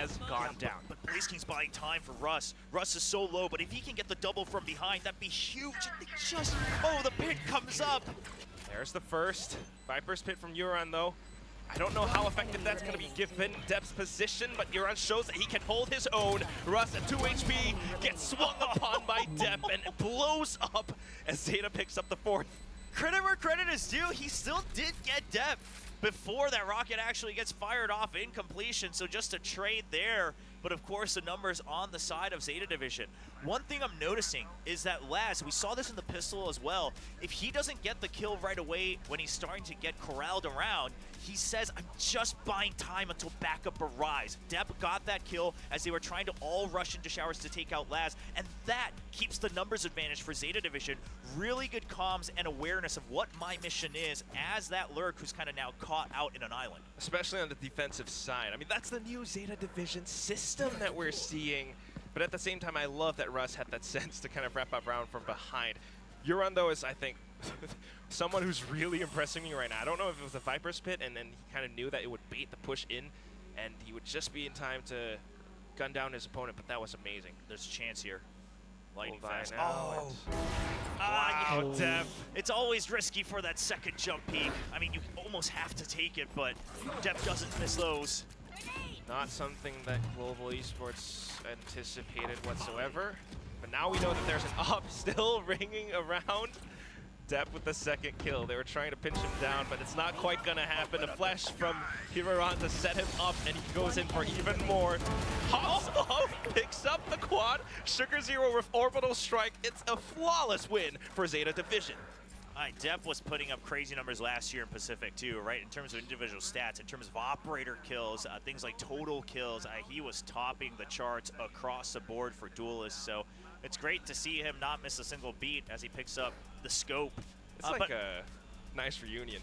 has gone down. But Blaze King's buying time for Russ. Russ is so low, but if he can get the double from behind, that'd be huge. Oh, the pit comes up. There's the first. Viper's pit from Euron, though. I don't know how effective that's going to be given Dep's position, but Euron shows that he can hold his own. Russ at 2 HP gets swung upon by Dep and blows up as Zeta picks up the fourth. Credit where credit is due, he still did get Dep before that rocket actually gets fired off in completion, so just a trade there. But of course, the numbers on the side of Zeta Division. One thing I'm noticing is that Laz, we saw this in the pistol as well, if he doesn't get the kill right away when he's starting to get corralled around, he says, I'm just buying time until backup arrives. Dep got that kill as they were trying to all rush into showers to take out Laz, and that keeps the numbers advantage for Zeta Division. Really good comms and awareness of what my mission is as that lurk who's kind of now caught out in an island. Especially on the defensive side. I mean, that's the new Zeta Division system that we're seeing. But at the same time, I love that Russ had that sense to kind of wrap up around from behind. Euron, though, is, I think, someone who's really impressing me right now. I don't know if it was a Viper's pit, and then he kind of knew that it would bait the push in, and he would just be in time to gun down his opponent, but that was amazing. There's a chance here. Lightning fast. Oh! Wow, Dep. It's always risky for that second jump peak. I mean, you almost have to take it, but Dep doesn't miss those. Not something that Global Esports anticipated whatsoever. But now we know that there's an up still ringing around. Dep with the second kill. They were trying to pinch him down, but it's not quite gonna happen. A flash from Hiroran to set him up, and he goes in for even more. Hops up, picks up the quad. Sugar Zero with orbital strike. It's a flawless win for Zeta Division. Dep was putting up crazy numbers last year in Pacific too, right? In terms of individual stats, in terms of operator kills, things like total kills, he was topping the charts across the board for duelists. So it's great to see him not miss a single beat as he picks up the scope. It's like a nice reunion.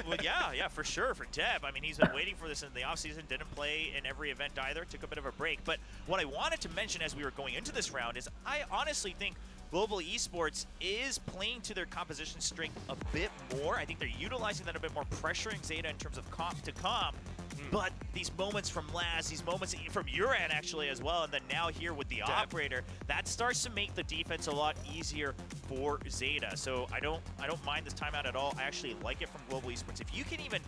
Well, yeah, for sure, for Dep. I mean, he's been waiting for this in the offseason, didn't play in every event either, took a bit of a break. But what I wanted to mention as we were going into this round is I honestly think Global Esports is playing to their composition strength a bit more. I think they're utilizing that a bit more, pressuring Zeta in terms of comp to comp. But these moments from Laz, these moments from Uran actually as well, and then now here with the operator, that starts to make the defense a lot easier for Zeta. So I don't mind this timeout at all. I actually like it from Global Esports. If you can even,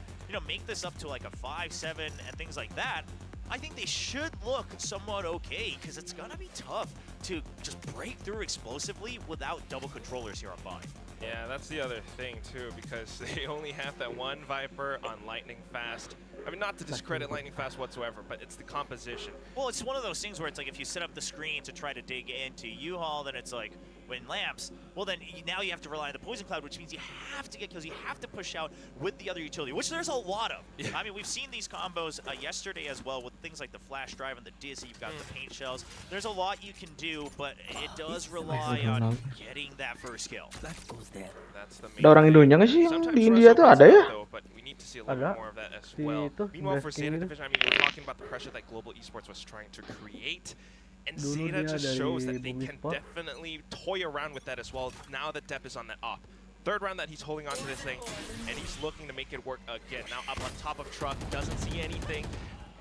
make this up to like a 5-7 and things like that, I think they should look somewhat okay, because it's gonna be tough to just break through explosively without double controllers here on Vine. Yeah, that's the other thing too, because they only have that one Viper on Lightning Fast. I mean, not to discredit Lightning Fast whatsoever, but it's the composition. Well, it's one of those things where it's like if you set up the screen to try to dig into U-Haul, then it's like when lamps, well then now you have to rely on the Poison Cloud, which means you have to get kills, you have to push out with the other utility, which there's a lot of. Yeah. I mean, we've seen these combos yesterday as well with things like the Flash Drive and the Dizzy, you've got the Paint Shells. There's a lot you can do, but it does rely on getting that first kill. That's the main Ada orang Indonya nggak sih yang di India tuh ada ya? But we need to see a little bit more of that as well. Meanwhile, for Zeta Division, I mean, we're talking about the pressure that Global Esports was trying to create. And Zeta just shows that they can definitely toy around with that as well, now that Dep is on that op. Third round that he's holding on to this thing, and he's looking to make it work again. Now up on top of truck, doesn't see anything.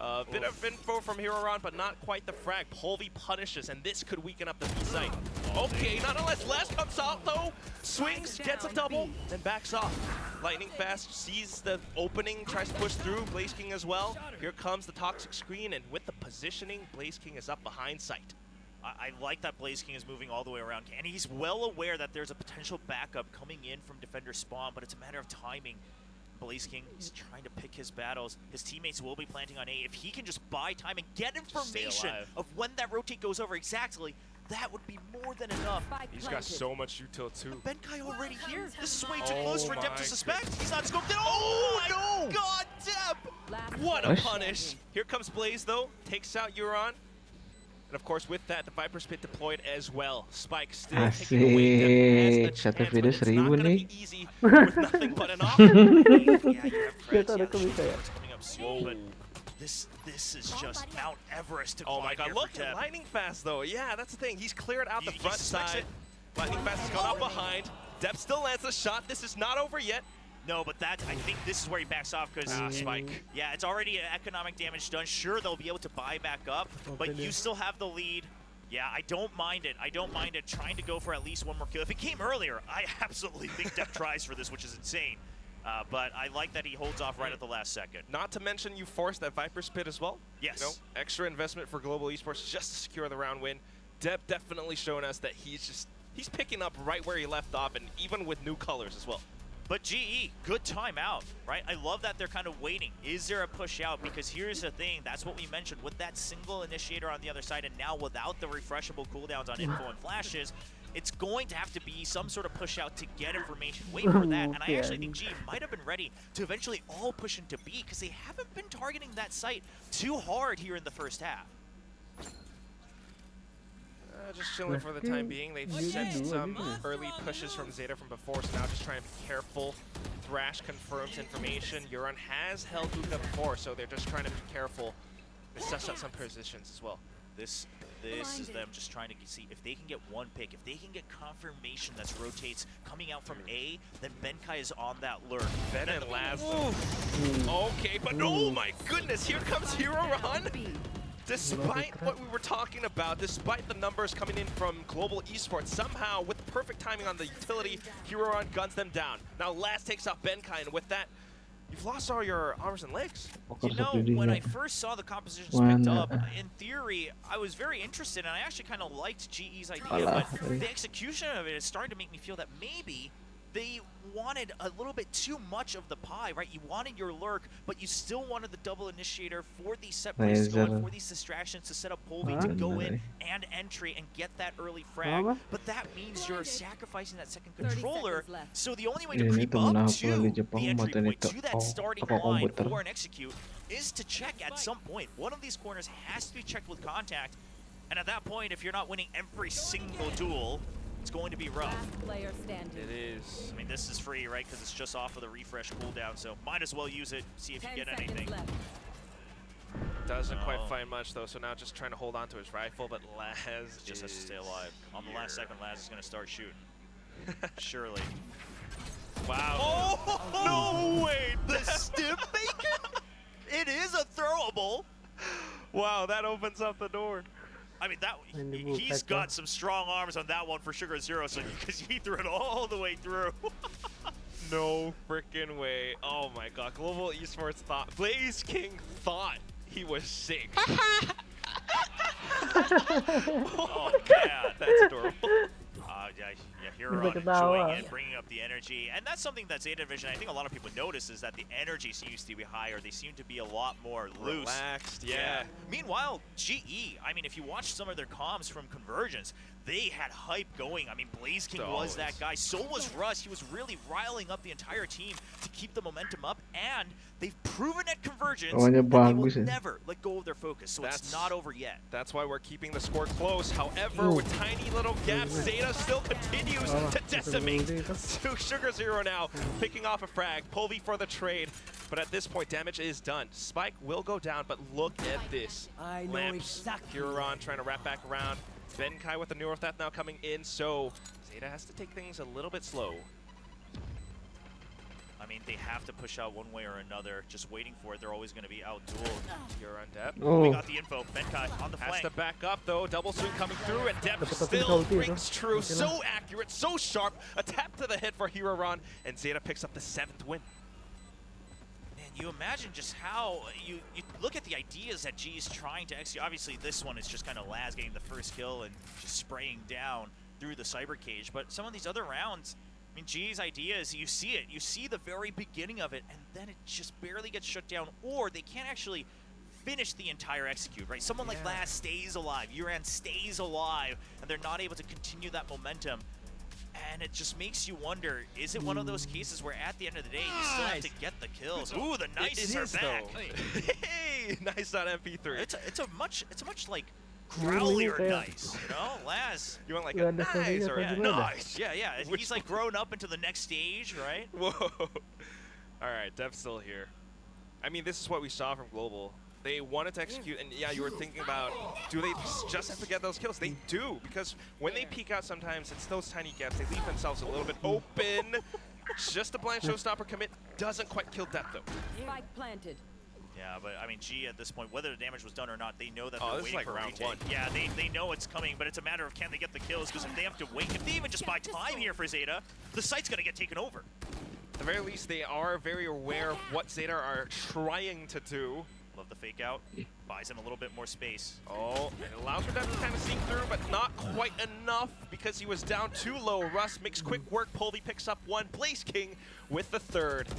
A bit of info from Hiroran, but not quite the frag. Polvi punishes, and this could weaken up the B site. Okay, not unless Les comes out though. Swings, gets a double, then backs off. Lightning Fast sees the opening, tries to push through. Blaze King as well. Here comes the toxic screen, and with the positioning, Blaze King is up behind site. I like that Blaze King is moving all the way around, and he's well aware that there's a potential backup coming in from defender spawn, but it's a matter of timing. Blaze King, he's trying to pick his battles. His teammates will be planting on A. If he can just buy time and get information of when that rotate goes over exactly, that would be more than enough. He's got so much util too. Benkai already here. This is way too close for Dep to suspect. He's not scoped in. Oh no! God, Dep! What a punish. Here comes Blaze though, takes out Euron. And of course, with that, the Viper's Pit deployed as well. Spike still taking away Dep has a chance, but it's not going to be easy with nothing but an offer. Yeah, you have Kretz, coming up soon, but this is just Mount Everest to climb. Oh my god, look at Lightning Fast though. Yeah, that's the thing. He's cleared out the front side. Lightning Fast has gone up behind. Dep still lands a shot. This is not over yet. No, but I think this is where he backs off because Spike. Yeah, it's already economic damage done. Sure, they'll be able to buy back up, but you still have the lead. Yeah, I don't mind it. I don't mind it trying to go for at least one more kill. If it came earlier, I absolutely think Depp tries for this, which is insane. But I like that he holds off right at the last second. Not to mention you forced that Viper's Pit as well. Yes. You know, extra investment for Global Esports just to secure the round win. Depp definitely showing us that he's picking up right where he left off, and even with new colors as well. But GE, good timeout, right? I love that they're kind of waiting. Is there a push out? Because here's the thing, that's what we mentioned. With that single initiator on the other side, and now without the refreshable cooldowns on info and flashes, it's going to have to be some sort of push out to get information. Wait for that, and I actually think GE might have been ready to eventually all push into B, because they haven't been targeting that site too hard here in the first half. Just chilling for the time being. They've sent some early pushes from Zeta from before, so now just trying to be careful. Thrash confirms information. Euron has held Hookah before, so they're just trying to be careful. They suss out some positions as well. This is them just trying to see if they can get one pick, if they can get confirmation that rotates coming out from A, then Benkai is on that lurk. Ben and Laz. Okay, but oh my goodness, here comes Heroron. Despite what we were talking about, despite the numbers coming in from Global Esports, somehow with perfect timing on the utility, Heroron guns them down. Now Laz takes out Benkai, and with that, you've lost all your arms and legs. You know, when I first saw the compositions picked up, in theory, I was very interested, and I actually kind of liked GE's idea, but the execution of it is starting to make me feel that maybe they wanted a little bit too much of the pie, right? You wanted your lurk, but you still wanted the double initiator for these set plays to go in, for these distractions to set up Polvi to go in and entry and get that early frag. But that means you're sacrificing that second controller. So the only way to creep up to the entry point, to that starting line for an execute, is to check at some point. One of these corners has to be checked with contact. And at that point, if you're not winning every single duel, it's going to be rough. It is. I mean, this is free, right? Because it's just off of the refresh cooldown, so might as well use it, see if you get anything. Doesn't quite find much, though, so now just trying to hold on to his rifle, but Laz just has to stay alive. On the last second, Laz is going to start shooting. Surely. Wow. Oh, no way! The stim bacon? It is a throwable. Wow, that opens up the door. I mean, he's got some strong arms on that one for Sugar Zero, so because he threw it all the way through. No freaking way. Oh my god. Global Esports thought, Blaze King thought he was sick. Oh, man. That's adorable. Yeah, Heroron enjoying it, bringing up the energy. And that's something that Zeta Division, I think a lot of people notice, is that the energy seems to be higher. They seem to be a lot more loose. Relaxed, yeah. Meanwhile, GE, I mean, if you watch some of their comms from Convergence, they had hype going. I mean, Blaze King was that guy. So was Russ. He was really riling up the entire team to keep the momentum up. And they've proven at Convergence that they will never let go of their focus. So it's not over yet. That's why we're keeping the score close. However, with tiny little gaps, Zeta still continues to decimate. Sugar Zero now picking off a frag. Polvi for the trade. But at this point, damage is done. Spike will go down, but look at this. Lamps, Heroron trying to wrap back around. Benkai with the Neural Theft now coming in, so Zeta has to take things a little bit slow. I mean, they have to push out one way or another. Just waiting for it. They're always going to be out-dueled. Heroron Depp. We got the info. Benkai on the flank. Has to back up, though. Double swing coming through, and Depp still rings true. So accurate, so sharp. A tap to the head for Heroron, and Zeta picks up the 7th win. You imagine just how you look at the ideas that G's trying to execute. Obviously, this one is just kind of Laz getting the first kill and just spraying down through the cyber cage. But some of these other rounds, I mean, G's idea is you see it. You see the very beginning of it, and then it just barely gets shut down, or they can't actually finish the entire execute, right? Someone like Laz stays alive, Uran stays alive, and they're not able to continue that momentum. And it just makes you wonder, is it one of those cases where at the end of the day, you still have to get the kills? Ooh, the nices are back. Hey, nice on MP3. It's a much like growlier nice, you know? Laz. You want like a nice or a nice? Yeah. He's like grown up into the next stage, right? Whoa. All right, Dev's still here. I mean, this is what we saw from Global. They wanted to execute, and yeah, you were thinking about, do they just have to get those kills? They do, because when they peek out sometimes, it's those tiny gaps. They leave themselves a little bit open. Just a blind showstopper commit doesn't quite kill Depth though. Spike planted. Yeah, but I mean, G at this point, whether the damage was done or not, they know that Oh, they're this is waiting like for round retake. one. Yeah, they know it's coming, but it's a matter of can they get the kills, because if they have to wait, if they even just buy time here for Zeta, the site's going to get taken over. At the very least, they are very aware of what Zeta are trying to do. Love the fake out. Buys him a little bit more space. Oh, it allows for them to kind of sneak through, but not quite enough because he was down too low. Russ makes quick work. Polvi picks up one. Blaze King with the third.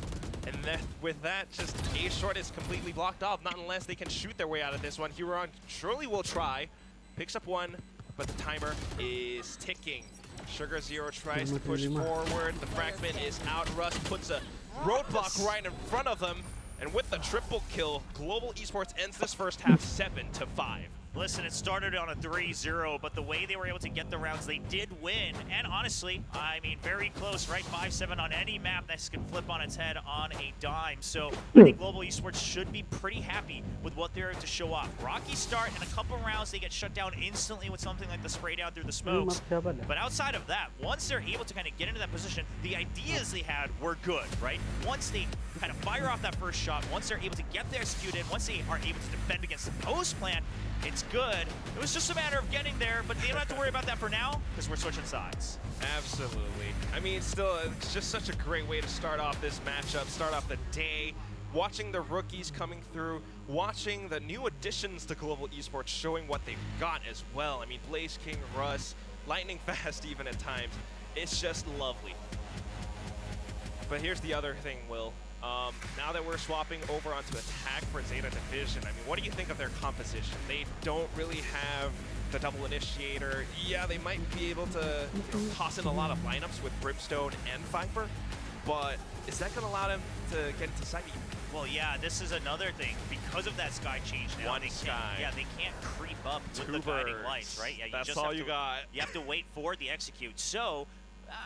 And then with that, just A short is completely blocked off. Not unless they can shoot their way out of this one. Huron surely will try. Picks up one, but the timer is ticking. Sugar Zero tries to push forward. The fragment is out. Russ puts a roadblock right in front of them. And with the triple kill, Global Esports ends this first half 7-5. Listen, it started on a 3-0, but the way they were able to get the rounds, they did win. And honestly, I mean, very close, right? 5-7 on any map. This can flip on its head on a dime. So I think Global Esports should be pretty happy with what they're able to show off. Rocky start, in a couple rounds, they get shut down instantly with something like the spray down through the smokes. But outside of that, once they're able to kind of get into that position, the ideas they had were good, right? Once they kind of fire off that first shot, once they're able to get there executed, once they are able to defend against the post plan, it's good. It was just a matter of getting there, but they don't have to worry about that for now because we're switching sides. Absolutely. I mean, still, it's just such a great way to start off this matchup, start off the day. Watching the rookies coming through, watching the new additions to Global Esports showing what they've got as well. I mean, Blaze King, Russ, lightning fast even at times. It's just lovely. But here's the other thing, Will. Now that we're swapping over onto attack for Zeta Division, I mean, what do you think of their composition? They don't really have the double initiator. Yeah, they might be able to toss in a lot of lineups with Brimstone and Viper, but is that going to allow them to get into site? Well, yeah, this is another thing. Because of that sky change now, One sky. Yeah, they can't creep up with the guiding lights, right? Yeah, That's all you got. You have to wait for the execute. So,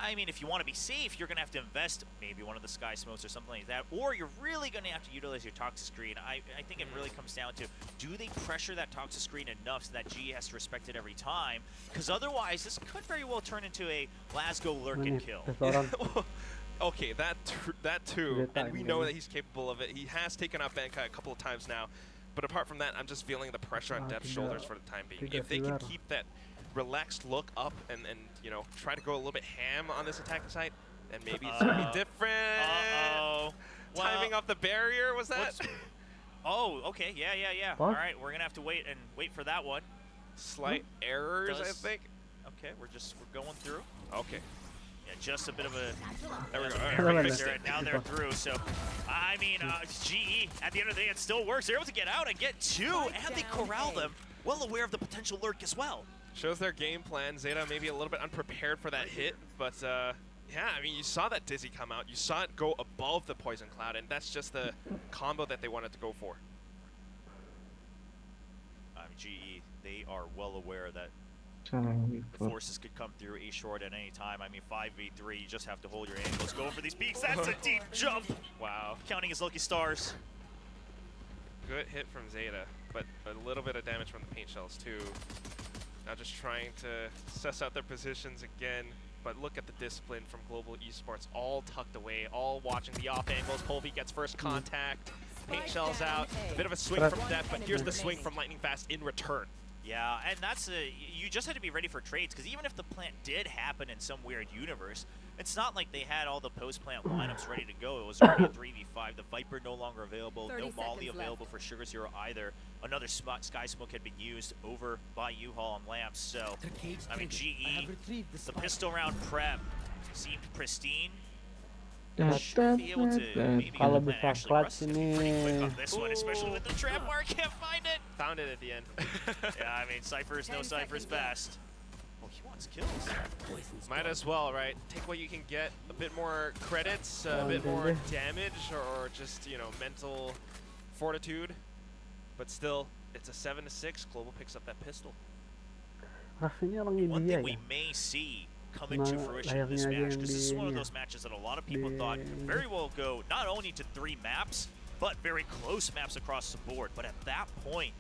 I mean, if you want to be safe, you're going to have to invest maybe one of the sky smokes or something like that, or you're really going to have to utilize your toxic screen. I think it really comes down to, do they pressure that toxic screen enough so that G has to respect it every time? Because otherwise, this could very well turn into a Glasgow lurk and kill. Okay, that too, and we know that he's capable of it. He has taken out Bankai a couple of times now, but apart from that, I'm just feeling the pressure on Depth's shoulders for the time being. If they can keep that relaxed look up and you know, try to go a little bit ham on this attacking site, and maybe it's gonna be different. Timing off the barrier, was that? Oh, okay, yeah. All right, we're gonna have to wait for that one. Slight errors, I think. Okay, we're going through. Okay. Yeah, just a bit of a. There we go. And now they're through. So, I mean, GE at the end of the day, it still works. They're able to get out and get two, and they corral them. Well aware of the potential lurk as well. Shows their game plan. Zeta maybe a little bit unprepared for that hit, but yeah, I mean, you saw that Dizzy come out. You saw it go above the Poison Cloud, and that's just the combo that they wanted to go for. GE, they are well aware that the forces could come through A short at any time. I mean, 5v3, you just have to hold your angles. Go for these peaks. That's a deep jump. Wow. Counting his lucky stars. Good hit from Zeta, but a little bit of damage from the paint shells too. Now just trying to suss out their positions again, but look at the discipline from Global Esports, all tucked away, all watching the off angles. Polvi gets first contact, paint shells out, a bit of a swing from Depth, but here's the swing from Lightning Fast in return. Yeah, and you just had to be ready for trades, because even if the plant did happen in some weird universe, it's not like they had all the post-plant lineups ready to go. It was already a 3v5. The Viper no longer available. No Molly available for Sugar Zero either. Another Sky Smoke had been used over by U-Haul and Lamps. So, I mean, GE, the pistol round prep seemed pristine. Should be able to maybe get the plant actually rusted pretty quick on this one, especially with the trap bar. Can't find it. Found it at the end. Yeah, I mean, Cypher's no Cypher's best. Oh, he wants kills. Might as well, right? Take what you can get, a bit more credits, a bit more damage, or just, you know, mental fortitude. But still, it's a 7-6. Global picks up that pistol. One thing we may see come into fruition in this match, because this is one of those matches that a lot of people thought very well go not only to 3 maps, but very close maps across the board. But at that point,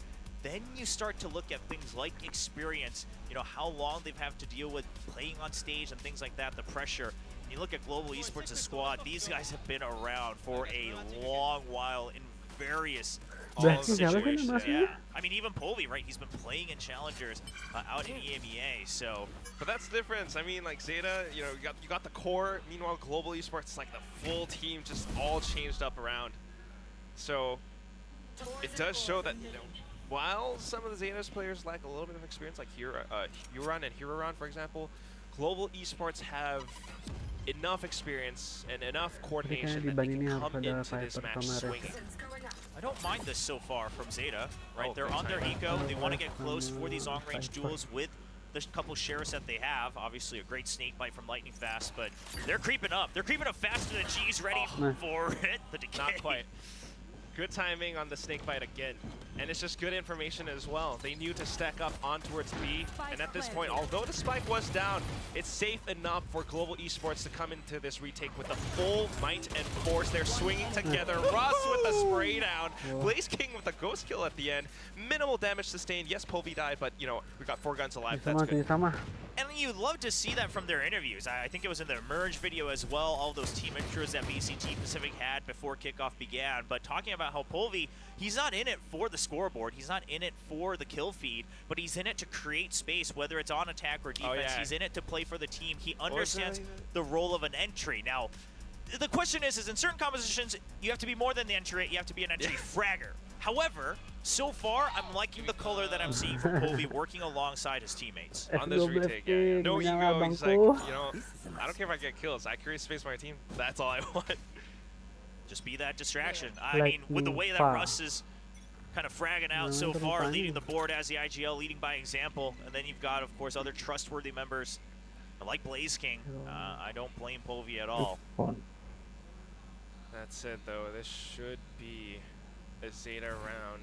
then you start to look at things like experience, you know, how long they've had to deal with playing on stage and things like that, the pressure. You look at Global Esports' squad, these guys have been around for a long while in various situations. Yeah. I mean, even Polvi, right? He's been playing in Challengers out in EMEA, so. But that's the difference. I mean, like Zeta, you know, you got the core. Meanwhile, Global Esports, like the full team, just all changed up around. So it does show that, you know, while some of the Zeta's players lack a little bit of experience, like Huron and Huron, for example, Global Esports have enough experience and enough coordination that they can come into this match swinging. I don't mind this so far from Zeta, right? They're on their eco. They want to get close for these long-range duels with the couple sheriffs that they have. Obviously, a great snake bite from Lightning Fast, but they're creeping up. They're creeping up faster than G's ready for it. The decay. Not quite. Good timing on the snake bite again. And it's just good information as well. They knew to stack up on towards B. And at this point, although the spike was down, it's safe enough for Global Esports to come into this retake with the full might and force. They're swinging together. Russ with the spray down. Blaze King with a ghost kill at the end. Minimal damage sustained. Yes, Polvi died, but, you know, we got 4 guns alive. That's good. And you'd love to see that from their interviews. I think it was in the Emerge video as well, all those team intros that VCT Pacific had before kickoff began. But talking about how Polvi, he's not in it for the scoreboard, he's not in it for the kill feed, but he's in it to create space, whether it's on attack or defense. He's in it to play for the team. He understands the role of an entry. Now, the question is in certain compositions, you have to be more than the entry, you have to be an entry fragger. However, so far, I'm liking the color that I'm seeing from Polvi working alongside his teammates. On this retake, no ego. He's like, you know, I don't care if I get kills. I create space for my team. That's all I want. Just be that distraction. I mean, with the way that Russ is kind of fragging out so far, leading the board as the IGL, leading by example, and then you've got, of course, other trustworthy members like Blaze King. I don't blame Polvi at all. That said, though, this should be a Zeta round.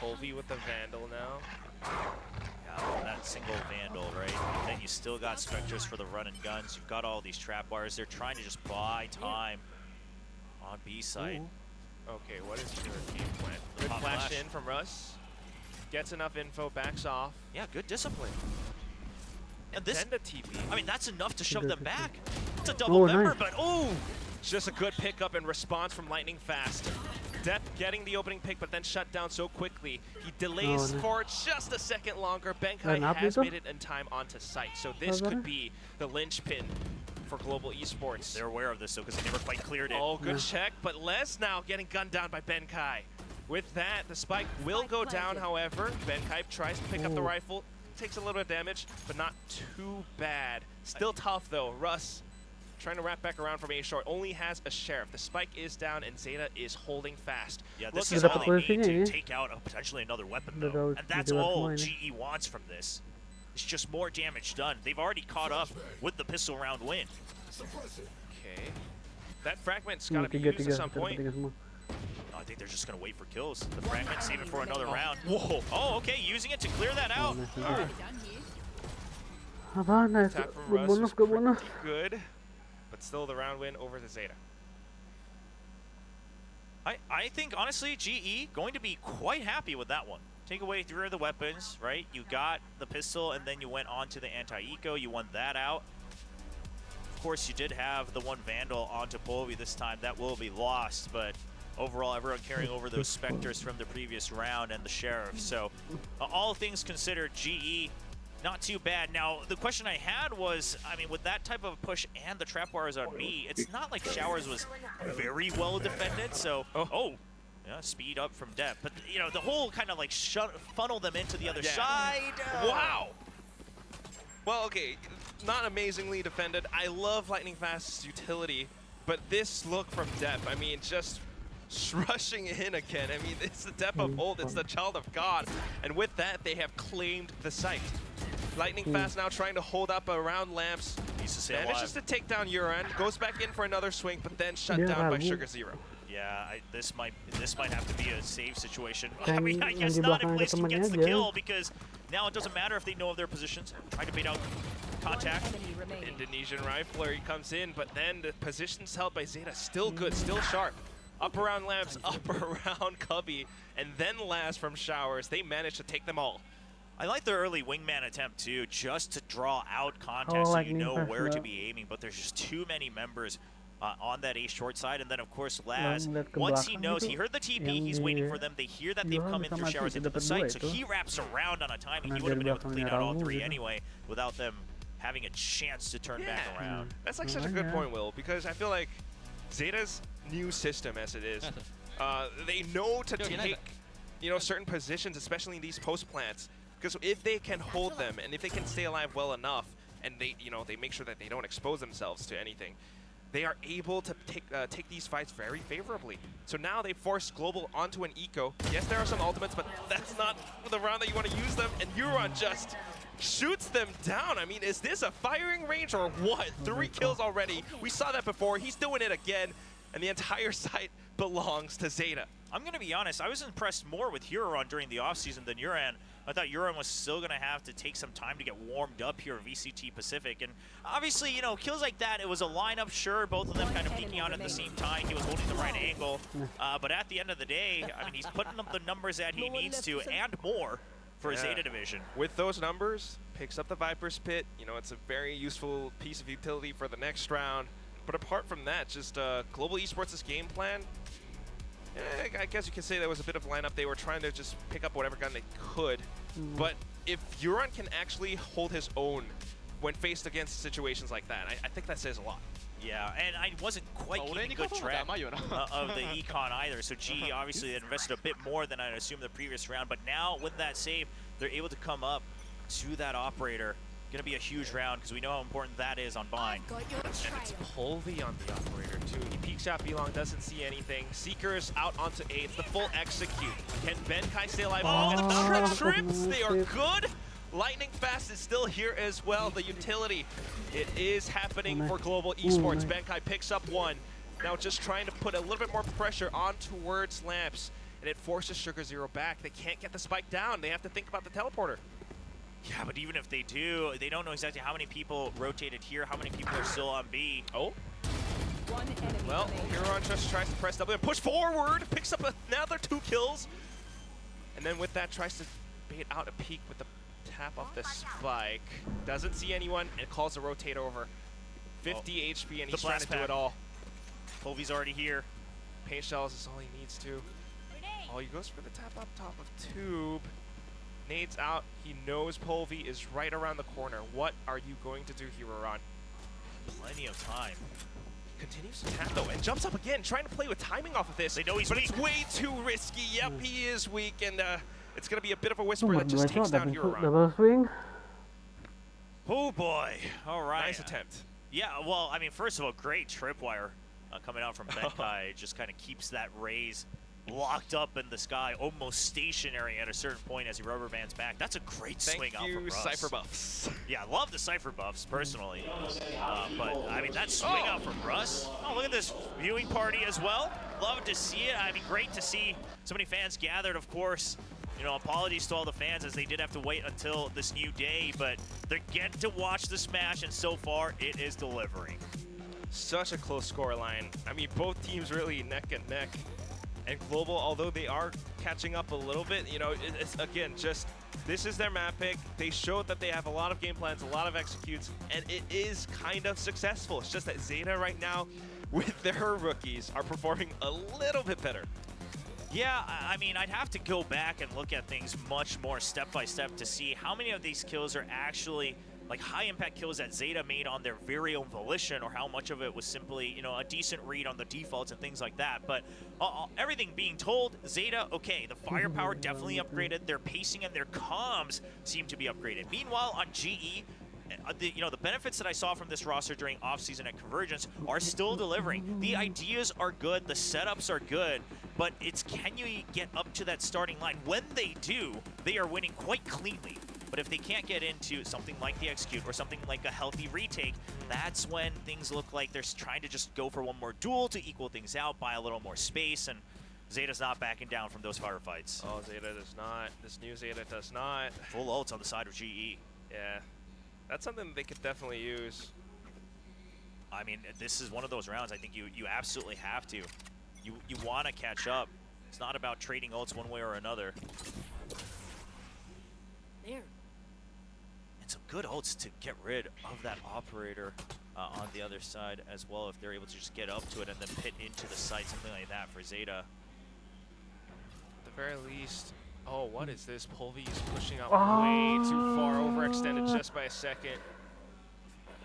Polvi with the Vandal now. Yeah, that single Vandal, right? And then you still got Spectres for the run and guns. You've got all these trap wires. They're trying to just buy time on B side. Okay, what is your game plan? Good flash in from Russ. Gets enough info, backs off. Yeah, good discipline. And this, then the TP. I mean, that's enough to shove them back. It's a double member, but it's just a good pickup and response from Lightning Fast. Depp getting the opening pick, but then shut down so quickly. He delays for just a second longer. Benkai has made it in time onto site. So this could be the linchpin for Global Esports. They're aware of this, though, because they never quite cleared it. Oh, good check, but Les now getting gunned down by Benkai. With that, the spike will go down, however. Benkai tries to pick up the rifle. Takes a little bit of damage, but not too bad. Still tough, though. Russ trying to wrap back around from A short, only has a sheriff. The spike is down and Zeta is holding fast. Yeah, this is all they need to take out potentially another weapon, though. And that's all GE wants from this. It's just more damage done. They've already caught up with the pistol round win. Okay. That fragment's got to be used at some point. I think they're just going to wait for kills. The fragment, save it for another round. Whoa. Oh, okay, using it to clear that out. Attack from Russ is pretty good. But still the round win over the Zeta. I think, honestly, GE going to be quite happy with that one. Take away 3 of the weapons, right? You got the pistol, and then you went on to the anti-eco. You won that out. Of course, you did have the one Vandal onto Polvi this time. That will be lost, but overall, everyone carrying over those Spectres from the previous round and the Sheriff. So, all things considered, GE not too bad. Now, the question I had was, I mean, with that type of push and the trap wires on me, it's not like Showers was very well defended. So, yeah, speed up from Depp. But, you know, the whole kind of like funnel them into the other side. Wow. Well, okay, not amazingly defended. I love Lightning Fast's utility, but this look from Depp, I mean, just rushing in again. I mean, it's the Depp of old. It's the child of God. And with that, they have claimed the site. Lightning Fast now trying to hold up around Lamps. Manages to take down Uran, goes back in for another swing, but then shut down by Sugar Zero. Yeah, this might have to be a save situation. I mean, I guess not if Blaze gets the kill, because now it doesn't matter if they know of their positions. Trying to bait out contact. Indonesian Rifler, he comes in, but then the positions held by Zeta still good, still sharp. Up around Lamps, up around Cubby, and then last from Showers. They managed to take them all. I like the early wingman attempt too, just to draw out context so you know where to be aiming, but there's just too many members on that A short side. And then of course Laz, once he knows, he heard the TP, he's waiting for them, they hear that they've come in through showers into the site, so he wraps around on a timing. He would have been able to clean out all three anyway without them having a chance to turn back around. That's like such a good point, Will, because I feel like Zeta's new system as it is, they know to take certain positions, especially in these post plants, because if they can hold them and if they can stay alive well enough, and they make sure that they don't expose themselves to anything, they are able to take these fights very favorably. So now they force Global onto an eco. Yes, there are some ultimates, but that's not the round that you want to use them, and Euron just shoots them down. I mean, is this a firing range or what? 3 kills already. We saw that before. He's doing it again, and the entire site belongs to Zeta. I'm going to be honest, I was impressed more with Huron during the offseason than Uran. I thought Uran was still going to have to take some time to get warmed up here at VCT Pacific. And obviously, kills like that, it was a lineup, sure, both of them kind of peeking out at the same time. He was holding the right angle. But at the end of the day, I mean, he's putting up the numbers that he needs to and more for his Zeta division. With those numbers, picks up the Viper's Pit. It's a very useful piece of utility for the next round. But apart from that, just Global Esports' game plan, I guess you could say that was a bit of a lineup. They were trying to just pick up whatever gun they could. But if Euron can actually hold his own when faced against situations like that, I think that says a lot. Yeah, and I wasn't quite keeping good track of the econ either. So GE obviously had invested a bit more than I'd assumed the previous round. But now with that save, they're able to come up to that operator. Going to be a huge round because we know how important that is on Bind. And it's Polvi on the operator too. He peeks out B-Long, doesn't see anything. Seekers out onto A. It's the full execute. Can Benkai stay alive? The trips, they are good. Lightning Fast is still here as well. The utility, it is happening for Global Esports. Benkai picks up 1. Now just trying to put a little bit more pressure on towards Lamps, and it forces Sugar Zero back. They can't get the spike down. They have to think about the teleporter. Yeah, but even if they do, they don't know exactly how many people rotated here, how many people are still on B. Oh. Well, Huron just tries to press W and push forward, picks up another 2 kills. And then with that, tries to bait out a peek with the tap off the spike. Doesn't see anyone, and calls the rotate over. 50 HP, and he's trying to do it all. Polvi's already here. Paint shells is all he needs to. Oh, he goes for the tap up top of Tube. Nades out. He knows Polvi is right around the corner. What are you going to do here, Huron? Plenty of time. Continues to tap though, and jumps up again, trying to play with timing off of this. They know he's but weak. It's way too risky. Yep, he is weak, and it's going to be a bit of a whisper that just takes down Huron. Oh boy. All right. Nice attempt. Yeah, well, I mean, first of all, great tripwire coming out from Benkai. Just kind of keeps that raise locked up in the sky, almost stationary at a certain point as he rubber bands back. That's a great swing out from Russ. Cypher buffs. Yeah, I love the Cypher buffs, personally. But, I mean, that swing out from Russ. Oh, look at this viewing party as well. Love to see it. I mean, great to see so many fans gathered, of course. Apologies to all the fans as they did have to wait until this new day, but they get to watch the Smash, and so far, it is delivering. Such a close scoreline. I mean, both teams really neck and neck. And Global, although they are catching up a little bit, it's again, just this is their map pick. They showed that they have a lot of game plans, a lot of executes, and it is kind of successful. It's just that Zeta right now, with their rookies, are performing a little bit better. Yeah, I mean, I'd have to go back and look at things much more step by step to see how many of these kills are actually like high impact kills that Zeta made on their very own volition, or how much of it was simply, a decent read on the defaults and things like that. But everything being told, Zeta, okay, the firepower definitely upgraded. Their pacing and their comms seem to be upgraded. Meanwhile, on GE, the benefits that I saw from this roster during offseason at Convergence are still delivering. The ideas are good, the setups are good, but it's can you get up to that starting line? When they do, they are winning quite cleanly. But if they can't get into something like the execute or something like a healthy retake, that's when things look like they're trying to just go for one more duel to equal things out, buy a little more space, and Zeta's not backing down from those firefights. Oh, Zeta does not. This new Zeta does not. Full ults on the side of GE. Yeah, that's something they could definitely use. I mean, this is one of those rounds I think you absolutely have to. You want to catch up. It's not about trading ults one way or another. There. And some good ults to get rid of that operator on the other side as well, if they're able to just get up to it and then pit into the site, something like that for Zeta. At the very least, oh, what is this? Polvy's pushing out way too far, overextended just by a second.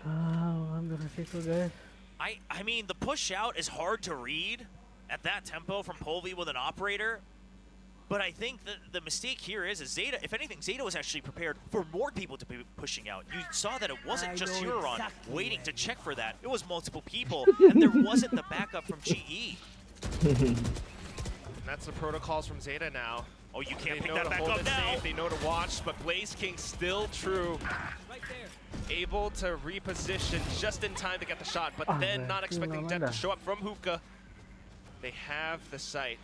I'm gonna take it, guys. I mean, the push out is hard to read at that tempo from Polvy with an operator. But I think that the mistake here is Zeta, if anything, Zeta was actually prepared for more people to be pushing out. You saw that it wasn't just Huron waiting to check for that. It was multiple people, and there wasn't the backup from GE. That's the protocols from Zeta now. Oh, you can't pick that back up now. Safe, they know to watch, but Blaze King still true. Able to reposition just in time to get the shot, but then not expecting Death to show up from Hookah. They have the site.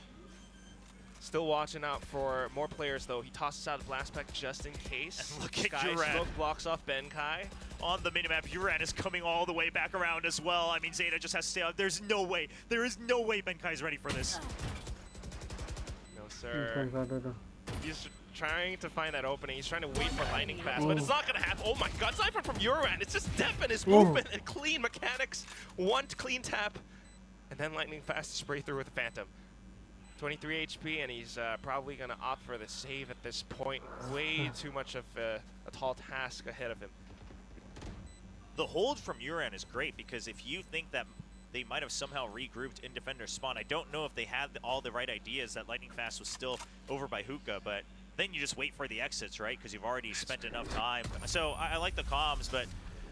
Still watching out for more players, though. He tosses out a blast pack just in case. And look at Sky Uran. Smoke blocks off Benkai. On the minimap, Uran is coming all the way back around as well. I mean, Zeta just has to stay out. There's no way. There is no way Benkai's ready for this. No, sir. He's trying to find that opening. He's trying to wait for lightning fast, but it's not going to happen. Oh my god, Cypher from Uran. It's just depth in his movement and clean mechanics. One clean tap, and then lightning fast to spray through with the Phantom. 23 HP, and he's probably going to opt for the save at this point. Way too much of a tall task ahead of him. The hold from Uran is great, because if you think that they might have somehow regrouped in defender's spawn, I don't know if they had all the right ideas, that lightning fast was still over by Hookah, but then you just wait for the exits, right? Because you've already spent enough time. So I like the comms, but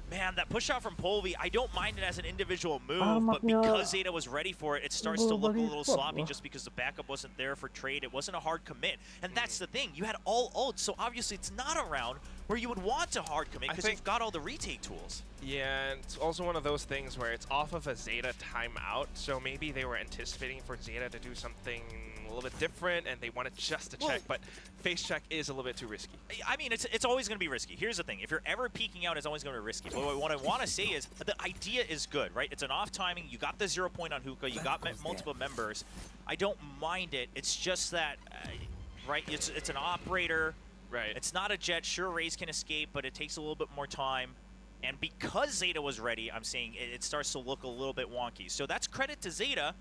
man, that push out from Polvy, I don't mind it as an individual move, but because Zeta was ready for it, it starts to look a little sloppy just because the backup wasn't there for trade. It wasn't a hard commit. And that's the thing. You had all ults, so obviously it's not a round where you would want to hard commit because you've got all the retake tools. Yeah, and it's also one of those things where it's off of a Zeta timeout, so maybe they were anticipating for Zeta to do something a little bit different, and they wanted just to check, but face check is a little bit too risky. I mean, it's always going to be risky. Here's the thing. If you're ever peeking out, it's always going to be risky. But what I want to say is the idea is good, right? It's an off timing. You got the 0 point on Hookah. You got multiple members. I don't mind it. It's just that, right, it's an operator. Right. It's not a jet. Sure, Raze can escape, but it takes a little bit more time. And because Zeta was ready, I'm saying it starts to look a little bit wonky. So that's credit to Zeta.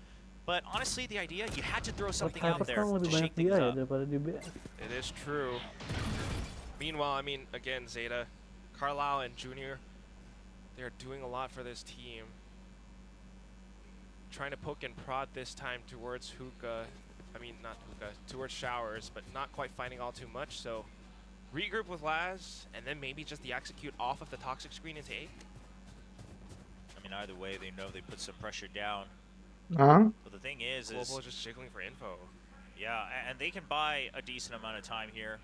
But honestly, the idea, you had to throw something out there to shake things up. It is true. Meanwhile, I mean, again, Zeta, Carlisle, and Junior, they're doing a lot for this team. Trying to poke and prod this time towards Hookah. I mean, not Hookah, towards Showers, but not quite finding all too much. So regroup with Laz, and then maybe just the execute off of the toxic screen into A. I mean, either way, they know they put some pressure down. But the thing is Global just jiggling for info. Yeah, and they can buy a decent amount of time here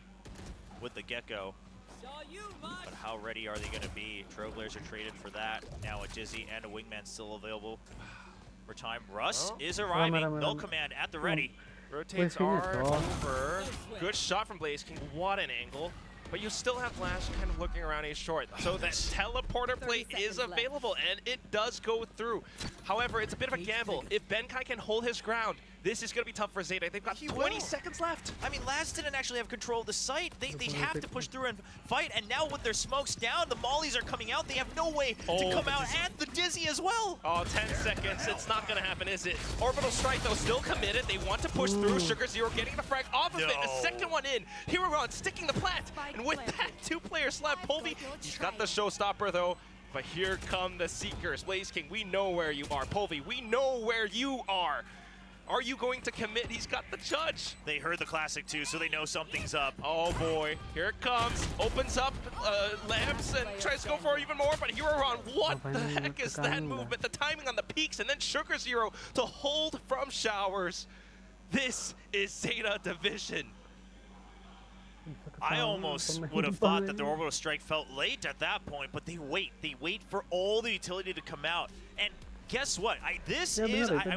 with the Gecko. But how ready are they going to be? Trailblazers are traded for that. Now a Dizzy and a Wingman still available for time. Russ is arriving. Null Command at the ready. Rotates R over. Good shot from Blaze King. What an angle. But you still have Flash kind of looking around A short. So that teleporter play is available, and it does go through. However, it's a bit of a gamble. If Benkai can hold his ground, this is going to be tough for Zeta. They've got 20 seconds left. I mean, Laz didn't actually have control of the site. They have to push through and fight, and now with their smokes down, the mollies are coming out. They have no way to come out, and the Dizzy as well. Oh, 10 seconds. It's not going to happen, is it? Orbital Strike, though, still committed. They want to push through. Sugar Zero getting the frag off of it. A second one in. Huron sticking the plant. And with that, 2 players left. Polvy, he's got the showstopper, though. But here come the Seekers. Blaze King, we know where you are. Polvy, we know where you are. Are you going to commit? He's got the judge. They heard the classic too, so they know something's up. Oh boy, here it comes. Opens up lamps and tries to go for even more, but Huron, what the heck is that movement? The timing on the peaks, and then Sugar Zero to hold from Showers. This is Zeta Division. I almost would have thought that the Orbital Strike felt late at that point, but they wait. They wait for all the utility to come out. And guess what? I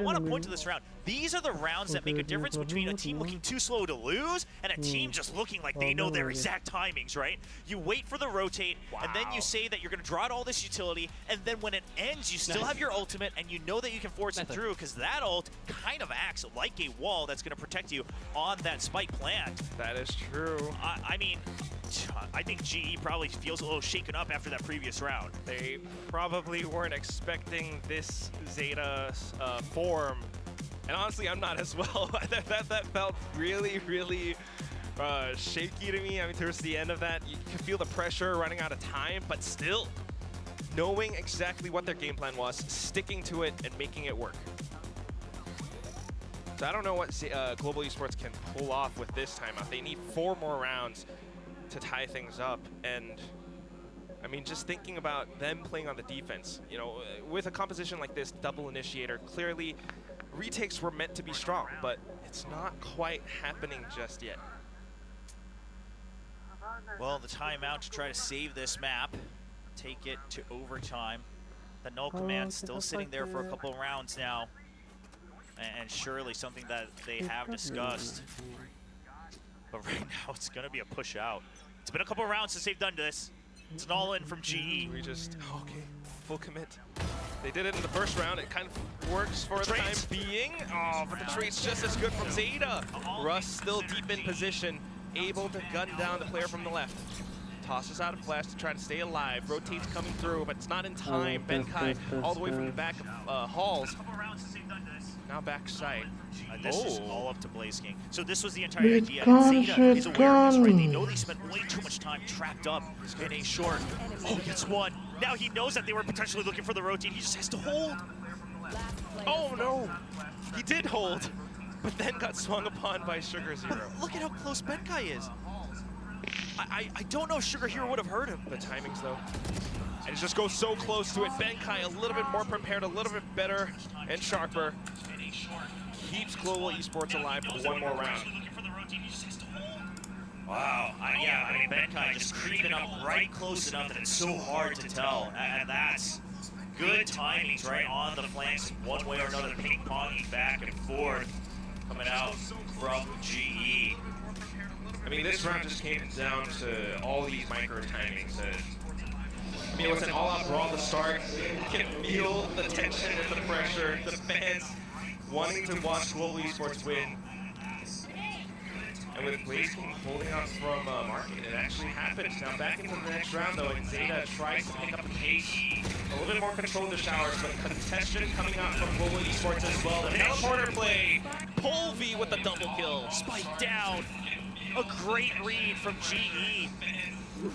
want to point to this round. These are the rounds that make a difference between a team looking too slow to lose and a team just looking like they know their exact timings, right? You wait for the rotate, and then you say that you're going to draw out all this utility, and then when it ends, you still have your ultimate, and you know that you can force it through, because that ult kind of acts like a wall that's going to protect you on that spike plant. That is true. I mean, I think GE probably feels a little shaken up after that previous round. They probably weren't expecting this Zeta form. And honestly, I'm not as well. that felt really, really shaky to me. I mean, towards the end of that, you can feel the pressure running out of time, but still, knowing exactly what their game plan was, sticking to it, and making it work. So I don't know what Global Esports can pull off with this timeout. They need 4 more rounds to tie things up, and I mean, just thinking about them playing on the defense, you know, with a composition like this, double initiator, clearly retakes were meant to be strong, but it's not quite happening just yet. Well, the timeout to try to save this map, take it to overtime. The null command still sitting there for a couple of rounds now, and surely something that they have discussed. But right now, it's going to be a push out. It's been a couple of rounds since they've done this. It's an all-in from GE. We just, okay, full commit. They did it in the first round. It kind of works for the time being. Oh, but the trade's just as good from Zeta. Russ still deep in position, able to gun down the player from the left. Tosses out a flash to try to stay alive. Rotates coming through, but it's not in time. Benkai all the way from the back of Halls. Now back side. This is all up to Blaze King. So this was the entire idea. Zeta is aware of this, right? They know they spent way too much time trapped up in a short. Oh, gets one. Now he knows that they were potentially looking for the rotate. He just has to hold. Oh no, he did hold, but then got swung upon by Sugar Zero. But look at how close Benkai is. I don't know if Sugar Hero would have hurt him. The timings though. And he just goes so close to it. Benkai a little bit more prepared, a little bit better and sharper. Keeps Global Esports alive for one more round. Wow, yeah, I mean, Benkai just creeping up right close enough that it's so hard to tell. And that's good timings right on the flanks, one way or another, ping-ponging back and forth, coming out from GE. I mean, this round just came down to all these micro timings. I mean, it was an all-out brawl to start. You can feel the tension and the pressure, the fans wanting to watch Global Esports win. And with Blaze King holding out from Market, it actually happened. Now back into the next round though, and Zeta tries to pick up the pace. A little bit more control of the showers, but contestation coming out from Global Esports as well. The teleporter play, Polvy with the double kill. Spike down, a great read from GE.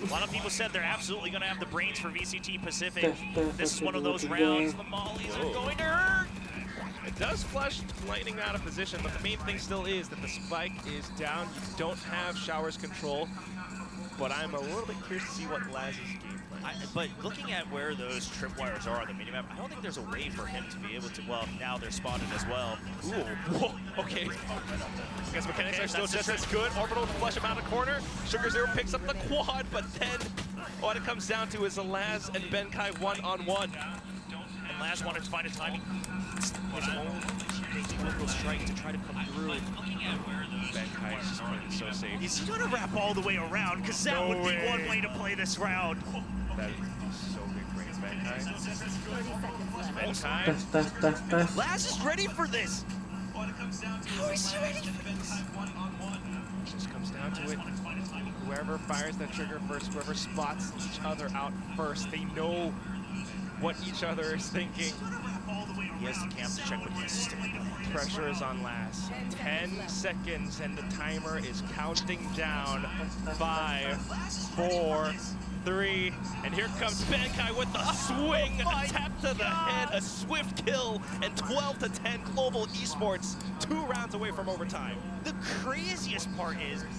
A lot of people said they're absolutely going to have the brains for VCT Pacific. This is one of those rounds. The mollies are going to hurt. It does flush Lightning out of position, but the main thing still is that the spike is down. You don't have Showers control, but I'm a little bit curious to see what Laz's game plan is. But looking at where those tripwires are on the minimap, I don't think there's a way for him to be able to, well, now they're spotted as well. Ooh, whoa, okay. I guess mechanics are still just as good. Orbital to flush him out of the corner. Sugar Zero picks up the quad, but then what it comes down to is a Laz and Benkai one-on-one. And Laz wanted to find a timing. His own local strike to try to come through. Benkai is just playing so safe. Is he gonna wrap all the way around? Because that would be one way to play this round. That would be so big for Benkai. Benkai. Laz is ready for this. How is he ready for this? It just comes down to it. Whoever fires that trigger first, whoever spots each other out first, they know what each other is thinking. He has the cam to check, but he has to stick with it. Pressure is on Laz. 10 seconds and the timer is counting down. 5, 4, 3, and here comes Benkai with the swing, a tap to the head, a swift kill, and 12-10 Global Esports, 2 rounds away from overtime. The craziest part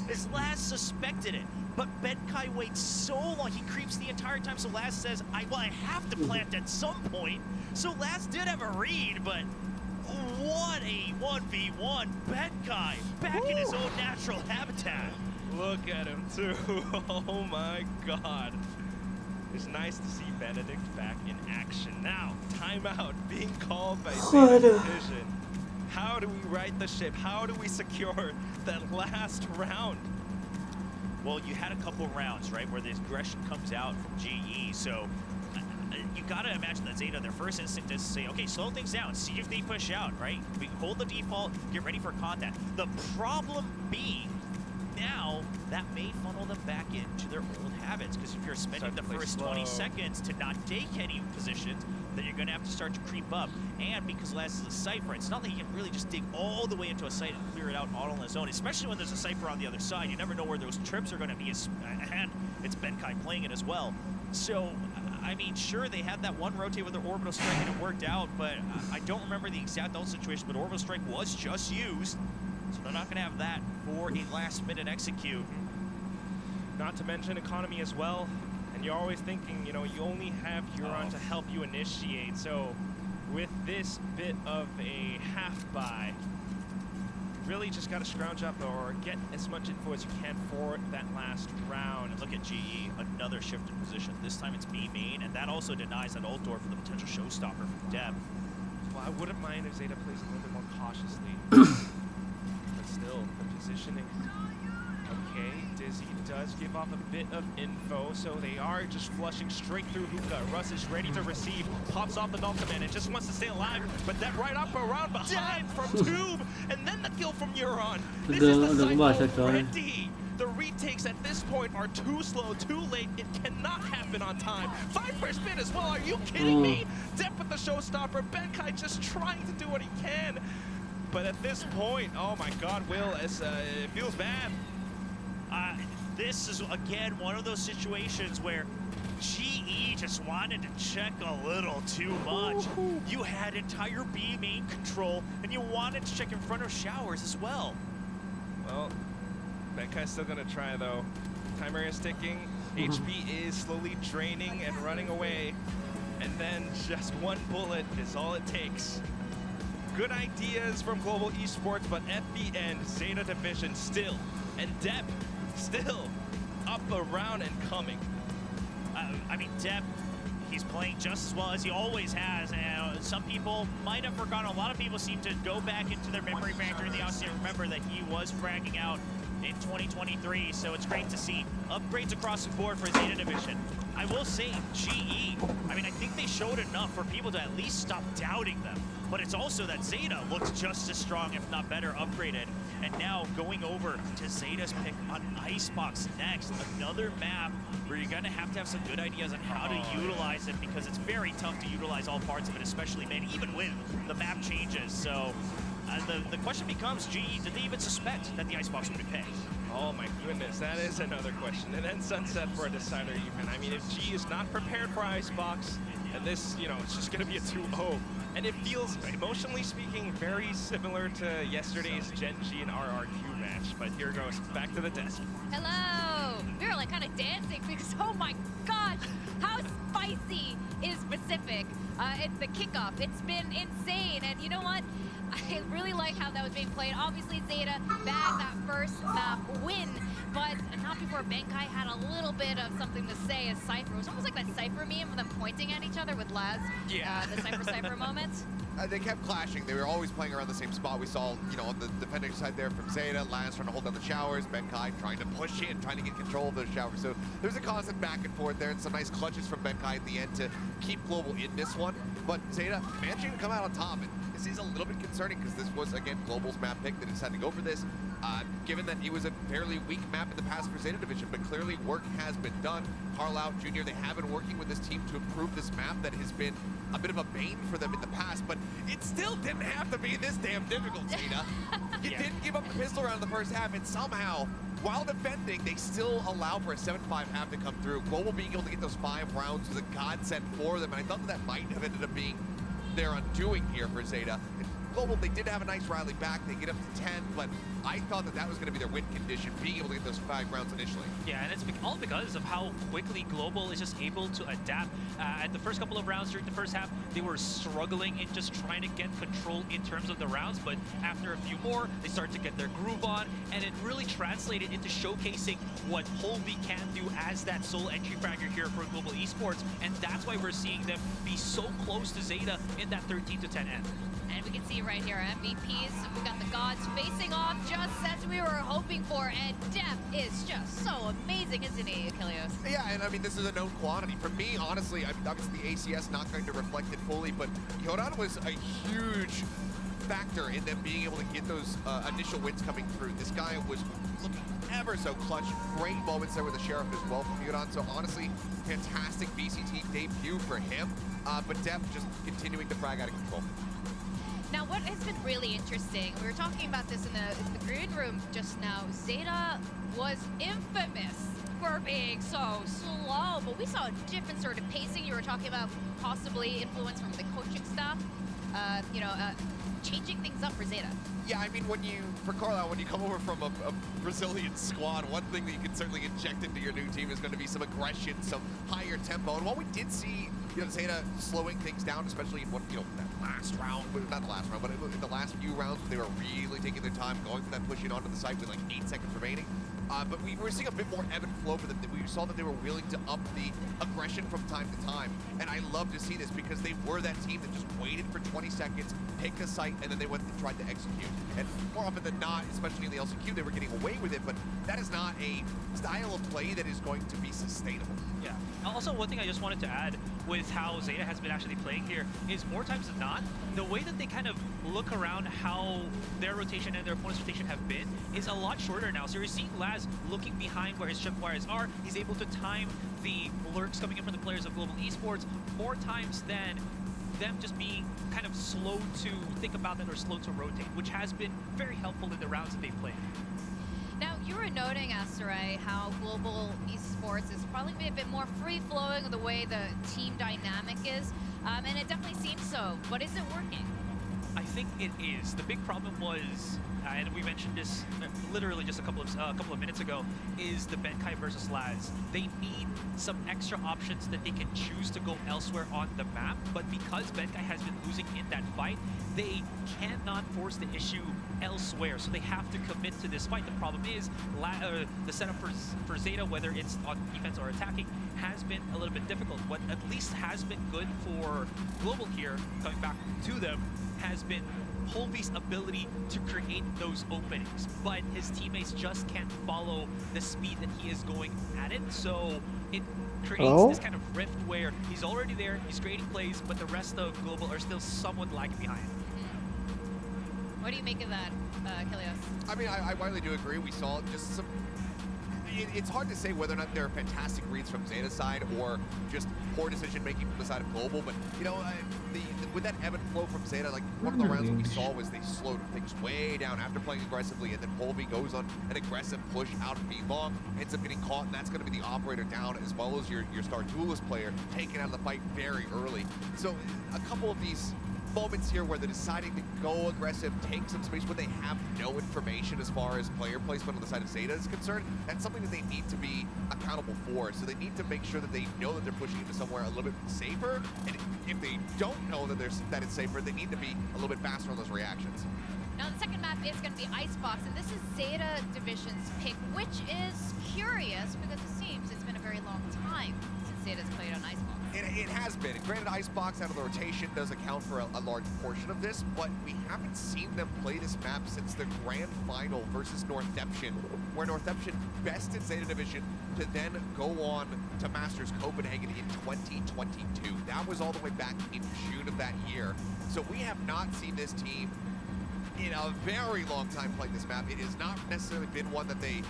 is Laz suspected it, but Benkai waits so long. He creeps the entire time, so Laz says, I have to plant at some point. So Laz did have a read, but what a 1v1. Benkai back in his own natural habitat. Look at him too, oh my god. It's nice to see Benedict back in action. Now, timeout being called by Zeta Division. How do we right the ship? How do we secure that last round? Well, you had a couple rounds, right, where the aggression comes out from GE, so you gotta imagine that Zeta, their first instinct is to say, okay, slow things down, see if they push out, right? We hold the default, get ready for contact. The problem being, now that may funnel them back into their old habits, because if you're spending the first 20 seconds to not take any positions, then you're gonna have to start to creep up. And because Laz is a Cypher, it's not that he can really just dig all the way into a site and clear it out all on his own, especially when there's a Cypher on the other side. You never know where those trips are gonna be, and it's Benkai playing it as well. So, I mean, sure, they had that one rotate with their Orbital Strike and it worked out, but I don't remember the exact ult situation, but Orbital Strike was just used. So they're not going to have that for a last-minute execute. Not to mention economy as well. And you're always thinking, you know, you only have Huron to help you initiate. So with this bit of a half buy, you really just got to scrounge up or get as much info as you can for that last round. And look at GE, another shift in position. This time it's B main, and that also denies that ult door for the potential showstopper from Deb. Well, I wouldn't mind if Zeta plays a little bit more cautiously. Still, the positioning. Okay, Dizzy does give off a bit of info, so they are just flushing straight through Hookah. Russ is ready to receive, pops off the Dolphin Man and just wants to stay alive, but that right up around behind from Tube, and then the kill from Euron. This is the cycle ready. The retakes at this point are too slow, too late. It cannot happen on time. 5 spin as well, are you kidding me? Dep with the showstopper, Benkai just trying to do what he can. But at this point, oh my God, Will, it feels bad. This is, again, one of those situations where GE just wanted to check a little too much. You had entire B main control, and you wanted to check in front of showers as well. Well, Benkai's still gonna try though. Timer is ticking, HP is slowly draining and running away, and then just one bullet is all it takes. Good ideas from Global Esports, but at the end, Zeta Division still, and Dep still up around and coming. I mean, Dep, he's playing just as well as he always has, and some people might have forgotten. A lot of people seem to go back into their memory bank during the offseason and remember that he was fragging out in 2023, so it's great to see upgrades across the board for Zeta Division. I will say, GE, I mean, I think they showed enough for people to at least stop doubting them. But it's also that Zeta looks just as strong, if not better, upgraded. And now going over to Zeta's pick on Icebox next, another map where you're gonna have to have some good ideas on how to utilize it, because it's very tough to utilize all parts of it, especially mid, even with the map changes. So the question becomes, GE, did they even suspect that the Icebox would be picked? Oh my goodness, that is another question. And then Sunset for a decider even. I mean, if G is not prepared for Icebox, and this, you know, it's just gonna be a 2-0. And it feels, emotionally speaking, very similar to yesterday's Gen G and RRQ match. But here goes, back to the desk. Hello! We were like kind of dancing because, oh my gosh, how spicy is Pacific? It's the kickoff. It's been insane. And you know what? I really like how that was being played. Obviously, Zeta bagged that first map win, but not before Benkai had a little bit of something to say as Cypher. It was almost like that Cypher meme of them pointing at each other with Laz. Yeah. The Cypher moment. They kept clashing. They were always playing around the same spot. We saw, you know, on the defending side there from Zeta, Laz trying to hold down the showers, Benkai trying to push in, trying to get control of those showers. So there's a constant back and forth there, and some nice clutches from Benkai at the end to keep Global in this one. But Zeta managing to come out on top, and this is a little bit concerning because this was, again, Global's map pick. They decided to go for this, given that it was a fairly weak map in the past for Zeta Division, but clearly work has been done. Carlisle Jr., they have been working with this team to improve this map that has been a bit of a bane for them in the past, but it still didn't have to be this damn difficult, Zeta. You didn't give up the pistol round in the first half, and somehow, while defending, they still allow for a 7-5 half to come through. Global being able to get those 5 rounds was a godsend for them, and I thought that might have ended up being their undoing here for Zeta. Global, they did have a nice rally back. They get up to 10, but I thought that was going to be their win condition, being able to get those 5 rounds initially. Yeah, and it's all because of how quickly Global is just able to adapt. At the first couple of rounds during the first half, they were struggling in just trying to get control in terms of the rounds, but after a few more, they start to get their groove on, and it really translated into showcasing what Holby can do as that sole entry fragger here for Global Esports, and that's why we're seeing them be so close to Zeta in that 13-10 end. And we can see right here, MVPs, we got the gods facing off just as we were hoping for, and Def is just so amazing, isn't he, Achilles? Yeah, and I mean, this is a known quantity. For me, honestly, obviously the ACS not going to reflect it fully, but Yoran was a huge factor in them being able to get those initial wins coming through. This guy was looking ever so clutch. Great moments there with the Sheriff as well from Yoran. So honestly, fantastic VCT debut for him, but Def just continuing to frag out of control. Now, what has been really interesting, we were talking about this in the green room just now, Zeta was infamous for being so slow, but we saw a different sort of pacing. You were talking about possibly influence from the coaching staff, changing things up for Zeta. Yeah, I mean, for Carlisle, when you come over from a Brazilian squad, one thing that you can certainly inject into your new team is going to be some aggression, some higher tempo. And while we did see, Zeta slowing things down, especially in that last round, not the last round, but in the last few rounds, they were really taking their time, going for that pushing onto the site with like 8 seconds remaining. But we were seeing a bit more ebb and flow for them. We saw that they were willing to up the aggression from time to time. And I love to see this because they were that team that just waited for 20 seconds, take the site, and then they went and tried to execute. And more often than not, especially in the LCQ, they were getting away with it, but that is not a style of play that is going to be sustainable. Yeah. Also, one thing I just wanted to add with how Zeta has been actually playing here is more times than not, the way that they kind of look around how their rotation and their opponent's rotation have been is a lot shorter now. So you're seeing Laz looking behind where his tripwires are. He's able to time the lurks coming in from the players of Global Esports more times than them just being kind of slow to think about that or slow to rotate, which has been very helpful in the rounds that they've played. Now, you were noting, Asteray, how Global Esports is probably a bit more free-flowing the way the team dynamic is, and it definitely seems so, but is it working? I think it is. The big problem was, and we mentioned this literally just a couple of minutes ago, is the Benkai versus Laz. They need some extra options that they can choose to go elsewhere on the map, but because Benkai has been losing in that fight, they cannot force the issue elsewhere, so they have to commit to this fight. The problem is the setup for Zeta, whether it's on defense or attacking, has been a little bit difficult. What at least has been good for Global here, coming back to them, has been Holby's ability to create those openings, but his teammates just can't follow the speed that he is going at it, so it creates this kind of rift where he's already there, he's creating plays, but the rest of Global are still somewhat lagging behind. What do you make of that, Kilios? I mean, I widely do agree. We saw just some... It's hard to say whether or not there are fantastic reads from Zeta's side or just poor decision-making from the side of Global, but, with that ebb and flow from Zeta, like, one of the rounds that we saw was they slowed things way down after playing aggressively, and then Holby goes on an aggressive push out of B-Long, ends up getting caught, and that's going to be the operator down, as well as your star duelist player taken out of the fight very early. So, a couple of these moments here where they're deciding to go aggressive, take some space when they have no information as far as player placement on the side of Zeta is concerned, that's something that they need to be accountable for. So they need to make sure that they know that they're pushing into somewhere a little bit safer, and if they don't know that it's safer, they need to be a little bit faster on those reactions. Now the second map is going to be Icebox, and this is Zeta Division's pick, which is curious because it seems it's been a very long time since Zeta's played on Icebox. It has been. Granted, Icebox out of the rotation does account for a large portion of this, but we haven't seen them play this map since the grand final versus Northeption, where Northeption bested Zeta Division to then go on to Masters Copenhagen in 2022. That was all the way back in June of that year. So we have not seen this team in a very long time playing this map. It has not necessarily been one that they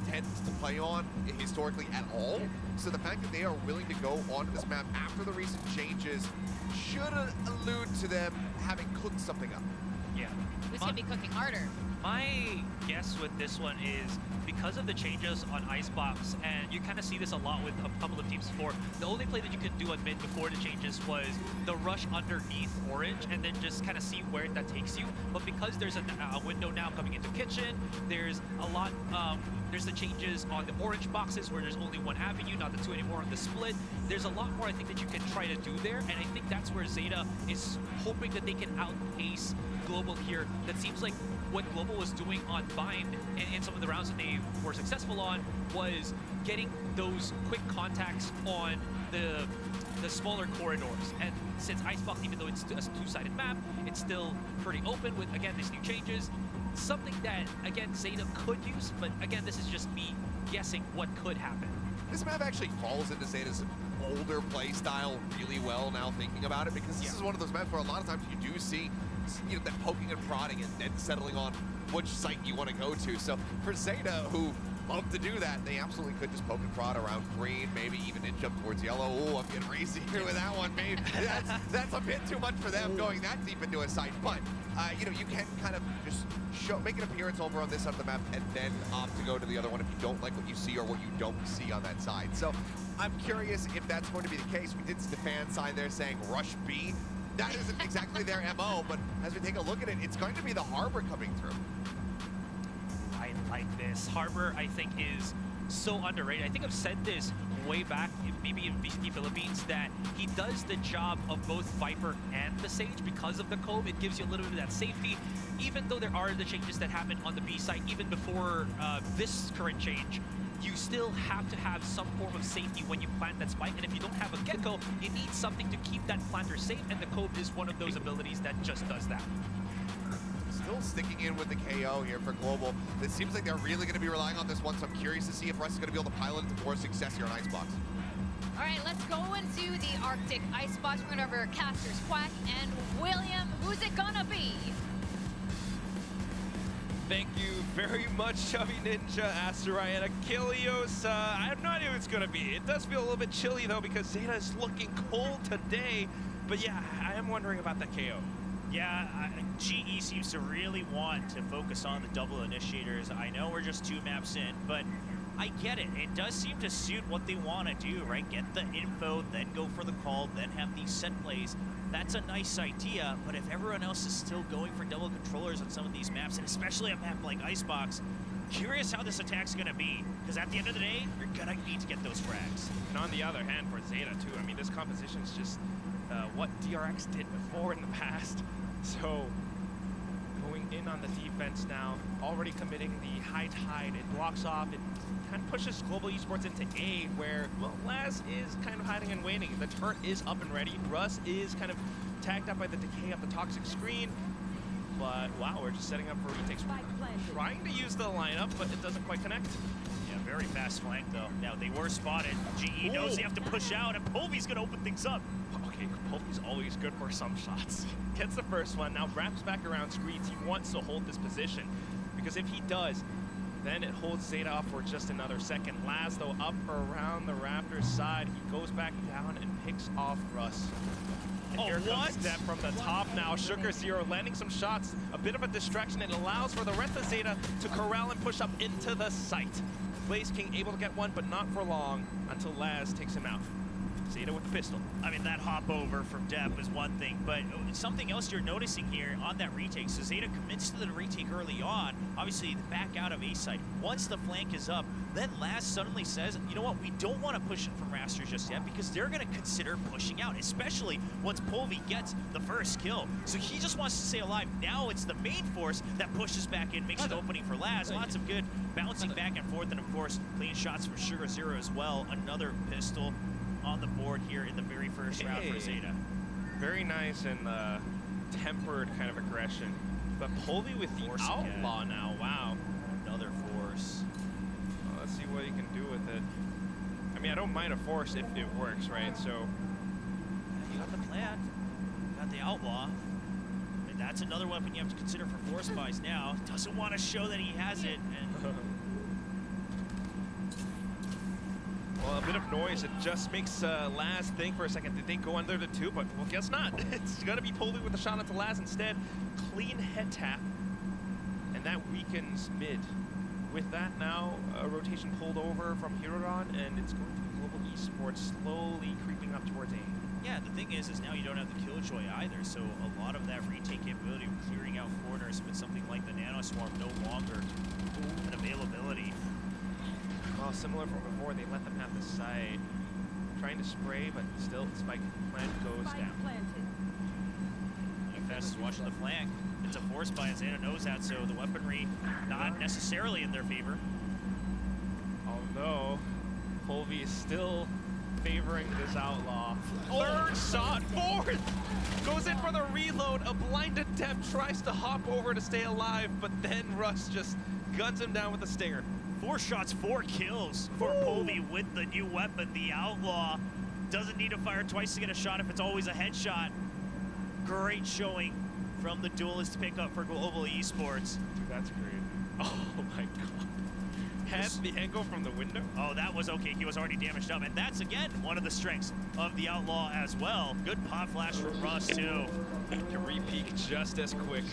tend to play on historically at all. So the fact that they are willing to go onto this map after the recent changes should allude to them having cooked something up. Yeah. Who's going to be cooking harder? My guess with this one is because of the changes on Icebox, and you kind of see this a lot with a couple of teams before, the only play that you could do on mid before the changes was the rush underneath Orange and then just kind of see where that takes you. But because there's a window now coming into Kitchen, there's a lot, there's the changes on the Orange boxes where there's only one avenue, not the two anymore on the split. There's a lot more I think that you can try to do there, and I think that's where Zeta is hoping that they can outpace Global here. That seems like what Global was doing on Bind in some of the rounds that they were successful on was getting those quick contacts on the smaller corridors. And since Icebox, even though it's a two-sided map, it's still pretty open with, again, these new changes. Something that, again, Zeta could use, but again, this is just me guessing what could happen. This map actually falls into Zeta's older play style really well now thinking about it, because this is one of those maps where a lot of times you do see, you know, that poking and prodding and then settling on which site you want to go to. So for Zeta, who love to do that, they absolutely could just poke and prod around green, maybe even inch up towards yellow. Oh, I'm getting racy here with that one. Maybe that's a bit too much for them going that deep into a site. But you know, you can kind of just make an appearance over on this side of the map and then opt to go to the other one if you don't like what you see or what you don't see on that side. So I'm curious if that's going to be the case. We did see the fan sign there saying rush B. That isn't exactly their MO, but as we take a look at it, it's going to be the Harbor coming through. I like this. Harbor, I think, is so underrated. I think I've said this way back, maybe in VCT Philippines, that he does the job of both Viper and the Sage because of the Cove. It gives you a little bit of that safety, even though there are the changes that happen on the B side, even before this current change. You still have to have some form of safety when you plant that spike, and if you don't have a Gecko, you need something to keep that planter safe, and the Cove is one of those abilities that just does that. Still sticking in with the KO here for Global. It seems like they're really going to be relying on this one, so I'm curious to see if Russ is going to be able to pilot it to more success here on Icebox. All right, let's go into the Arctic Icebox. We're going over Casters, Quack, and William. Who's it gonna be? Thank you very much, Chubby Ninja, Asterai, and Achilles. I have no idea what it's going to be. It does feel a little bit chilly, though, because Zeta is looking cold today. But yeah, I am wondering about that KO. Yeah, GE seems to really want to focus on the double initiators. I know we're just 2 maps in, but I get it. It does seem to suit what they want to do, right? Get the info, then go for the call, then have these set plays. That's a nice idea, but if everyone else is still going for double controllers on some of these maps, and especially a map like Icebox, curious how this attack's going to be, because at the end of the day, you're going to need to get those frags. And on the other hand, for Zeta, too, I mean, this composition is just what DRX did before in the past. So, going in on the defense now, already committing the high tide. It blocks off, it kind of pushes Global Esports into A, where, well, Laz is kind of hiding and waiting. The turret is up and ready. Russ is kind of tagged up by the decay of the toxic screen. But, wow, we're just setting up for retakes. Trying to use the lineup, but it doesn't quite connect. Yeah, very fast flank, though. Now, they were spotted. GE knows they have to push out, and Polvy's going to open things up. Okay, Polvy's always good for some shots. Gets the first one, now wraps back around screens. He wants to hold this position, because if he does, then it holds Zeta up for just another second. Laz, though, up around the Raptors side. He goes back down and picks off Russ. And here comes Step from the top now. Sugar Zero landing some shots. A bit of a distraction. It allows for the rest of Zeta to corral and push up into the site. Blaze King able to get one, but not for long until Laz takes him out. Zeta with the pistol. I mean, that hop over from Depp is one thing, but something else you're noticing here on that retake. So Zeta commits to the retake early on. Obviously, the back out of A side. Once the flank is up, then Laz suddenly says, you know what, we don't want to push it from Rasters just yet, because they're going to consider pushing out, especially once Polvy gets the first kill. So he just wants to stay alive. Now it's the main force that pushes back in, makes an opening for Laz. Lots of good bouncing back and forth, and of course, clean shots from Sugar Zero as well. Another pistol on the board here in the very first round for Zeta. Very nice and tempered kind of aggression. But Polvy with the Force outlaw again. now, wow. Another force. Well, let's see what he can do with it. I mean, I don't mind a force if it works, right? So You got the plan. You got the outlaw. And that's another weapon you have to consider for force buys now. Doesn't want to show that he has it. And well, a bit of noise. It just makes Laz think for a second. Did they go under the 2? But, well, guess not. It's going to be Polvy with a shot into Laz instead. Clean head tap. And that weakens mid. With that now, a rotation pulled over from Hirodon, and it's going to be Global Esports slowly creeping up towards A. yeah, the thing is now you don't have the Killjoy either, so a lot of that retake capability of clearing out corners with something like the Nano Swarm no longer an availability. Well, similar from before, they let them have the side. Trying to spray, but still, spike plant goes down. Fast is watching the flank. It's a force buy, and Zeta knows that, so the weaponry not necessarily in their favor. Although, Polvi is still favoring this outlaw. Third shot, fourth! Goes in for the reload. A blinded Deb tries to hop over to stay alive, but then Russ just guns him down with a stinger. 4 shots, 4 kills for Polvi with the new weapon. The outlaw doesn't need to fire twice to get a shot if it's always a headshot. Great showing from the duelist pickup for Global Esports. Dude, that's great. Oh my god. Had the angle from the window? Oh, that was okay. He was already damaged up. And that's, again, one of the strengths of the Outlaw as well. Good pop flash from Russ, too. Can re-peek just as quick.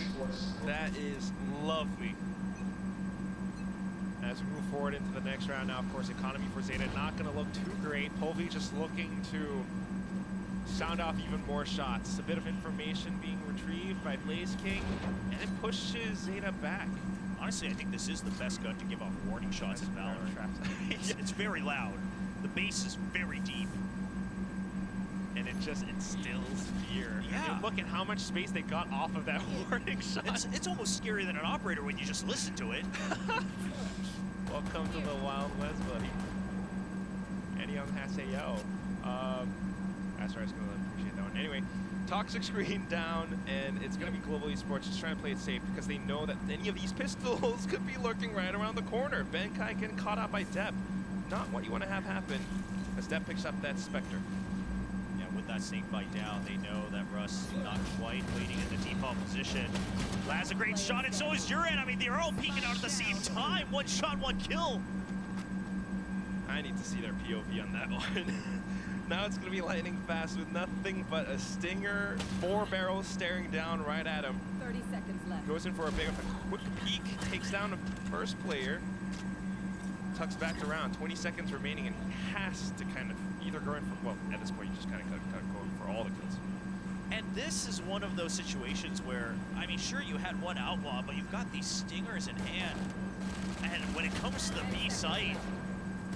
That is lovely. As we move forward into the next round now, of course, economy for Zeta not going to look too great. Polvi just looking to sound off even more shots. A bit of information being retrieved by Blaze King, and it pushes Zeta back. Honestly, I think this is the best gun to give off warning shots in Valorant. It's very loud. The base is very deep. And it just instills fear. Yeah. I mean, look at how much space they got off of that warning shot. It's almost scarier than an operator when you just listen to it. Welcome to the Wild West, buddy. And young Haseo. That's right, I was going to appreciate that one. Anyway, toxic screen down, and it's going to be Global Esports just trying to play it safe because they know that any of these pistols could be lurking right around the corner. Benkai getting caught out by Depp. Not what you want to have happen as Depp picks up that Spectre. Yeah, with that snake bite down, they know that Russ is not quite waiting in the default position. Laz a great shot, and so is Duran. I mean, they're all peeking out at the same time. 1 shot, 1 kill. I need to see their POV on that one. Now it's going to be lightning fast with nothing but a stinger, 4 barrels staring down right at him. 30 seconds left. Goes in for a quick peek, takes down the first player, tucks back around, 20 seconds remaining, and he has to kind of either go in for, well, at this point you just kind of got going for all the kills. And this is one of those situations where, I mean, sure, you had 1 outlaw, but you've got these stingers in hand. And when it comes to the B site,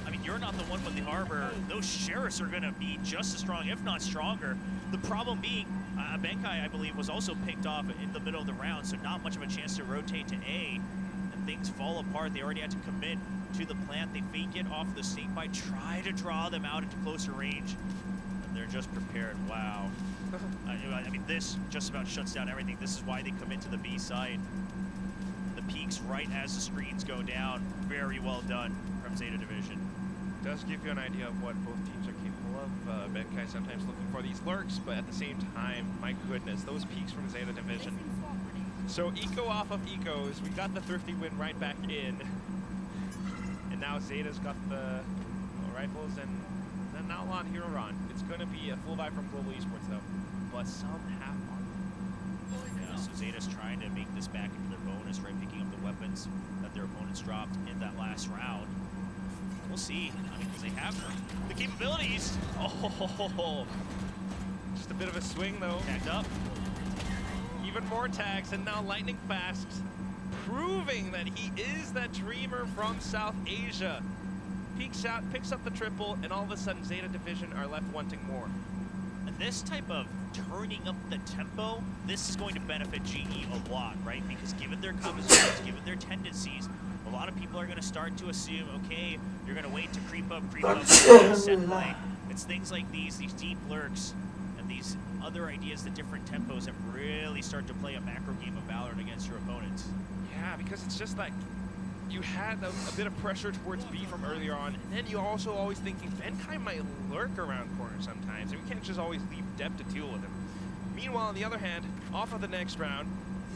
I mean, you're not the one with the harbor. Those sheriffs are going to be just as strong, if not stronger. The problem being, Benkai, I believe, was also picked off in the middle of the round, so not much of a chance to rotate to A. And things fall apart. They already had to commit to the plant. They fake it off the snake bite, try to draw them out into closer range. And they're just prepared. Wow. I mean, this just about shuts down everything. This is why they commit to the B side. The peaks right as the screens go down. Very well done from Zeta Division. Does give you an idea of what both teams are capable of. Benkai sometimes looking for these lurks, but at the same time, my goodness, those peaks from Zeta Division. So Eco off of Ecos, we got the thrifty win right back in. And now Zeta's got the rifles and then Outlaw and Hero Ron. It's going to be a full buy from Global Esports though, but some have armor. Yeah, so Zeta's trying to make this back into their bonus, right? Picking up the weapons that their opponents dropped in that last round. We'll see. I mean, because they have the capabilities. Oh, just a bit of a swing though. Tagged up. Even more tags, and now lightning fast, proving that he is that dreamer from South Asia. Peeks out, picks up the triple, and all of a sudden Zeta Division are left wanting more. And this type of turning up the tempo, this is going to benefit GE a lot, right? Because given their compositions, given their tendencies, a lot of people are going to start to assume, okay, you're going to wait to creep up, set play. It's things like these deep lurks, and these other ideas, the different tempos that really start to play a macro game of Valorant against your opponents. Yeah, because it's just like, you had a bit of pressure towards B from earlier on, and then you also always thinking Benkai might lurk around corners sometimes, and we can't just always leave Depp to deal with him. Meanwhile, on the other hand, off of the next round,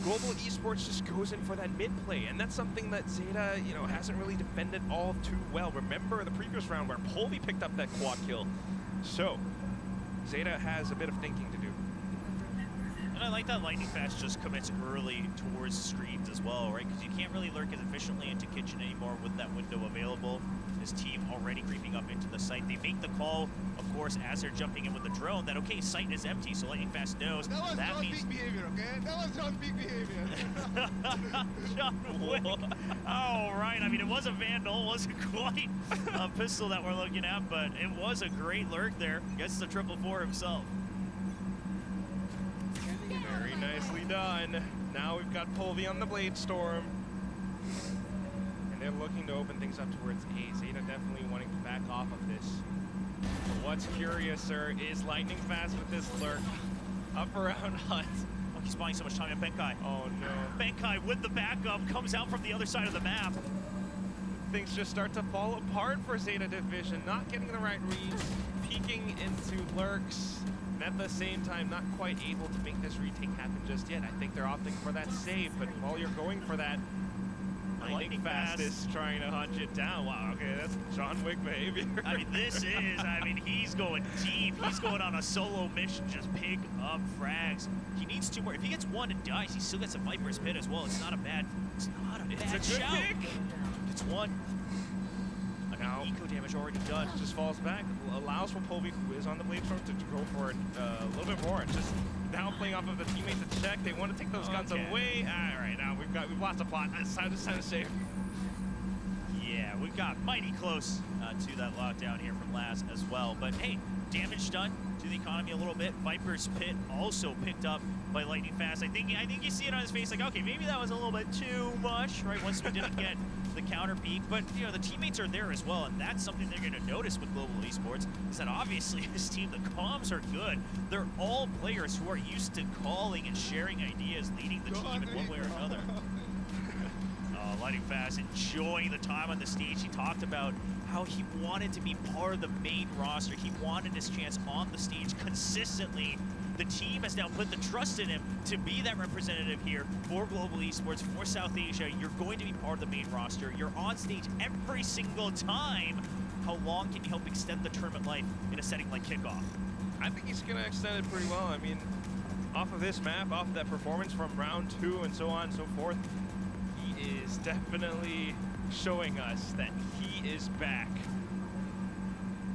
Global Esports just goes in for that mid play, and that's something that Zeta, hasn't really defended all too well. Remember the previous round where Polvi picked up that quad kill. So, Zeta has a bit of thinking to do. And I like that Lightning Fast just commits early towards screens as well, right? Because you can't really lurk as efficiently into Kitchen anymore with that window available. His team already creeping up into the site. They make the call, of course, as they're jumping in with the drone, that, okay, site is empty, so Lightning Fast knows. That means big behavior, okay? That was John big behavior. John Wick. Oh, right. I mean, it was a Vandal. It wasn't quite a pistol that we're looking at, but it was a great lurk there. Gets the 444 himself. Very nicely done. Now we've got Polvi on the Blade Storm. And they're looking to open things up towards A. Zeta definitely wanting to back off of this. But what's curiouser is Lightning Fast with this lurk up around Hunt. Oh, he's buying so much time at Benkai. Oh no. Benkai with the backup comes out from the other side of the map. Things just start to fall apart for Zeta Division, not getting the right reads, peeking into lurks, and at the same time not quite able to make this retake happen just yet. I think they're opting for that save, but while you're going for that, Lightning Fast is trying to hunt it down. Wow, okay, that's John Wick behavior. I mean, he's going deep. He's going on a solo mission, just pick up frags. He needs 2 more. If he gets 1 and dies, he still gets a Viper's Pit as well. It's not a bad shout. Pick. It's 1. Now, eco damage already done. Just falls back, allows for Polvi, who is on the blade storm, to go for it a little bit more. Just now playing off of the teammate to check. They want to take those guns away. All right, now we've lost a plot. It's time to save. Yeah, we got mighty close to that lockdown here from Laz as well. But hey, damage done to the economy a little bit. Viper's Pit also picked up by Lightning Fast. I think you see it on his face, like, okay, maybe that was a little bit too much, right? Once we didn't get the counter peak, but you know, the teammates are there as well, and that's something they're going to notice with Global Esports, is that obviously this team, the comms are good. They're all players who are used to calling and sharing ideas, leading the team in one way or another. Lightning Fast enjoying the time on the stage. He talked about how he wanted to be part of the main roster. He wanted his chance on the stage consistently. The team has now put the trust in him to be that representative here for Global Esports, for South Asia. You're going to be part of the main roster. You're on stage every single time. How long can you help extend the tournament life in a setting like kickoff? I think he's going to extend it pretty well. I mean, off of this map, off of that performance from round 2 and so on and so forth, he is definitely showing us that he is back.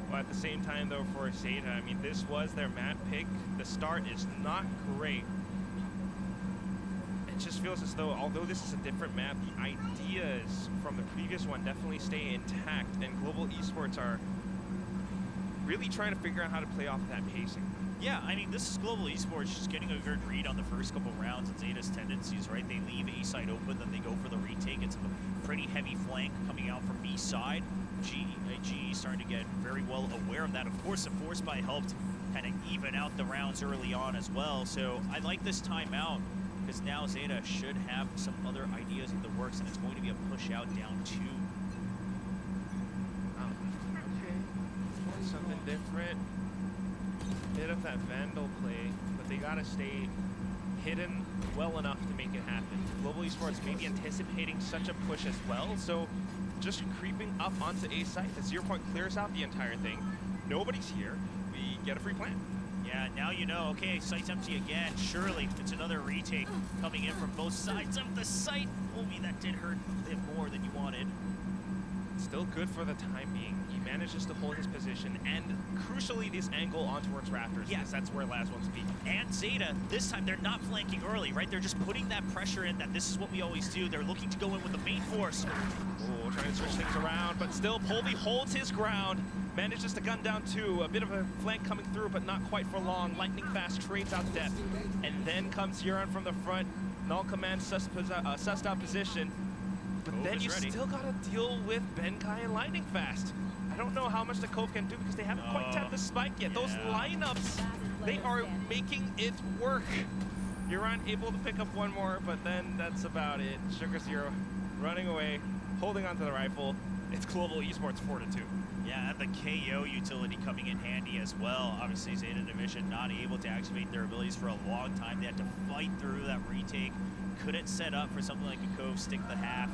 Well, at the same time, though, for Zeta, I mean, this was their map pick. The start is not great. It just feels as though, although this is a different map, the ideas from the previous one definitely stay intact, and Global Esports are really trying to figure out how to play off of that pacing. Yeah, I mean, this is Global Esports just getting a good read on the first couple rounds and Zeta's tendencies, right? They leave A side open, then they go for the retake. It's a pretty heavy flank coming out from B side. G starting to get very well aware of that. Of course, the force buy helped kind of even out the rounds early on as well. So I like this timeout because now Zeta should have some other ideas in the works, and it's going to be a push out down 2. Okay, something different. Bit of that Vandal play, but they gotta stay hidden well enough to make it happen. Global Esports may be anticipating such a push as well, so just creeping up onto A site. The 0 point clears out the entire thing. Nobody's here. We get a free plant. Yeah, now you know, okay, site's empty again. Surely it's another retake coming in from both sides of the site. Only that did hurt a bit more than you wanted. Still good for the time being. He manages to hold his position and, crucially, this angle on towards Raptors. Yes, that's where Laz wants to be. And Zeta, this time they're not flanking early, right? They're just putting that pressure in that this is what we always do. They're looking to go in with the main force. Oh, trying to switch things around, but still Polvi holds his ground. Manages to gun down 2. A bit of a flank coming through, but not quite for long. Lightning Fast trades out depth. And then comes Huron from the front. Null Command sussed out position. But then you still gotta deal with Benkai and Lightning Fast. I don't know how much the Cove can do because they haven't quite tapped the spike yet. Those lineups, they are making it work. Huron able to pick up 1 more, but then that's about it. Sugar Zero running away, holding onto the rifle. It's Global Esports 4-2. Yeah, and the KO utility coming in handy as well. Obviously, Zeta Division not able to activate their abilities for a long time. They had to fight through that retake. Couldn't set up for something like a Cove, stick the half,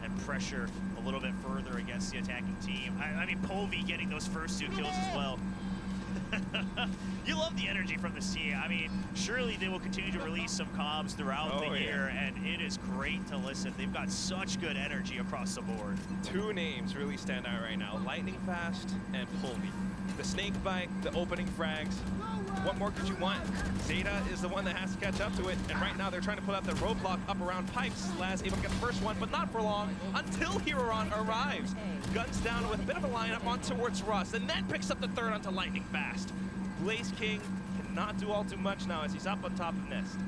and pressure a little bit further against the attacking team. I mean, Polvi getting those first 2 kills as well. You love the energy from this team. I mean, surely they will continue to release some comms throughout the year, and it is great to listen. They've got such good energy across the board. 2 names really stand out right now, Lightning Fast and Polvi. The snake bite, the opening frags. What more could you want? Zeta is the one that has to catch up to it, and right now they're trying to put out the roadblock up around pipes. Laz able to get the first one, but not for long, until Huron arrives. Guns down with a bit of a lineup on towards Russ, and then picks up the 3rd onto Lightning Fast. Blaze King cannot do all too much now as he's up on top of Nest.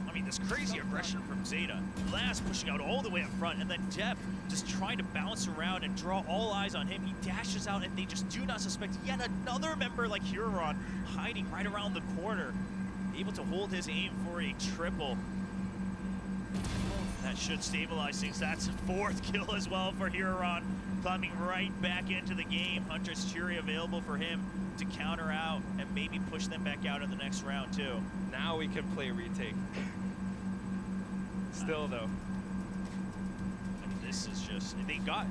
I mean, this crazy aggression from Zeta. Last pushing out all the way up front, and then Deb just trying to bounce around and draw all eyes on him. He dashes out, and they just do not suspect yet another member like Huron hiding right around the corner. Able to hold his aim for a triple. That should stabilize things. That's a 4th kill as well for Huron. Climbing right back into the game. Hunter's Fury available for him to counter out and maybe push them back out in the next round too. Now we can play retake. Still though. I mean, this is just, they got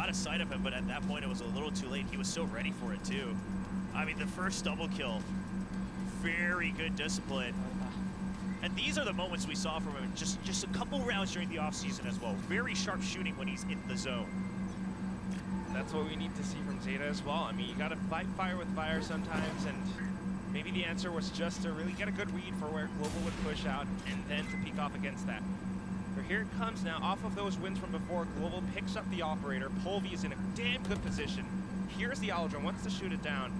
a sight of him, but at that point it was a little too late. He was so ready for it too. I mean, the first double kill, very good discipline. And these are the moments we saw from him just a couple rounds during the offseason as well. Very sharp shooting when he's in the zone. That's what we need to see from Zeta as well. I mean, you got to fight fire with fire sometimes, and maybe the answer was just to really get a good read for where Global would push out and then to peek off against that. But here it comes now. Off of those wins from before, Global picks up the operator. Polvi is in a damn good position. Here's the Aldrin, wants to shoot it down.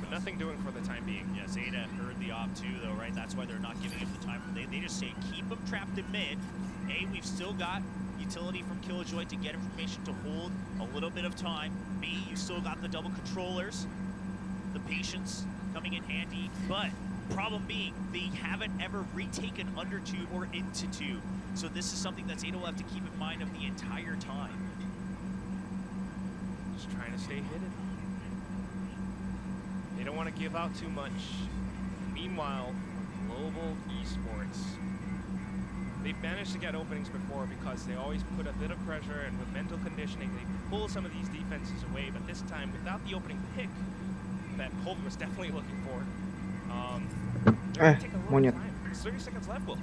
But nothing doing for the time being. Yeah, Zeta heard the op too, though, right? That's why they're not giving him the time. They just say, keep him trapped in mid. A, we've still got utility from Killjoy to get information to hold a little bit of time. B, you still got the double controllers, the patience coming in handy, but problem being, they haven't ever retaken under 2 or into 2. So this is something that Zeta will have to keep in mind of the entire time. Just trying to stay hidden. They don't want to give out too much. Meanwhile, Global Esports, they've managed to get openings before because they always put a bit of pressure, and with mental conditioning, they pull some of these defenses away. But this time, without the opening pick that Polvi was definitely looking for, they're gonna take a little time. There's 30 seconds left, Will.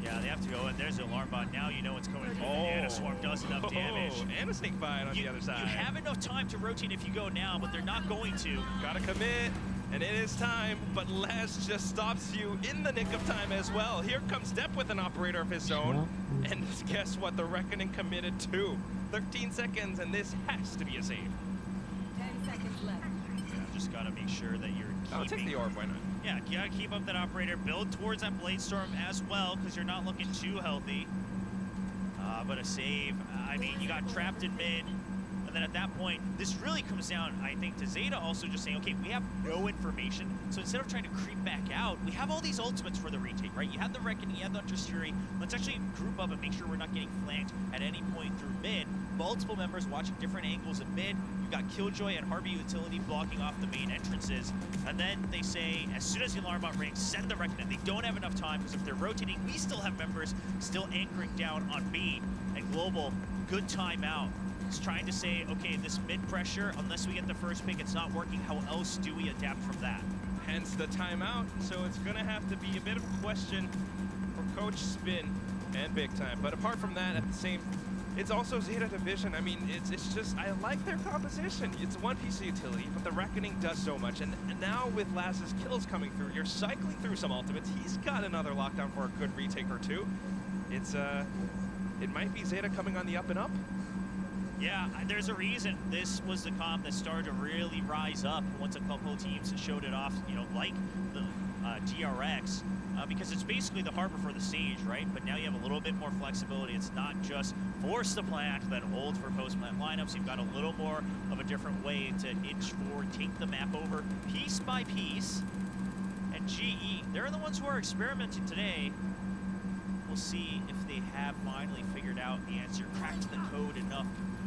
Yeah, they have to go, and there's the alarm bot. Now you know it's coming through. And a swarm does enough damage. And a snake bite on the other side. You have enough time to rotate if you go now, but they're not going to. Gotta commit. And it is time, but Les just stops you in the nick of time as well. Here comes Depp with an operator of his own. And guess what? The Reckoning committed too. 13 seconds, and this has to be a save. 10 seconds left. Yeah, just gotta make sure that you're keeping... I'll take the orb, why not? Yeah, you gotta keep up that operator. Build towards that Blade Storm as well, because you're not looking too healthy. But a save. I mean, you got trapped in mid. And then at that point, this really comes down, I think, to Zeta also just saying, okay, we have no information, so instead of trying to creep back out, we have all these ultimates for the retake, right? You have the Reckoning, you have the Hunter's Fury. Let's actually group up and make sure we're not getting flanked at any point through mid. Multiple members watching different angles in mid. You've got Killjoy and Harvey Utility blocking off the main entrances. And then they say, as soon as the alarm bot rings, send the Reckoning. They don't have enough time, because if they're rotating, we still have members still anchoring down on B. And Global, good timeout. It's trying to say, okay, this mid pressure, unless we get the first pick, it's not working. How else do we adapt from that? Hence the timeout. So it's going to have to be a bit of a question for Coach Spin and Big Time. But apart from that, at the same, it's also Zeta Division. I mean, it's just, I like their composition. It's one piece of utility, but the Reckoning does so much. And now with Laz's kills coming through, you're cycling through some ultimates. He's got another lockdown for a good retake or two. It's, it might be Zeta coming on the up and up. Yeah, there's a reason this was the comp that started to really rise up once a couple of teams showed it off, you know, like the GRX, because it's basically the harbor for the stage, right? But now you have a little bit more flexibility. It's not just force the plant, then hold for post-plant lineups. You've got a little more of a different way to inch forward, take the map over piece by piece. And GE, they're the ones who are experimenting today. We'll see if they have finally figured out the answer, cracked the code enough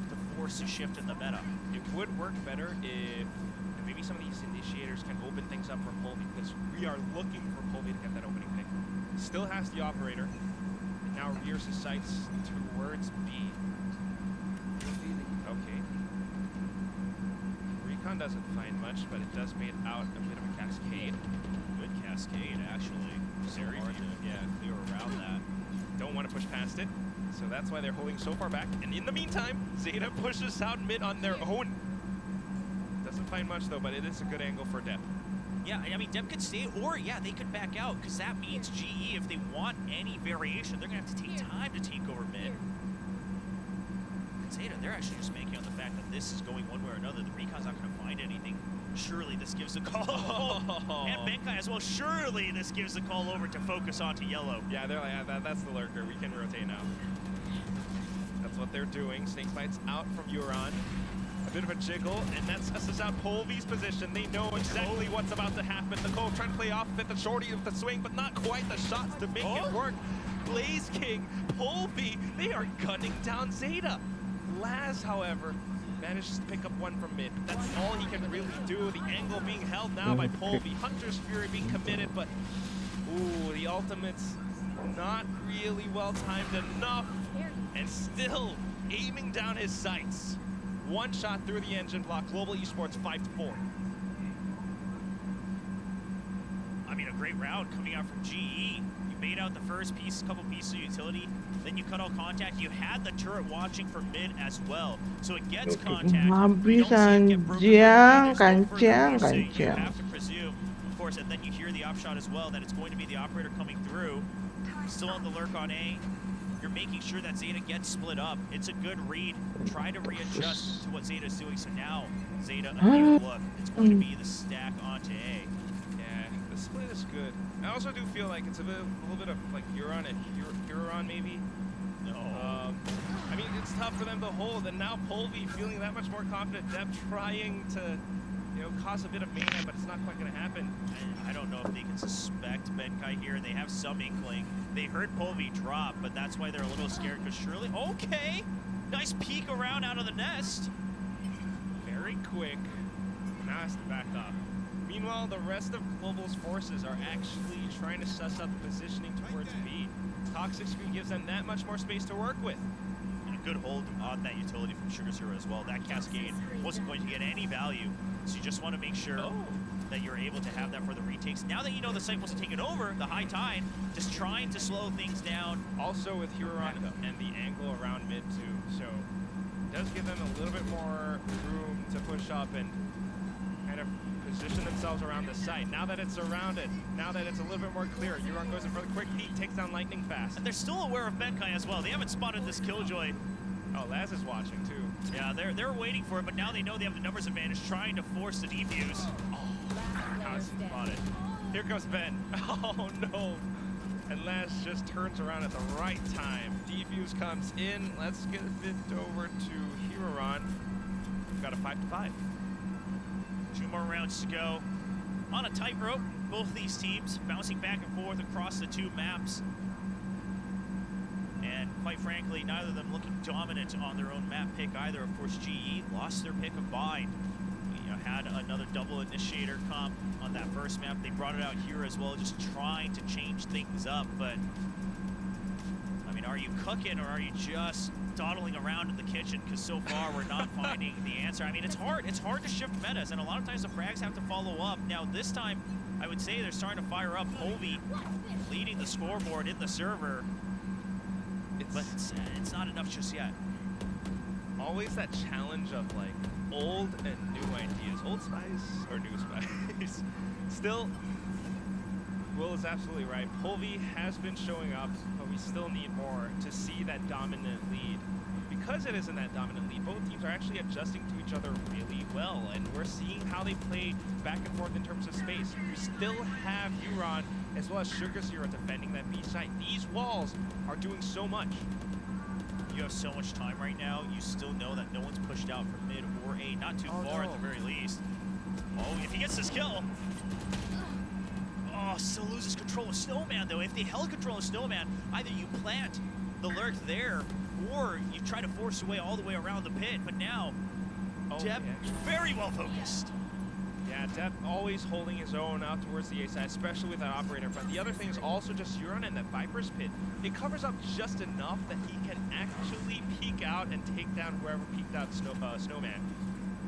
to force a shift in the meta. It would work better if maybe some of these initiators can open things up for Polvi, because we are looking for Polvi to get that opening pick. Still has the operator, and now rears his sights towards B. Okay. Recon doesn't find much, but it does made out a bit of a cascade. Good cascade, actually. Very hard to, yeah, clear around that. Don't want to push past it, so that's why they're holding so far back. And in the meantime, Zeta pushes out mid on their own. Doesn't find much though, but it is a good angle for Depp. Yeah, I mean, Depp could stay, or yeah, they could back out, because that means GE, if they want any variation, they're going to have to take time to take over mid. And Zeta, they're actually just banking on the fact that this is going one way or another. The Recon's not going to find anything. Surely this gives a call. And Benkai as well. Surely this gives a call over to focus onto yellow. Yeah, they're like, that's the lurker. We can rotate now. That's what they're doing. Snakebite's out from Euron. A bit of a jiggle, and that susses out Polvy's position. They know exactly what's about to happen. The Cove trying to play off it, the shorty of the swing, but not quite the shots to make it work. Blaze King, Polvy, they are gunning down Zeta. Laz, however, manages to pick up one from mid. That's all he can really do. The angle being held now by Polvy. Hunter's Fury being committed, but ooh, the ultimate's not really well timed enough, and still aiming down his sights. One shot through the engine block. Global Esports 5-4. I mean, a great round coming out from GE. You made out the first piece, couple pieces of utility, then you cut all contact. You had the turret watching for mid as well, so it gets contact. Habis You kancang. have to presume, of course, and then you hear the upshot as well that it's going to be the operator coming through. Still on the lurk on A. You're making sure that Zeta gets split up. It's a good read. Try to readjust to what Zeta is doing. So now Zeta, a new look. It's going to be the stack onto A. Yeah, the split is good. I also do feel like it's a little bit of like Euron and Huron maybe. No. I mean, it's tough for them to hold, and now Polvy feeling that much more confident. Deb trying to, cause a bit of mayhem, but it's not quite going to happen. I don't know if they can suspect Benkai here. They have some inkling. They heard Polvy drop, but that's why they're a little scared, because surely, okay, nice peek around out of the nest. Very quick. Now has to back up. Meanwhile, the rest of Global's forces are actually trying to suss out the positioning towards B. Toxic Screen gives them that much more space to work with. And a good hold on that utility from Sugar Zero as well. That cascade wasn't going to get any value, so you just want to make sure that you're able to have that for the retakes. Now that you know the cycle's taken over, the high tide, just trying to slow things down. Also with Huron and the angle around mid too, so it does give them a little bit more room to push up and kind of position themselves around the site. Now that it's surrounded, now that it's a little bit more clear, Huron goes in for the quick peek, takes down Lightning fast. And they're still aware of Benkai as well. They haven't spotted this Killjoy. Oh, Laz is watching too. Yeah, they're waiting for it, but now they know they have the numbers advantage, trying to force the defuse. Now it's spotted. Here goes Ben. Oh no. And Laz just turns around at the right time. Defuse comes in. Let's get it over to Huron. We've got a 5-5. 2 more rounds to go. On a tightrope, both these teams bouncing back and forth across the 2 maps. And quite frankly, neither of them looking dominant on their own map pick either. Of course, GE lost their pick of Bind. Had another double initiator comp on that first map. They brought it out here as well, just trying to change things up. But, I mean, are you cooking or are you just dawdling around in the kitchen? Because so far we're not finding the answer. I mean, it's hard. It's hard to shift metas, and a lot of times the frags have to follow up. Now, this time, I would say they're starting to fire up. Polvy leading the scoreboard in the server. But it's not enough just yet. Always that challenge of like old and new ideas. Old spice or new spice? Still, Will is absolutely right. Polvy has been showing up, but we still need more to see that dominant lead. Because it isn't that dominant lead, both teams are actually adjusting to each other really well, and we're seeing how they play back and forth in terms of space. We still have Huron as well as Sugar Zero defending that B site. These walls are doing so much. You have so much time right now. You still know that no one's pushed out from mid or A, not too far at the very least. Oh, if he gets this kill. Oh, still loses control of Snowman though. If they held control of Snowman, either you plant the lurk there or you try to force your way all the way around the pit. But now, Deb, very well focused. Yeah, Deb always holding his own out towards the A side, especially with that operator. But the other thing is also just Huron and that Viper's pit. It covers up just enough that he can actually peek out and take down whoever peeked out Snowman.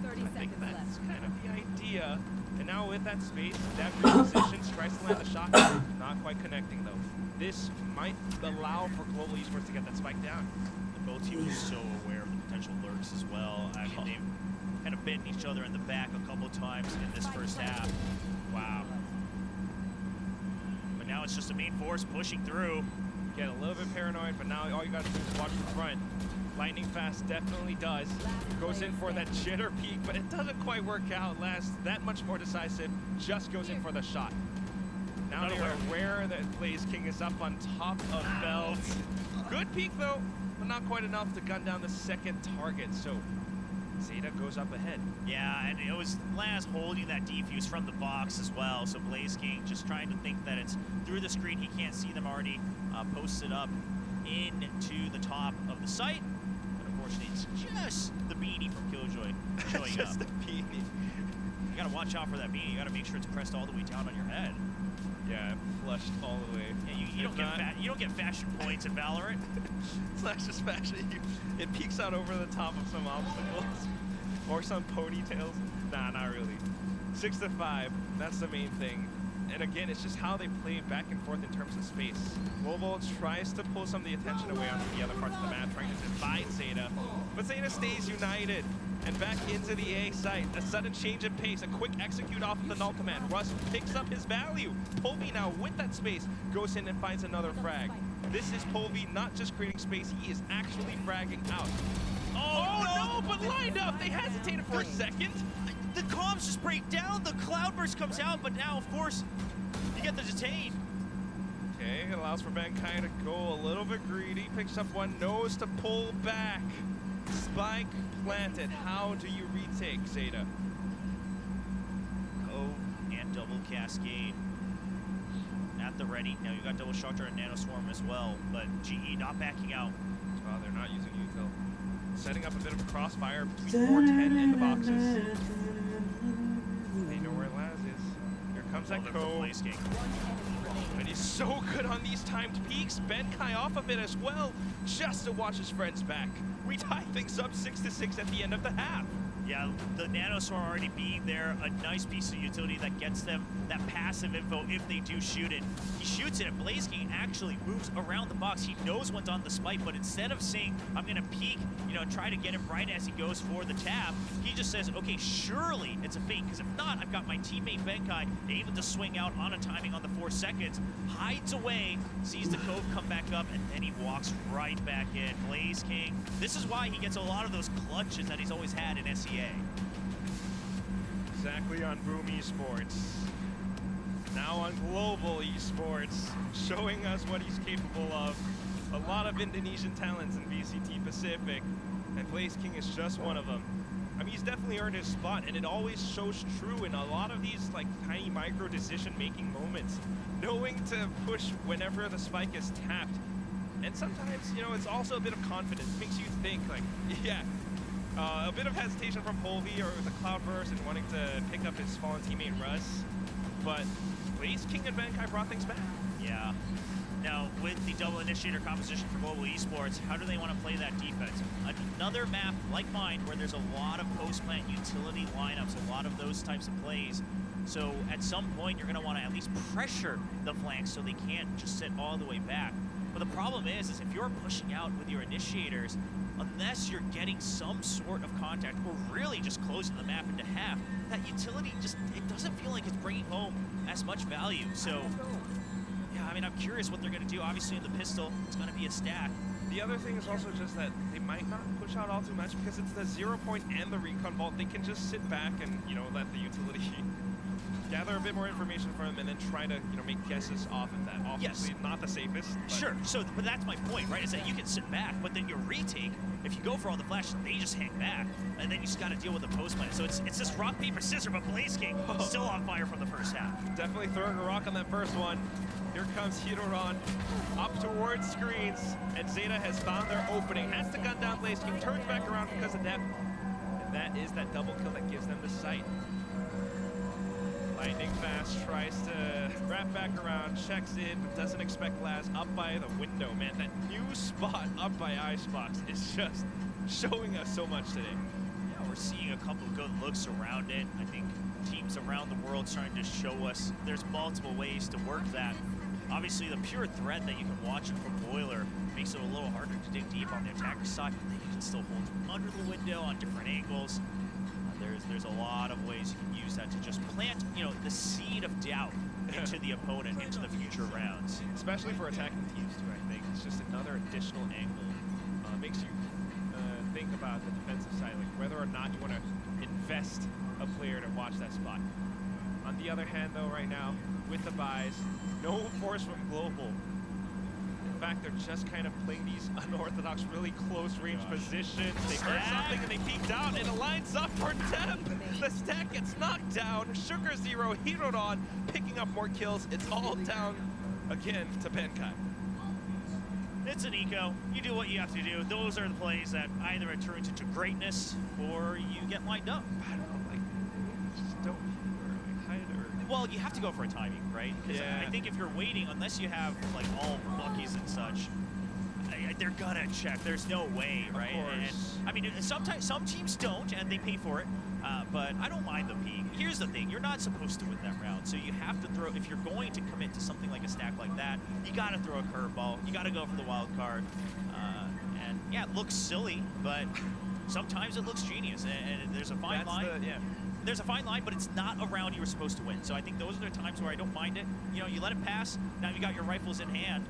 30 I think seconds that's left. kind of the idea. And now with that space, Deb repositions, tries to land the shot. Not quite connecting though. This might allow for Global Esports to get that spike down. Both teams are so aware of the potential lurks as well. I mean, they've kind of bitten each other in the back a couple times in this first half. Wow. But now it's just a main force pushing through. Get a little bit paranoid, but now all you got to do is watch the front. Lightning Fast definitely does. Goes in for that jitter peek, but it doesn't quite work out. Last, that much more decisive, just goes in for the shot. Now they're aware that Blaze King is up on top of Belt. Good peek though, but not quite enough to gun down the second target. So Zeta goes up ahead. Yeah, and it was Laz holding that defuse from the box as well. So Blaze King just trying to think that it's through the screen. He can't see them already posted up into the top of the site. But unfortunately, it's just the beanie from Killjoy showing Just up. the beanie. You gotta watch out for that beanie. You gotta make sure it's pressed all the way down on your head. Yeah, flushed all the way. Yeah, you don't get fashion points in Valorant. It's not just fashion. It peeks out over the top of some obstacles or some ponytails. Nah, not really. 6-5. That's the main thing. And again, it's just how they play back and forth in terms of space. Global tries to pull some of the attention away onto the other parts of the map, trying to divide Zeta. But Zeta stays united. And back into the A site. A sudden change of pace. A quick execute off of the null command. Russ picks up his value. Polvi now with that space goes in and finds another frag. This is Polvi not just creating space, he is actually fragging out. Oh no, but lined up. They hesitated for a second. The comms just break down. The cloudburst comes out, but now, of course, you get the detain. Okay, it allows for Benkai to go a little bit greedy. Picks up one, knows to pull back. Spike planted. How do you retake, Zeta? Cove and double cascade at the ready. Now you got double structure and nano swarm as well, but GE not backing out. Oh, they're not using util. Setting up a bit of a crossfire between 410 in the boxes. They know where Laz is. Here comes that Cove. And he's so good on these timed peaks. Benkai off of it as well, just to watch his friends back. We tie things up 6-6 at the end of the half. Yeah, the nanoswarm already being there, a nice piece of utility that gets them that passive info if they do shoot it. He shoots it, and Blaze King actually moves around the box. He knows what's on the spike, but instead of saying, I'm gonna peek, try to get him right as he goes for the tap, he just says, okay, surely it's a fake, because if not, I've got my teammate Benkai able to swing out on a timing on the 4 seconds, hides away, sees the Cove come back up, and then he walks right back in. Blaze King, this is why he gets a lot of those clutches that he's always had in SEA. Exactly on Boom Esports. Now on Global Esports, showing us what he's capable of. A lot of Indonesian talents in VCT Pacific, and Blaze King is just one of them. I mean, he's definitely earned his spot, and it always shows true in a lot of these tiny micro decision-making moments. Knowing to push whenever the spike is tapped. And sometimes, it's also a bit of confidence. It makes you think, yeah. A bit of hesitation from Polvi or the Cloudburst and wanting to pick up his fallen teammate Russ, but Blaze King and Benkai brought things back. Yeah. Now, with the double initiator composition for Global Esports, how do they want to play that defense? Another map like mine where there's a lot of post-plant utility lineups, a lot of those types of plays. So at some point, you're going to want to at least pressure the flanks so they can't just sit all the way back. But the problem is if you're pushing out with your initiators, unless you're getting some sort of contact or really just closing the map into half, that utility it doesn't feel like it's bringing home as much value. So, yeah, I mean, I'm curious what they're going to do. Obviously, in the pistol, it's going to be a stack. The other thing is also just that they might not push out all too much because it's the 0 point and the recon vault. They can just sit back and, let the utility gather a bit more information from them and then try to, make guesses off of that. Obviously, yes. Not the safest. Sure. So, but that's my point, right? Is that you can sit back, but then your retake, if you go for all the flashes, they just hang back, and then you just got to deal with the post plant. So it's just rock paper scissors, but Blaze King still on fire from the first half. Definitely throwing a rock on that first one. Here comes Hiroran up towards screens, and Zeta has found their opening. Has to gun down Blaze King, turns back around because of depth, and that is that double kill that gives them the sight. Lightning Fast tries to wrap back around, checks in, but doesn't expect Laz up by the window. Man, that new spot up by Icebox is just showing us so much today. Yeah, we're seeing a couple of good looks around it. I think teams around the world trying to show us there's multiple ways to work that. Obviously, the pure threat that you can watch it from Boiler makes it a little harder to dig deep on the attacker side, but then you can still hold them under the window on different angles. There's a lot of ways you can use that to just plant, the seed of doubt into the opponent, into the future rounds. Especially for attacking teams too, I think. It's just another additional angle. Makes you think about the defensive side, like whether or not you want to invest a player to watch that spot. On the other hand, though, right now, with the buys, no force from Global. In fact, they're just kind of playing these unorthodox, really close range positions. They heard something and they peeked out, and it lines up for Deb. The stack gets knocked down. Sugar Zero, heroed on, picking up more kills. It's all down again to Benkai. It's an eco. You do what you have to do. Those are the plays that either it turns into greatness or you get lined up. I don't know, like, just don't or like hide or. Well, you have to go for a timing, right? Because Yeah. I think if you're waiting, unless you have like all Luckies and such, they're gonna check. There's no way, right? And I mean, sometimes some teams don't, and they pay for it. But I don't mind the peek. Here's the thing: you're not supposed to win that round, so you have to throw. If you're going to commit to something like a stack like that, you got to throw a curveball. You got to go for the wild card. And yeah, it looks silly, but sometimes it looks genius. And there's a fine line. There's a fine line, but it's not a round you were supposed to win. So I think those are the times where I don't mind it. You know, you let it pass. Now you got your rifles in hand.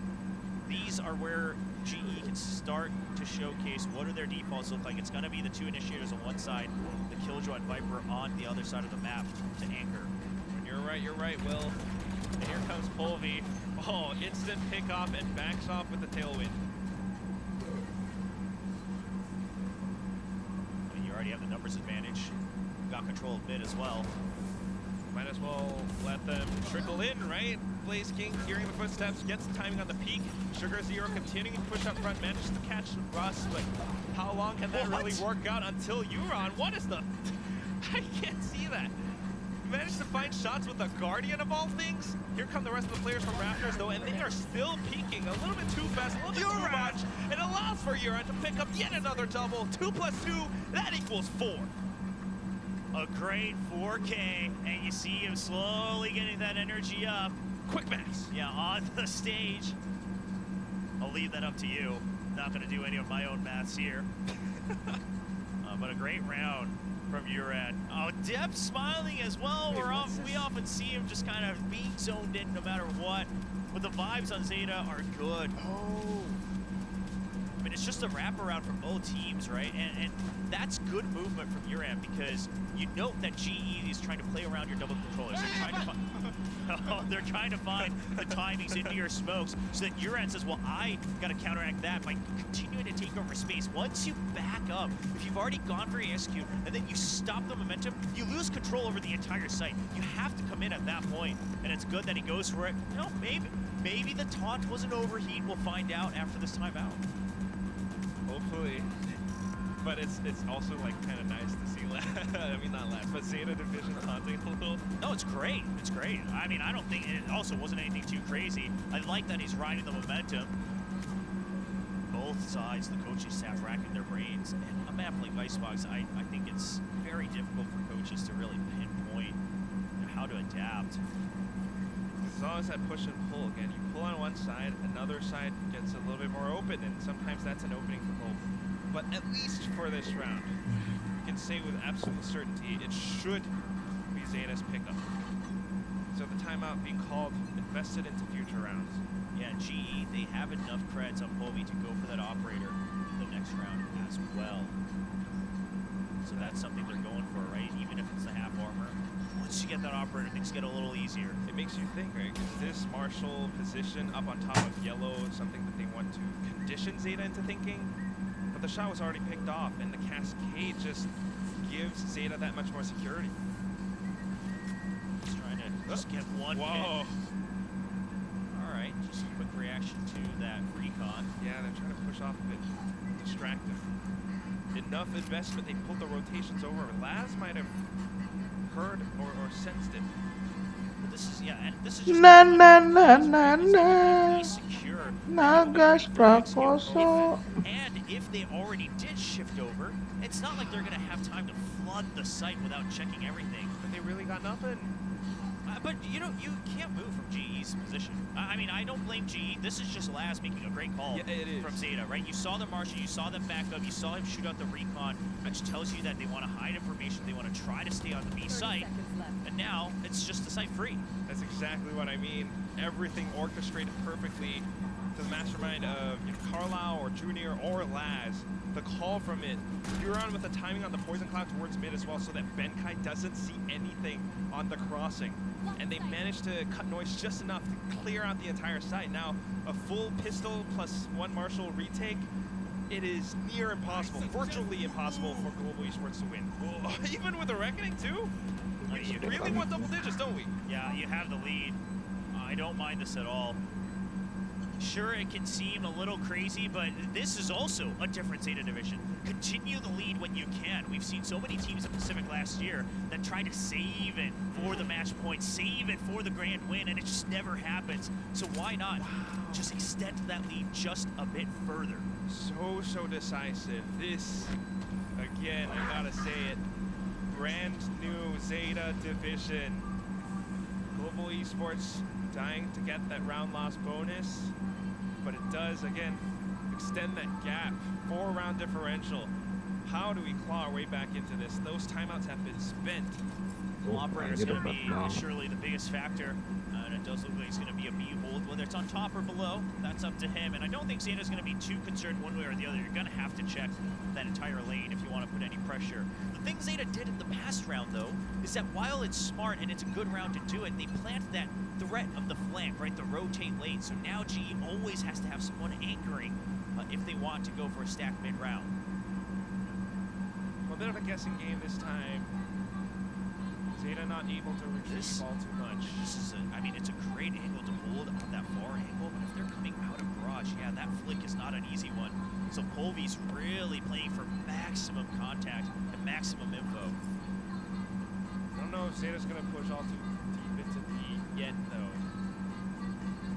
These are where GE can start to showcase what do their defaults look like. It's going to be the two initiators on one side, the Killjoy and Viper on the other side of the map to anchor. You're right, Will. And here comes Polvi. Oh, instant pick off and backs off with the tailwind. I mean, you already have the numbers advantage. You got control of mid as well. Might as well let them trickle in, right? Blaze King hearing the footsteps, gets the timing on the peak. Sugar Zero continuing to push up front, manages to catch Russ, but how long can that really work out until Euron? What is the... I can't see that. Managed to find shots with the Guardian of all things. Here come the rest of the players from Raptors though, and they are still peaking a little bit too fast, a little bit too much. It allows for Euron to pick up yet another double. 2 + 2, that equals 4. A great 4K, and you see him slowly getting that energy up. Quick max. Yeah, on the stage. I'll leave that up to you. Not going to do any of my own maths here. But a great round from Uran. Oh, Deb smiling as well. We often see him just kind of being zoned in no matter what. But the vibes on Zeta are good. Oh. I mean, it's just a wraparound from both teams, right? And that's good movement from Uran because you note that GE is trying to play around your double controllers. They're trying to find the timings into your smokes so that Uran says, well, I got to counteract that by continuing to take over space. Once you back up, if you've already gone for your execute and then you stop the momentum, you lose control over the entire site. You have to come in at that point, and it's good that he goes for it. You know, maybe the taunt was an overheat. We'll find out after this timeout. Hopefully. But it's also like kind of nice to see I mean, not last, but Zeta Division taunting a little. No, it's great. It's great. I mean, I don't think it also wasn't anything too crazy. I like that he's riding the momentum. Both sides, the coaching staff racking their brains. And a map like Icebox, I think it's very difficult for coaches to really pinpoint how to adapt. It's always that push and pull again. You pull on one side, another side gets a little bit more open, and sometimes that's an opening for both. But at least for this round, you can say with absolute certainty it should be Zeta's pickup. So the timeout being called, invested into future rounds. Yeah, GE, they have enough creds on Povey to go for that operator in the next round as well. So that's something they're going for, right? Even if it's the half armor. Once you get that operator, things get a little easier. It makes you think, right? Is this Marshall position up on top of yellow something that they want to condition Zeta into thinking? But the shot was already picked off, and the cascade just gives Zeta that much more security. Just trying to just get one hit. All right, just a quick reaction to that recon. Yeah, they're trying to push off a bit, distract him. Enough investment, they pulled the rotations over. Laz might have heard or sensed it. But this is, and this is just secure. And if they already did shift over, it's not like they're going to have time to flood the site without checking everything. But they really got nothing. But you know, you can't move from GE's position. I mean, I don't blame GE. This is just Laz making a great call from Zeta, right? You saw the Martian, you saw them back up, you saw him shoot out the recon, which tells you that they want to hide information, they want to try to stay on the B site, and now it's just the site free. That's exactly what I mean. Everything orchestrated perfectly to the mastermind of Carlisle or Junior or Laz. The call from it, Huron with the timing on the poison cloud towards mid as well, so that Benkai doesn't see anything on the crossing. And they managed to cut noise just enough to clear out the entire site. Now, a full pistol plus 1 Marshall retake, it is near impossible, virtually impossible for Global Esports to win. Oh, even with the Reckoning too? We really want double digits, don't we? Yeah, you have the lead. I don't mind this at all. Sure, it can seem a little crazy, but this is also a different Zeta division. Continue the lead when you can. We've seen so many teams in Pacific last year that try to save it for the match point, save it for the grand win, and it just never happens. So why not just extend that lead just a bit further? So decisive. This, again, I gotta say it, brand new Zeta division. Global Esports dying to get that round loss bonus, but it does, again, extend that gap. 4-round differential. How do we claw our way back into this? Those timeouts have been spent. Operator is going to be surely the biggest factor, and it does look like he's going to be a B-hold. Whether it's on top or below, that's up to him, and I don't think Zeta's going to be too concerned one way or the other. You're going to have to check that entire lane if you want to put any pressure. The thing Zeta did in the past round, though, is that while it's smart and it's a good round to do it, they plant that threat of the flank, right, the rotate lane, so now GE always has to have someone anchoring if they want to go for a stack mid-round. A bit of a guessing game this time. Zeta not able to retrieve the ball too much. This is I mean, it's a great angle to hold on that far angle, but if they're coming out of garage, yeah, that flick is not an easy one. So Polvy's really playing for maximum contact and maximum info. I don't know if Zeta's going to push all too deep into D yet, though.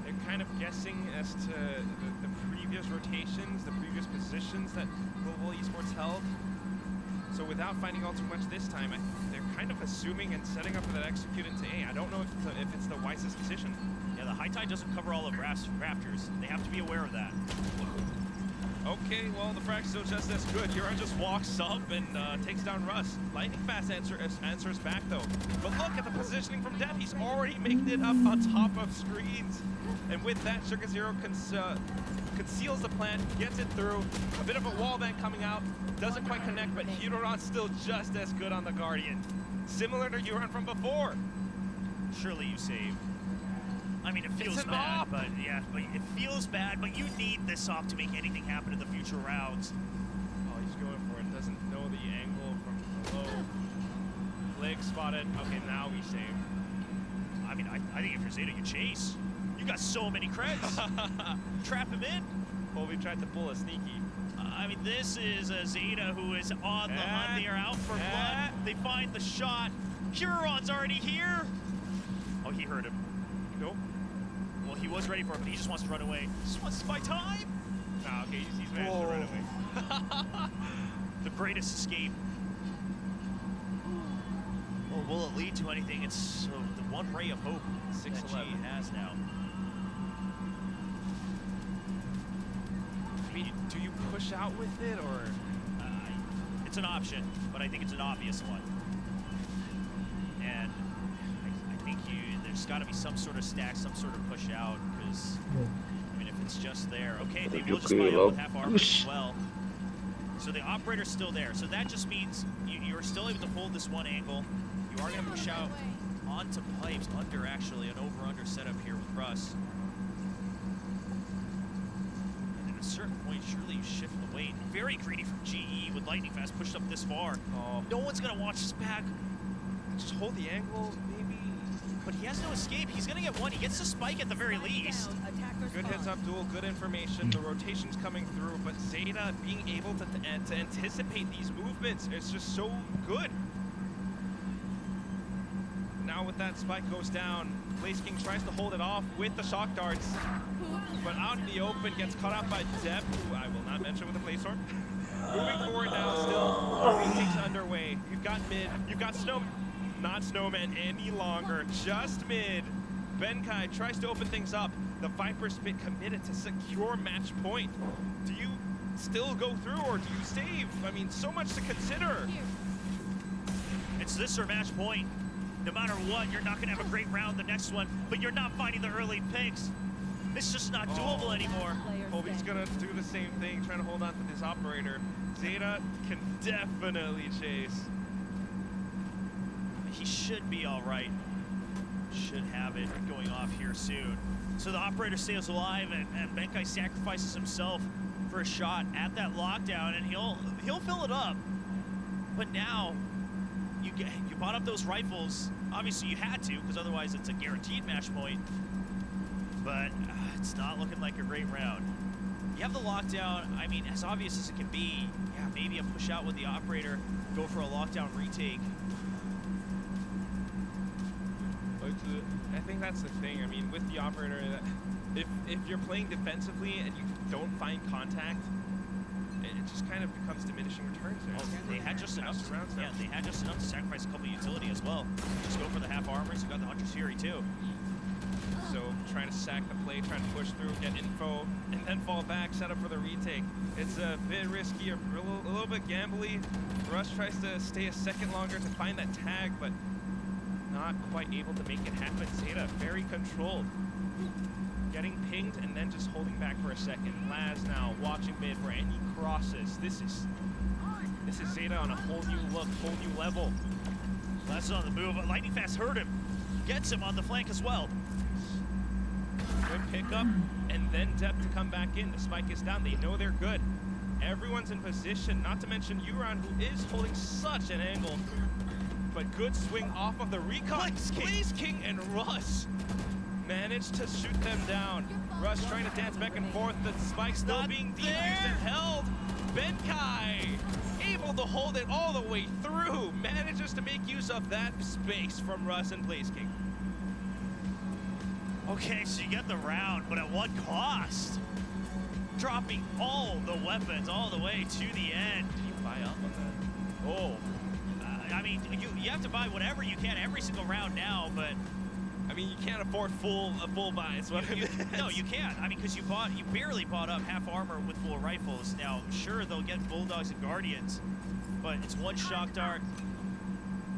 They're kind of guessing as to the previous rotations, the previous positions that Global Esports held. So without finding all too much this time, they're kind of assuming and setting up for that execute into A. I don't know if it's the wisest decision. Yeah, the high tide doesn't cover all of rafters. They have to be aware of that. Okay, well, the frag's still just as good. Huron just walks up and takes down Russ. Lightning Fast answers back, though. But look at the positioning from Dev. He's already making it up on top of screens. And with that, Sugar Zero conceals the plant, gets it through. A bit of a wall then coming out. Doesn't quite connect, but Huron's still just as good on the Guardian. Similar to Huron from before. Surely you save. I mean, it feels bad, but yeah, but it feels bad, but you need this op to make anything happen in the future rounds. Oh, he's going for it. Doesn't know the angle from below. Leg spotted. Okay, now we save. I mean, I think if you're Zeta, you chase. You got so many creds. Trap him in. Well, we tried to pull a sneaky. I mean, this is a Zeta who is on the hunt. They are out for blood. They find the shot. Huron's already here. Oh, he heard him. Nope. Well, he was ready for it, but he just wants to run away. Just wants to buy time. Nah, okay, he's managed to run away. The greatest escape. Well, will it lead to anything? It's the one ray of hope that GE has now. I mean, do you push out with it, or? It's an option, but I think it's an obvious one. And I think there's got to be some sort of stack, some sort of push out, because, I mean, if it's just there. Okay, they will just buy up with half armor as well. So the operator's still there. So that just means you're still able to hold this one angle. You are going to push out onto pipes under, actually, an over-under setup here with Russ. And at a certain point, surely you shift the weight. Very greedy from GE with Lightning Fast pushed up this far. Oh. No one's going to watch this back. Just hold the angle, maybe. But he has no escape. He's going to get one. He gets the spike at the very least. Good heads up duel, good information. The rotation's coming through, but Zeta being able to anticipate these movements is just so good. Now with that spike goes down, Blaze King tries to hold it off with the shock darts, but out in the open gets caught out by Deb, who I will not mention with the Blaze Sword. Moving forward now, still retake's underway. You've got mid, you've got not Snowman any longer, just mid. Benkai tries to open things up. The Viper Spit committed to secure match point. Do you still go through or do you save? I mean, so much to consider. It's this or match point. No matter what, you're not going to have a great round the next one, but you're not finding the early picks. It's just not doable anymore. Colby's gonna do the same thing, trying to hold on to this operator. Zeta can definitely chase. He should be all right. Should have it going off here soon. So the operator stays alive, and Benkai sacrifices himself for a shot at that lockdown, and he'll fill it up. But now you bought up those rifles. Obviously you had to, because otherwise it's a guaranteed match point. But it's not looking like a great round. You have the lockdown. I mean, as obvious as it can be, yeah, maybe a push out with the operator, go for a lockdown retake. I think that's the thing. I mean, with the operator, if you're playing defensively and you don't find contact, it just kind of becomes diminishing returns there. Oh, they had just enough. Yeah, they had just enough to sacrifice a couple utility as well. Just go for the half armors. You got the Hunter's Fury too. So trying to sack the play, trying to push through, get info, and then fall back, set up for the retake. It's a bit risky, a little bit gambly. Rush tries to stay a second longer to find that tag, but not quite able to make it happen. Zeta very controlled. Getting pinged and then just holding back for a second. Laz now watching mid for any crosses. This is Zeta on a whole new look, whole new level. Laz is on the move. Lightning Fast heard him. Gets him on the flank as well. Good pickup, and then Depp to come back in. The spike is down. They know they're good. Everyone's in position, not to mention Uran, who is holding such an angle. But good swing off of the recon. Blaze King and Russ managed to shoot them down. Russ trying to dance back and forth. The spike still being defused and held. Benkai able to hold it all the way through. Manages to make use of that space from Russ and Blaze King. Okay, so you get the round, but at what cost? Dropping all the weapons all the way to the end. Did you buy up on that? Oh. I mean, you have to buy whatever you can every single round now, but I mean, you can't afford a full buy. Is what no, you can't. I mean, because you barely bought up half armor with full rifles. Now, sure, they'll get Bulldogs and Guardians, but it's one shock dart,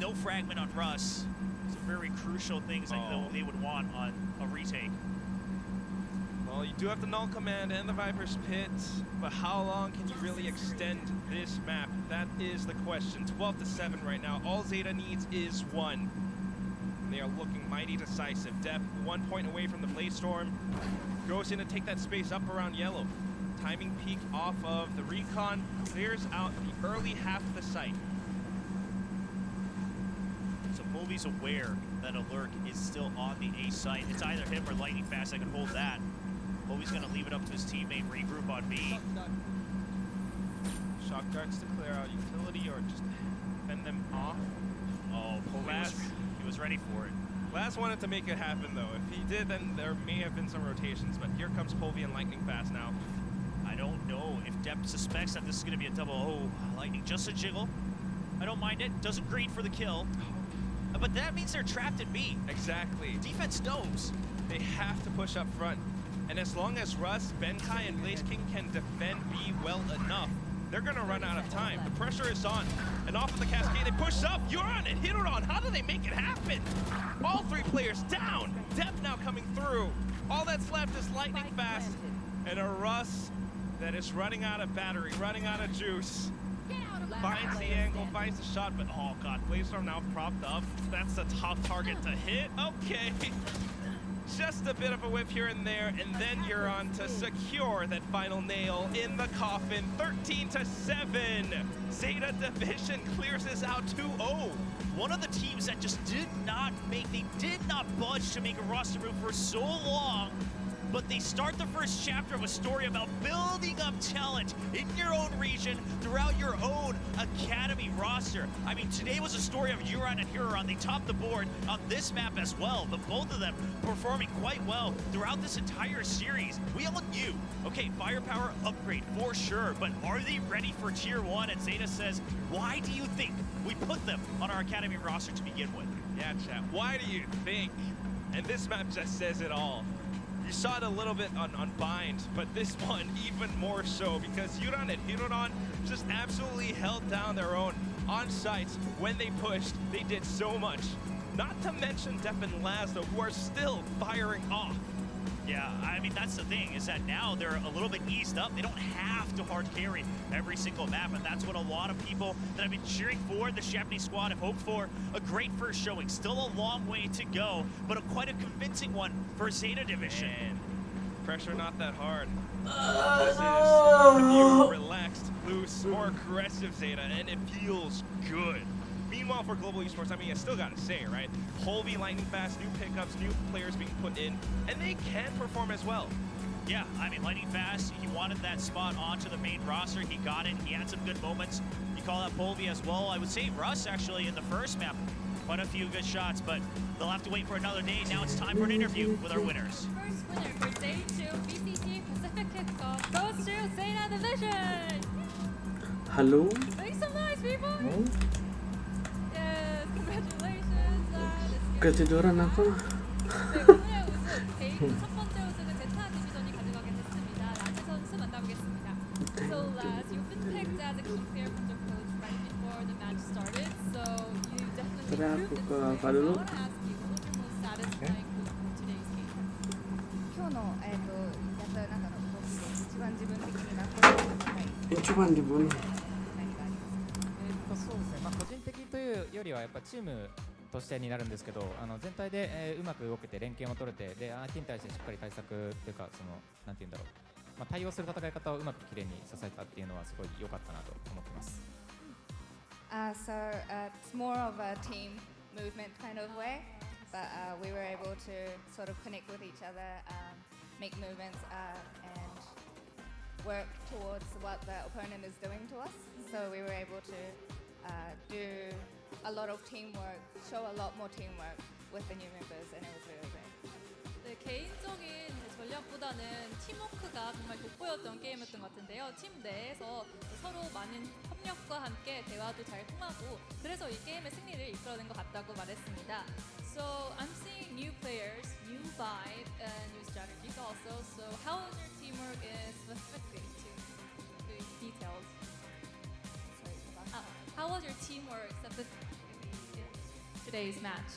no fragment on Russ. It's very crucial things that they would want on a retake. Well, you do have the Null Command and the Viper's Pit, but how long can you really extend this map? That is the question. 12-7 right now. All Zeta needs is one. They are looking mighty decisive. Depp 1 point away from the Blaze Storm. Goes in to take that space up around yellow. Timing peak off of the recon. Clears out the early half of the site. So Colby's aware that a lurk is still on the A site. It's either him or Lightning Fast that can hold that. Colby's gonna leave it up to his teammate, regroup on B. Shock darts to clear out utility or just fend them off. Oh, Colby was ready for it. Laz wanted to make it happen though. If he did, then there may have been some rotations, but here comes Colby and Lightning Fast now. I don't know if Depp suspects that this is gonna be a double. Oh, Lightning just a jiggle. I don't mind it, doesn't green for the kill. But that means they're trapped in B. Exactly. Defense knows. They have to push up front. And as long as Russ, Benkai, and Blaze King can defend B well enough, they're gonna run out of time. The pressure is on. And off of the cascade, they push up. Uran and Hiruran, how do they make it happen? All three players down. Depp now coming through. All that's left is Lightning Fast. And a Russ that is running out of battery, running out of juice. Finds the angle, finds the shot, but oh god, Blaze Storm now propped up. That's a tough target to hit. Okay. Just a bit of a whiff here and there, and then you're on to secure that final nail in the coffin. 13-7. Zeta Division clears this out 2-0. One of the teams that just did not budge to make a roster move for so long, but they start the first chapter of a story about building up talent in your own region throughout your own academy roster. I mean, today was a story of Uran and Hiruran. They topped the board on this map as well, but both of them performing quite well throughout this entire series. We all knew, okay, firepower upgrade for sure, but are they ready for tier 1? And Zeta says, why do you think we put them on our academy roster to begin with? Yeah, chat, why do you think? And this map just says it all. You saw it a little bit on Bind, but this one even more so because Uran and Hiruran just absolutely held down their own on sites. When they pushed, they did so much. Not to mention Depp and Laz, though, who are still firing off. Yeah, I mean, that's the thing, is that now they're a little bit eased up. They don't have to hard carry every single map, and that's what a lot of people that have been cheering for the Japanese squad have hoped for. A great first showing. Still a long way to go, but quite a convincing one for Zeta Division. And pressure not that hard. This is the new relaxed, loose, more aggressive Zeta, and it feels good. Meanwhile, for Global Esports, I mean, I still gotta say, right? Holby, lightning fast, new pickups, new players being put in, and they can perform as well. Yeah, I mean, lightning fast, he wanted that spot onto the main roster. He got it. He had some good moments. You call that Holby as well. I would say Russ, actually, in the first map, quite a few good shots, but they'll have to wait for another day. Now it's time for an interview with our winners. First winner for day 2 VCT Pacific Kickoff goes to Zeta Division. Hello. Make some noise, people. Oh, Yes, congratulations. kejujuran apa? 네, 오늘의 우승 개인 첫 번째 우승은 제타 디비전이 가져가게 됐습니다. 라즈 선수 만나보겠습니다. So Laz, you've been picked as a key player from the coach right before the match started. So you definitely Tara, proved it. buka So pa I dulu. want to ask you, what was your most satisfying move from today's game? 今日のやった中の動きで一番自分的に納得の高い Ichiban di bunuh. 何がありますか？そうですね、個人的というよりはやっぱチームとしてになるんですけど、全体で、うまく動けて連携も取れて、で相手に対してしっかり対策というか、そのなんていうんだろう、対応する戦い方をうまくきれいに支えたっていうのはすごい良かったなと思ってます。It's more of a team movement kind of way, but we were able to sort of connect with each other, make movements, and work towards what the opponent is doing to us. So we were able to do a lot of teamwork, show a lot more teamwork with the new members, and it was really great. 네, 개인적인 전략보다는 팀워크가 정말 돋보였던 게임이었던 것 같은데요. 팀 내에서 서로 많은 협력과 함께 대화도 잘 통하고 그래서 이 게임의 승리를 이끌어낸 것 같다고 말했습니다. So I'm seeing new players, new vibe, and new strategies also. So how was your teamwork in specifically to the details? How was your teamwork specifically in today's match?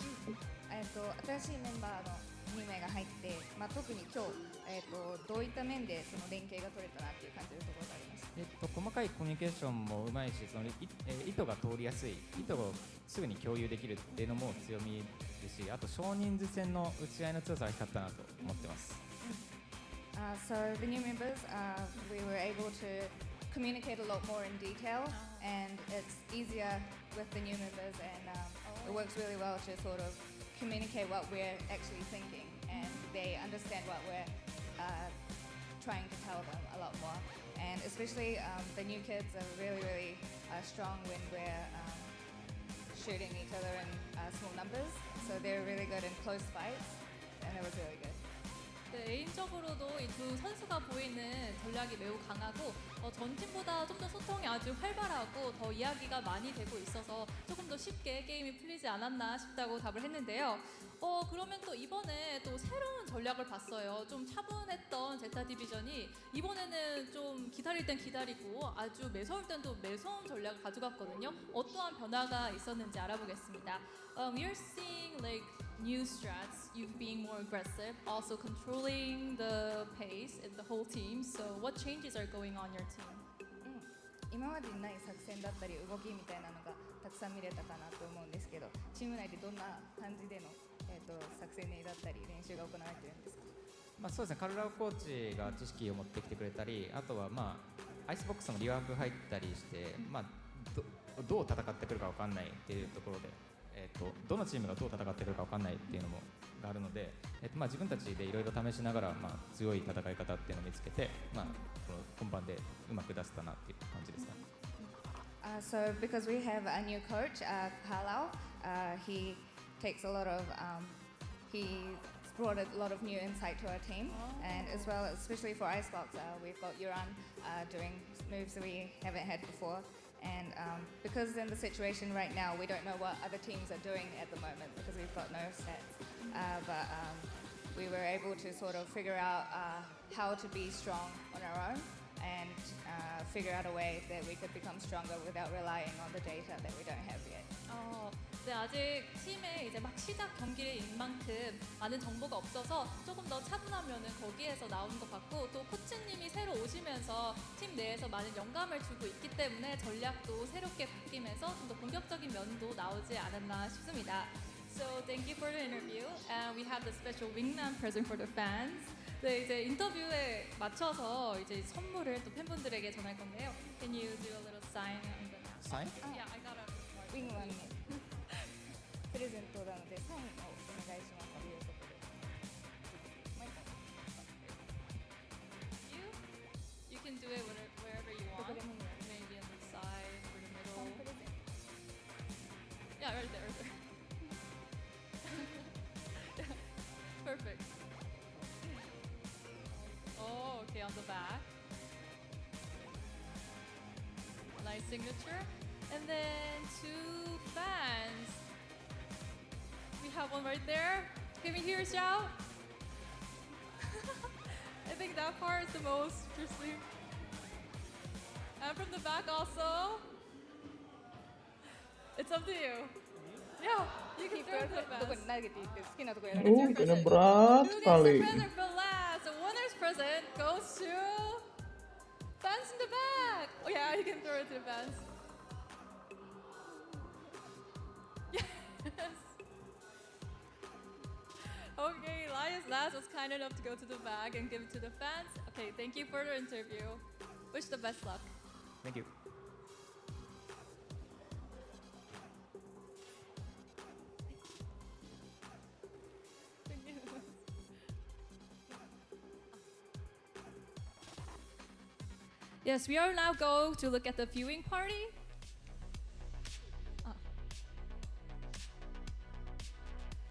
新しいメンバーの2名が入って、特に今日、どういった面でその連携が取れたなっていう感じるところがあります。細かいコミュニケーションもうまいし、その意図が通りやすい、意図をすぐに共有できるっていうのも強みですし、あと少人数戦の打ち合いの強さが光ったなと思ってます。So the new members, we were able to communicate a lot more in detail, and it's easier with the new members, and it works really well to sort of communicate what we're actually thinking, and they understand what we're trying to tell them a lot more. And especially the new kids are really strong when we're shooting each other in small numbers, so they're really good in close fights, and it was really good. 네, 개인적으로도 이 두 선수가 보이는 전략이 매우 강하고 전 팀보다 좀 더 소통이 아주 활발하고 더 이야기가 많이 되고 있어서 조금 더 쉽게 게임이 풀리지 않았나 싶다고 답을 했는데요. 그러면 또 이번에 또 새로운 전략을 봤어요. 좀 차분했던 제타 디비전이 이번에는 좀 기다릴 땐 기다리고 아주 매서울 땐 또 매서운 전략을 가져갔거든요. 어떠한 변화가 있었는지 알아보겠습니다. We're seeing like new strats, you being more aggressive, also controlling the pace in the whole team. So what changes are going on your team? 今までにない作戦だったり動きみたいなのがたくさん見れたかなと思うんですけど、チーム内でどんな感じでの、作戦だったり練習が行われているんですか？そうですね、カルラオコーチが知識を持ってきてくれたり、あとはアイスボックスのリワーク入ったりして、どう戦ってくるか分かんないっていうところで、どのチームがどう戦ってくるか分かんないっていうのもがあるので、自分たちでいろいろ試しながら、強い戦い方っていうのを見つけて、この本番でうまく出せたなっていう感じですね。So because we have a new coach, Palau, he takes a lot of, he brought a lot of new insight to our team, and as well, especially for Icebox, we've got Yuran doing moves that we haven't had before. And because in the situation right now, we don't know what other teams are doing at the moment because we've got no stats. But we were able to sort of figure out how to be strong on our own and figure out a way that we could become stronger without relying on the data that we don't have yet. 네, 아직 팀에 이제 막 시작 경기인 만큼 많은 정보가 없어서 조금 더 차분하면은 거기에서 나오는 것 같고 또 코치님이 새로 오시면서 팀 내에서 많은 영감을 주고 있기 때문에 전략도 새롭게 바뀌면서 좀 더 공격적인 면도 나오지 않았나 싶습니다. So thank you for the interview, and we have the special wingman present for the fans. 네, 이제 인터뷰에 맞춰서 이제 선물을 또 팬분들에게 전할 건데요. Can you do a little sign on the map? Sign? Yeah, I got a. ウィングマンにプレゼントなのでサインをお願いしますということで。You can do it wherever you どこ want. でもいいよ。 Maybe on the side or the サイン middle. プレゼント。 Yeah, right there, right there. Perfect. Oh, okay, on the back. Nice signature. And then two fans. We have one right there. Can we hear a shout? I think that part is the most interesting. And from the back also. It's up to you. Yeah, you can キープ throw it to the どこ fans. に投げていって好きなところやられて Kayaknya berat Who gets the sekali. present for last? The winner's present goes to fans in the back. Oh yeah, you can throw it to the fans. Yes. Okay, Elias Last was kind enough to go to the back and give it to the fans. Okay, thank you for the interview. Wish the best luck. Thank you. Thank you. Yes, we are now going to look at the viewing party. Ah.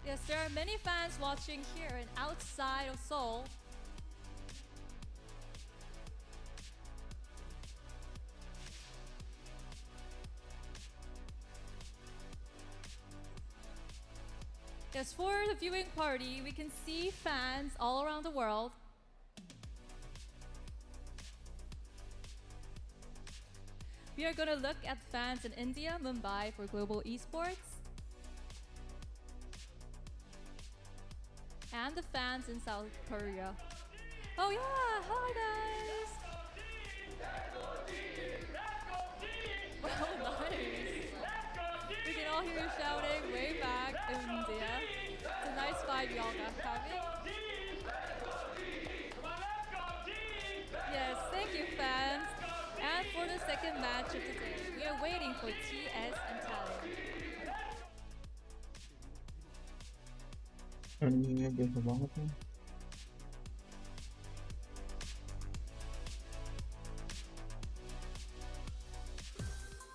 Yes, there are many fans watching here and outside of Seoul. Yes, for the viewing party, we can see fans all around the world. We are going to look at fans in India, Mumbai for global esports. And the fans in South Korea. Oh yeah, hi guys! Oh nice! We can all hear you shouting way back in India. It's a nice vibe y'all got having. Yes, thank you fans. And for the second match of the day, we are waiting for TS and Talon. Anjingnya biasa banget nih.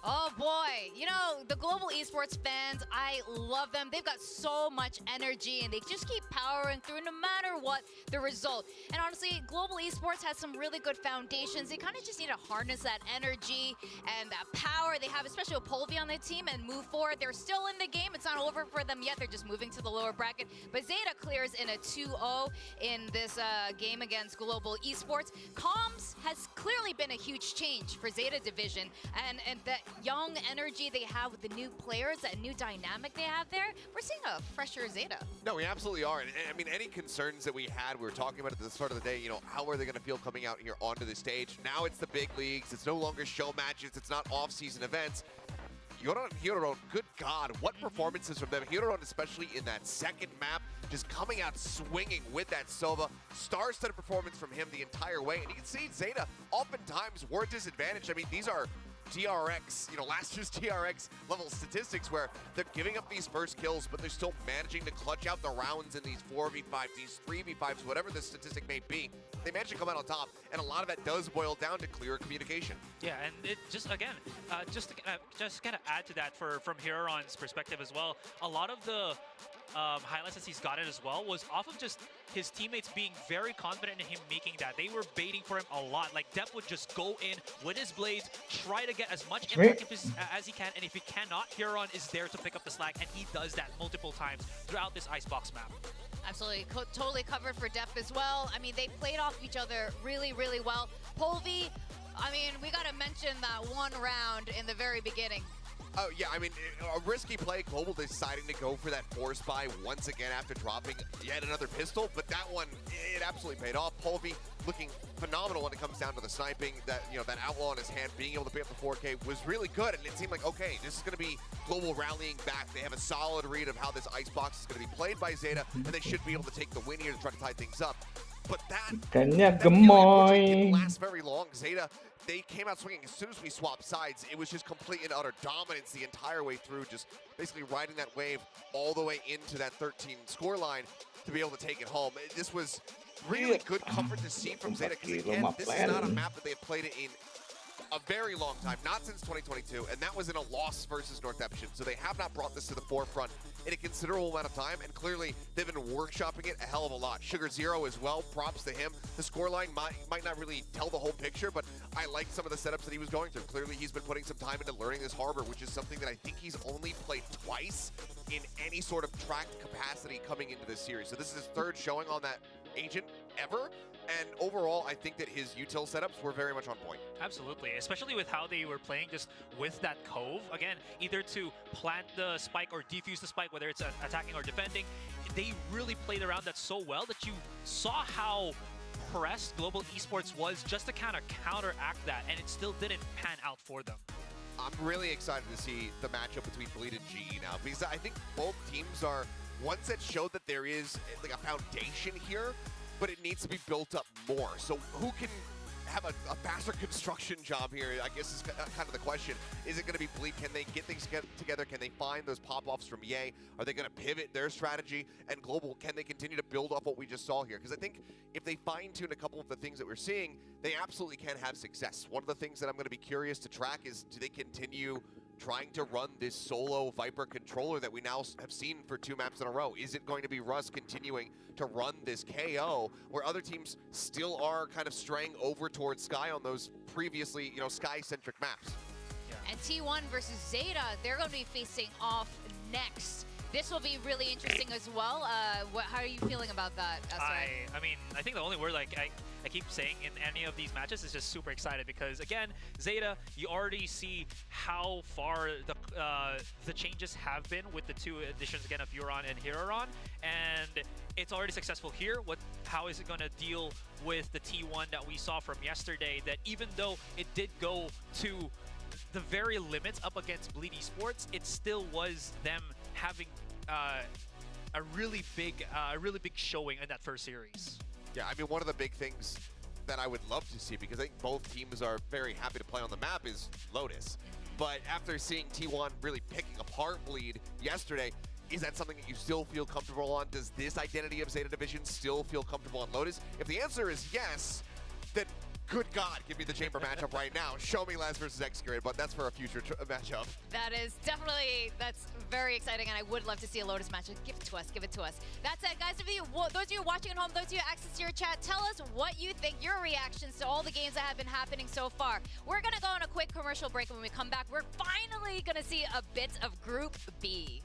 Oh boy, you know, the global esports fans, I love them. They've got so much energy and they just keep powering through no matter what the result. And honestly, global esports has some really good foundations. They kind of just need to harness that energy and that power they have, especially with Polvi on the team, and move forward. They're still in the game. It's not over for them yet. They're just moving to the lower bracket. But Zeta clears in a 2-0 in this game against global esports. Comms has clearly been a huge change for Zeta division, and that young energy they have with the new players, that new dynamic they have there, we're seeing a fresher Zeta. No, we absolutely are. And I mean, any concerns that we had, we were talking about at the start of the day, you know, how are they going to feel coming out here onto the stage? Now it's the big leagues. It's no longer show matches. It's not off-season events. Yoron and Hiroron, good God, what performances from them. Hiroron, especially in that second map, just coming out swinging with that Sova. Star-studded performance from him the entire way. And you can see Zeta oftentimes were disadvantaged. I mean, these are TRX, you know, last year's TRX level statistics where they're giving up these first kills, but they're still managing to clutch out the rounds in these 4v5, these 3v5s, whatever the statistic may be. They manage to come out on top, and a lot of that does boil down to clear communication. Yeah, and it just, again, just to kind of add to that from Hiroron's perspective as well, a lot of the highlights that he's gotten as well was off of just his teammates being very confident in him making that. They were baiting for him a lot. Like, Depp would just go in with his blades, try to get as much impact as he can, and if he cannot, Hiroron is there to pick up the slack, and he does that multiple times throughout this Icebox map. Absolutely, totally covered for Def as well. I mean, they played off each other really, really well. Polvi, I mean, we got to mention that one round in the very beginning. Oh, yeah, I mean, a risky play, Global deciding to go for that force buy once again after dropping yet another pistol, but that one, it absolutely paid off. Polvi looking phenomenal when it comes down to the sniping. That, you know, that outlaw in his hand, being able to pick up the 4K was really good, and it seemed like, okay, this is going to be Global rallying back. They have a solid read of how this icebox is going to be played by Zeta, and they should be able to take the win here to try to tie things up. But that Kayaknya feeling, unfortunately, gemoy. didn't last very long. Zeta, they came out swinging as soon as we swapped sides. It was just complete and utter dominance the entire way through, just basically riding that wave all the way into that 13 scoreline to be able to take it home. This was really good comfort to see from Zeta, because again, this is not a map that they have played it in a very long time, not since 2022, and that was in a loss versus North Epsilon. So they have not brought this to the forefront in a considerable amount of time, and clearly they've been workshopping it a hell of a lot. Sugar Zero as well, props to him. The scoreline might not really tell the whole picture, but I like some of the setups that he was going through. Clearly he's been putting some time into learning this harbor, which is something that I think he's only played twice in any sort of tracked capacity coming into this series. So this is his third showing on that agent ever. And overall, I think that his util setups were very much on point. Absolutely, especially with how they were playing just with that cove. Again, either to plant the spike or defuse the spike, whether it's attacking or defending. They really played around that so well that you saw how pressed Global Esports was just to kind of counteract that, and it still didn't pan out for them. I'm really excited to see the matchup between Bleed and GE now, because I think both teams are ones that show that there is like a foundation here, but it needs to be built up more. So who can have a faster construction job here, I guess is kind of the question. Is it going to be Bleed? Can they get things together? Can they find those pop-offs from Ye? Are they going to pivot their strategy? And Global, can they continue to build off what we just saw here? Because I think if they fine-tune a couple of the things that we're seeing, they absolutely can have success. One of the things that I'm going to be curious to track is, do they continue trying to run this solo Viper controller that we now have seen for 2 maps in a row? Is it going to be Russ continuing to run this KO where other teams still are kind of straying over towards Sky on those previously, you know, Sky-centric maps? Yeah. And T1 versus Zeta, they're going to be facing off next. This will be really interesting as well. How are you feeling about that, I mean, I think the only word like I keep saying in any of these matches is just super excited, because again, Zeta, you already see how far the changes have been with the 2 additions again of Euron and Heroron, and it's already successful here. How is it going to deal with the T1 that we saw from yesterday, that even though it did go to the very limits up against Bleed Esports, it still was them having a really big showing in that first series. Yeah, I mean, one of the big things that I would love to see, because I think both teams are very happy to play on the map, is Lotus. But after seeing T1 really picking apart Bleed yesterday, is that something that you still feel comfortable on? Does this identity of Zeta Division still feel comfortable on Lotus? If the answer is yes, then good God, give me the chamber matchup right now. Show me Laz versus Execrated, but that's for a future matchup. That's very exciting, and I would love to see a Lotus matchup. Give it to us, give it to us. That said, guys, those of you watching at home, those of you access to your chat, tell us what you think, your reactions to all the games that have been happening so far. We're gonna go on a quick commercial break, and when we come back, we're finally gonna see a bit of Group B.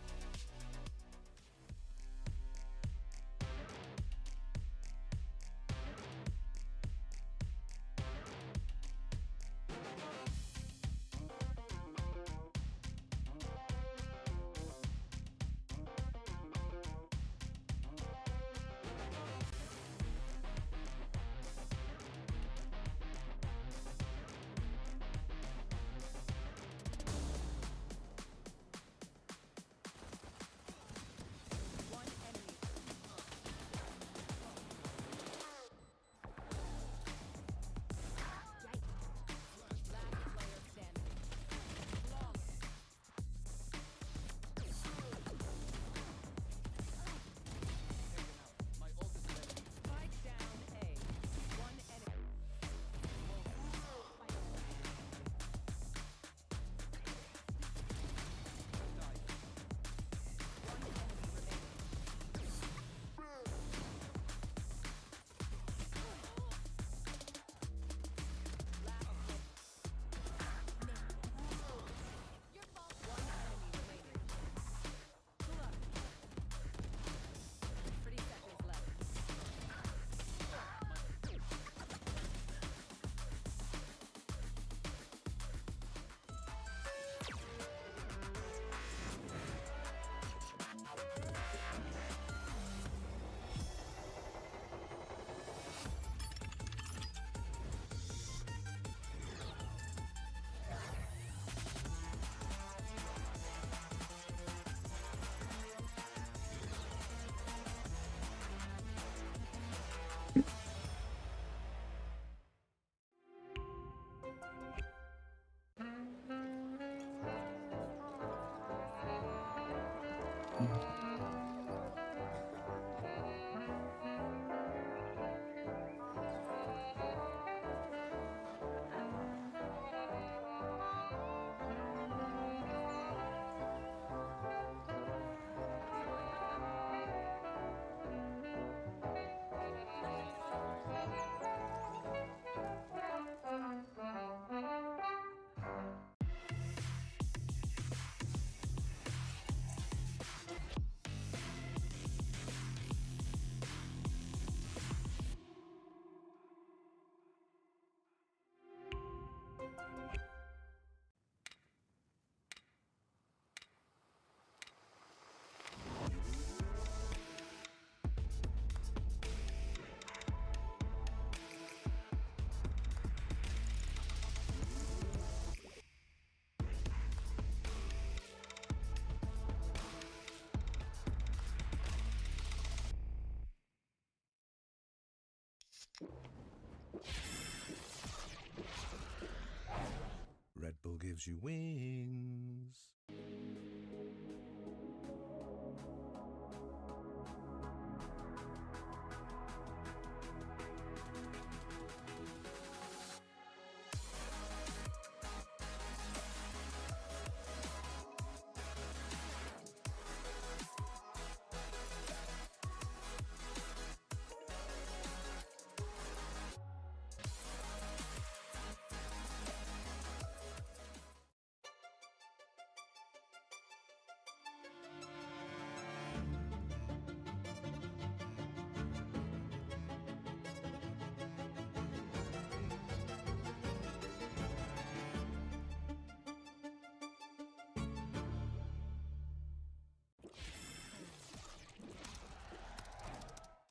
Red Bull gives you wings.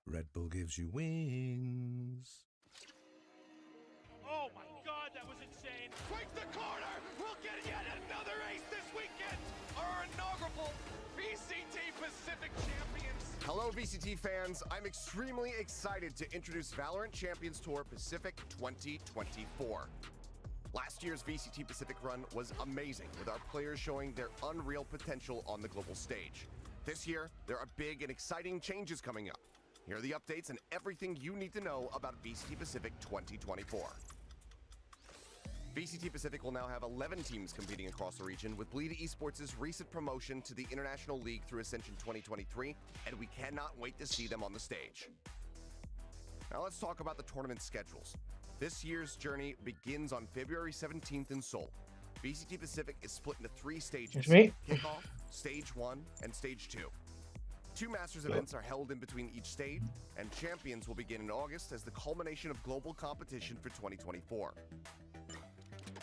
Red Bull gives you wings. Oh my God, that was insane. Swings the corner. We'll get yet another ace this weekend. Our inaugural VCT Pacific Champions. Hello, VCT fans. I'm extremely excited to introduce Valorant Champions Tour Pacific 2024. Last year's VCT Pacific run was amazing, with our players showing their unreal potential on the global stage. This year, there are big and exciting changes coming up. Here are the updates and everything you need to know about VCT Pacific 2024. VCT Pacific will now have 11 teams competing across the region, with Bleed Esports' recent promotion to the International League through Ascension 2023, and we cannot wait to see them on the stage. Now let's talk about the tournament schedules. This year's journey begins on February 17th in Seoul. VCT Pacific is split into 3 stages: Kickoff, Stage 1, and Stage 2. 2 Masters events are held in between each stage, and Champions will begin in August as the culmination of global competition for 2024.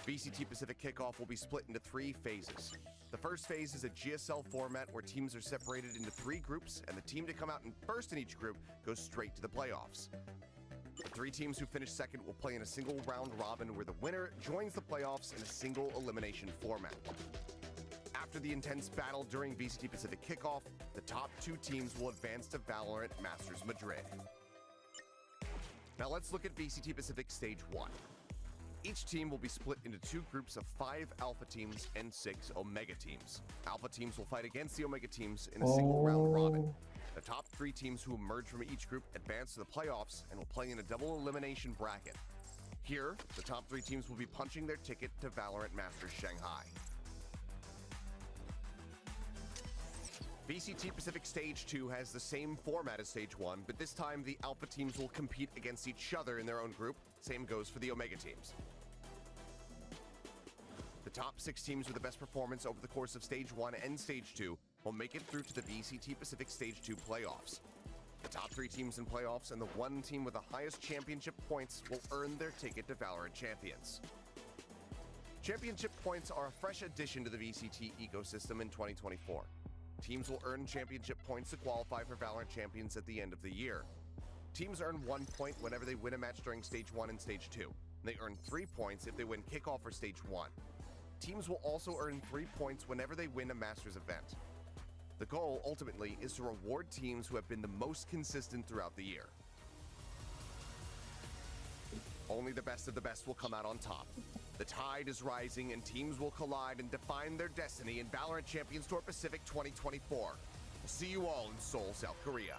VCT Pacific Kickoff will be split into 3 phases. The first phase is a GSL format where teams are separated into 3 groups, and the team to come out in first in each group goes straight to the playoffs. The 3 teams who finish second will play in a single round robin where the winner joins the playoffs in a single elimination format. After the intense battle during VCT Pacific Kickoff, the top 2 teams will advance to Valorant Masters Madrid. Now let's look at VCT Pacific Stage 1. Each team will be split into 2 groups of 5 Alpha teams and 6 Omega teams. Alpha teams will fight against the Omega teams in a single round robin. The top 3 teams who emerge from each group advance to the playoffs and will play in a double elimination bracket. Here, the top 3 teams will be punching their ticket to Valorant Masters Shanghai. VCT Pacific Stage 2 has the same format as Stage 1, but this time the Alpha teams will compete against each other in their own group. Same goes for the Omega teams. The top 6 teams with the best performance over the course of Stage 1 and Stage 2 will make it through to the VCT Pacific Stage 2 playoffs. The top 3 teams in playoffs and the 1 team with the highest championship points will earn their ticket to Valorant Champions. Championship points are a fresh addition to the VCT ecosystem in 2024. Teams will earn championship points to qualify for Valorant Champions at the end of the year. Teams earn 1 point whenever they win a match during Stage 1 and Stage 2. They earn 3 points if they win Kickoff for Stage 1. Teams will also earn 3 points whenever they win a Masters event. The goal, ultimately, is to reward teams who have been the most consistent throughout the year. Only the best of the best will come out on top. The tide is rising and teams will collide and define their destiny in Valorant Champions Tour Pacific 2024. We'll see you all in Seoul, South Korea.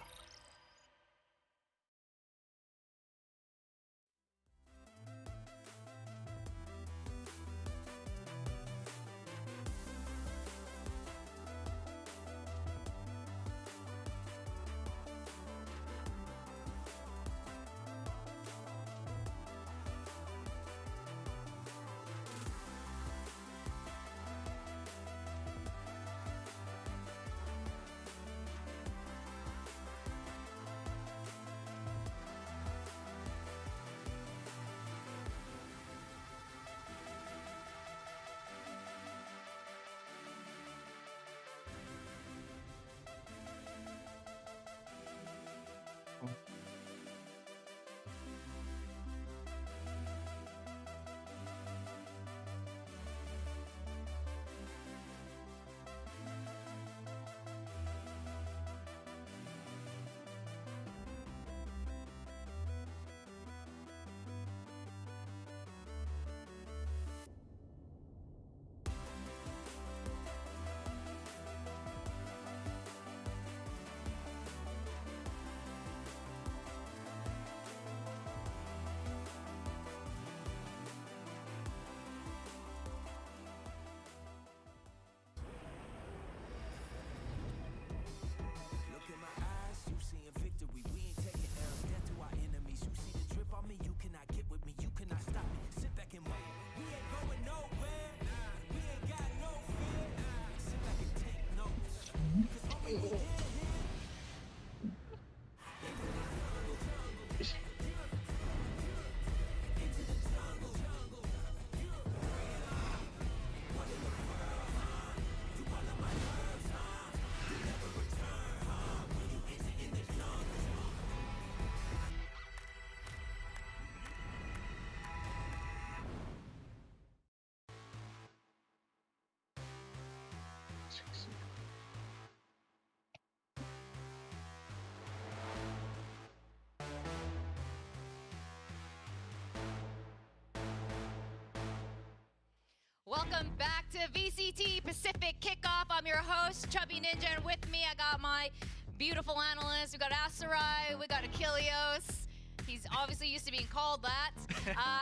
Welcome back to VCT Pacific Kickoff. I'm your host, Chubby Ninja, and with me I got my beautiful analysts. We got Asarai, we got Achilleos. He's obviously used to being called that.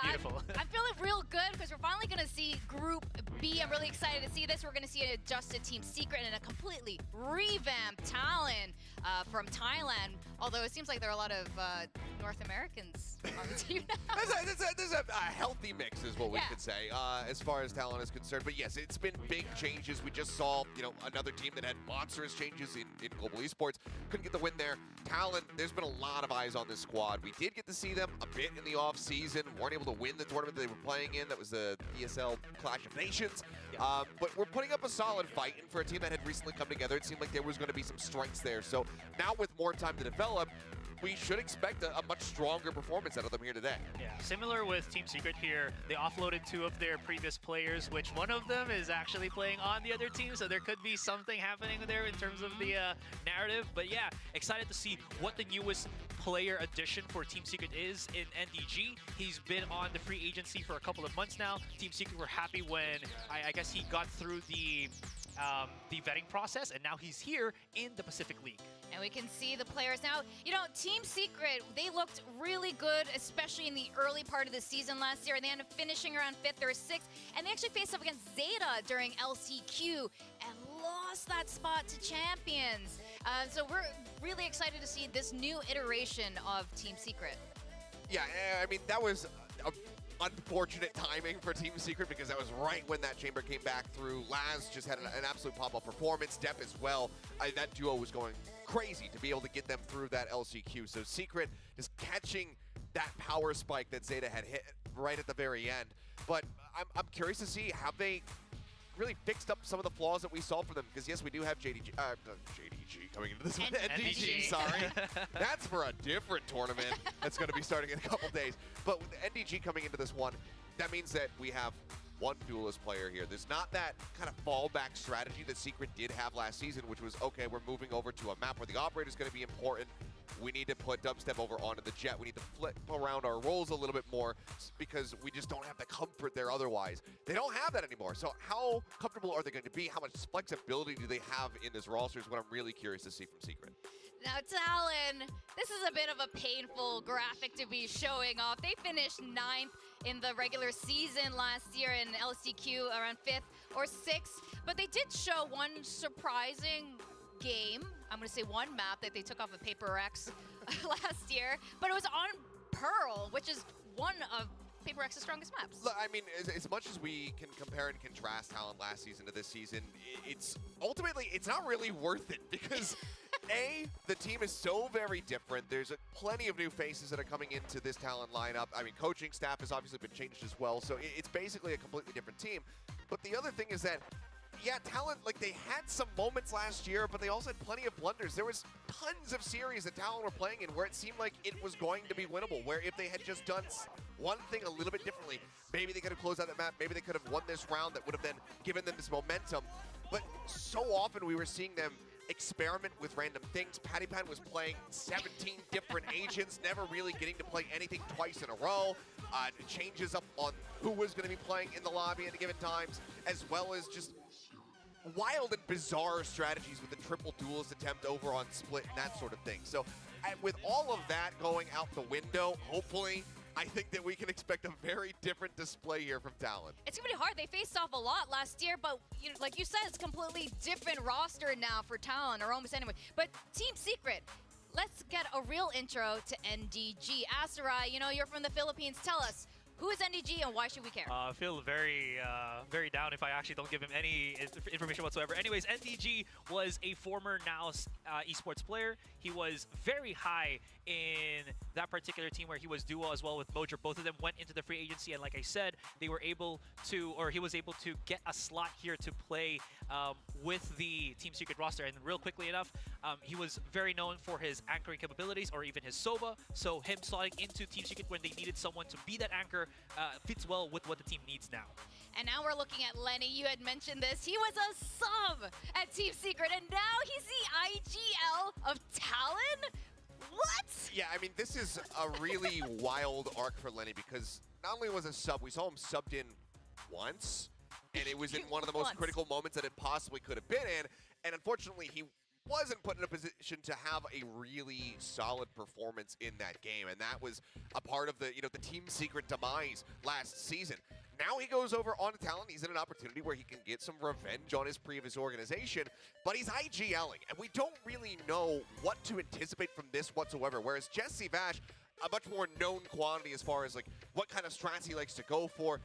Beautiful. I'm feeling real good because we're finally going to see Group B. I'm really excited to see this. We're going to see an adjusted Team Secret and a completely revamped Talon from Thailand. Although it seems like there are a lot of North Americans on the team now. There's a healthy mix is what we could say as far as Talon is concerned. But yes, it's been big changes. We just saw, another team that had monstrous changes in global esports. Couldn't get the win there. Talon, there's been a lot of eyes on this squad. We did get to see them a bit in the off season. Weren't able to win the tournament they were playing in. That was the ESL Clash of Nations. But we're putting up a solid fight, and for a team that had recently come together, it seemed like there was going to be some strengths there. So now with more time to develop, we should expect a much stronger performance out of them here today. Yeah, similar with Team Secret here, they offloaded 2 of their previous players, which one of them is actually playing on the other team, so there could be something happening there in terms of the narrative. But yeah, excited to see what the newest player addition for Team Secret is in NDG. He's been on the free agency for a couple of months now. Team Secret were happy when I guess he got through the vetting process, and now he's here in the Pacific League. And we can see the players now. Team Secret, they looked really good, especially in the early part of the season last year, and they ended up finishing around 5th or 6th, and they actually faced up against Zeta during LCQ and lost that spot to Champions. So we're really excited to see this new iteration of Team Secret. Yeah, I mean, that was unfortunate timing for Team Secret because that was right when that chamber came back through. Laz just had an absolute pop-up performance. Depp as well. That duo was going crazy to be able to get them through that LCQ. So Secret is catching that power spike that Zeta had hit right at the very end. But I'm curious to see how they really fixed up some of the flaws that we saw for them, because yes, we do have JDG coming into this one. NDG, sorry. That's for a different tournament that's going to be starting in a couple days. But with NDG coming into this one, that means that we have one duelist player here. There's not that kind of fallback strategy that Secret did have last season, which was, okay, we're moving over to a map where the operator is going to be important. We need to put Dubstep over onto the Jet. We need to flip around our roles a little bit more because we just don't have the comfort there otherwise. They don't have that anymore. So how comfortable are they going to be? How much flexibility do they have in this roster is what I'm really curious to see from Secret. Now, Talon, this is a bit of a painful graphic to be showing off. They finished 9th in the regular season last year in LCQ, around 5th or 6th. But they did show one surprising game. I'm going to say one map that they took off of Paper X last year. But it was on Pearl, which is one of Paper X's strongest maps. Look, I mean, as much as we can compare and contrast Talon last season to this season, it's ultimately, it's not really worth it because A, the team is so very different. There's plenty of new faces that are coming into this Talon lineup. I mean, coaching staff has obviously been changed as well, so it's basically a completely different team. But the other thing is that, yeah, Talon, like, they had some moments last year, but they also had plenty of blunders. There was tons of series that Talon were playing in where it seemed like it was going to be winnable, where if they had just done one thing a little bit differently, maybe they could have closed out that map, maybe they could have won this round that would have then given them this momentum. But so often we were seeing them experiment with random things. Patty Pan was playing 17 different agents, never really getting to play anything twice in a row. Changes up on who was going to be playing in the lobby at given times, as well as just wild and bizarre strategies with the triple duelist attempt over on Split and that sort of thing. So with all of that going out the window, hopefully, I think that we can expect a very different display here from Talon. It's going to be hard. They faced off a lot last year, but like you said, it's a completely different roster now for Talon, or almost anyway. But Team Secret, let's get a real intro to NDG. Asarai, you're from the Philippines. Tell us, who is NDG and why should we care? I feel very down if I actually don't give him any information whatsoever. Anyways, NDG was a former NOWS esports player. He was very high in that particular team where he was duo as well with Mojo. Both of them went into the free agency, and like I said, they were able to, or he was able to get a slot here to play with the Team Secret roster. And real quickly enough, he was very known for his anchoring capabilities or even his Sova. So him slotting into Team Secret when they needed someone to be that anchor fits well with what the team needs now. And now we're looking at Lenny. You had mentioned this. He was a sub at Team Secret, and now he's the IGL of Talon? What? Yeah, I mean, this is a really wild arc for Lenny because not only was a sub, we saw him subbed in once, and it was in one of the most critical moments that it possibly could have been in, and unfortunately, he wasn't put in a position to have a really solid performance in that game, and that was a part of the, the Team Secret demise last season. Now he goes over on Talon. He's in an opportunity where he can get some revenge on his previous organization, but he's IGLing, and we don't really know what to anticipate from this whatsoever, whereas Jesse Vash, a much more known quantity as far as like what kind of strats he likes to go for.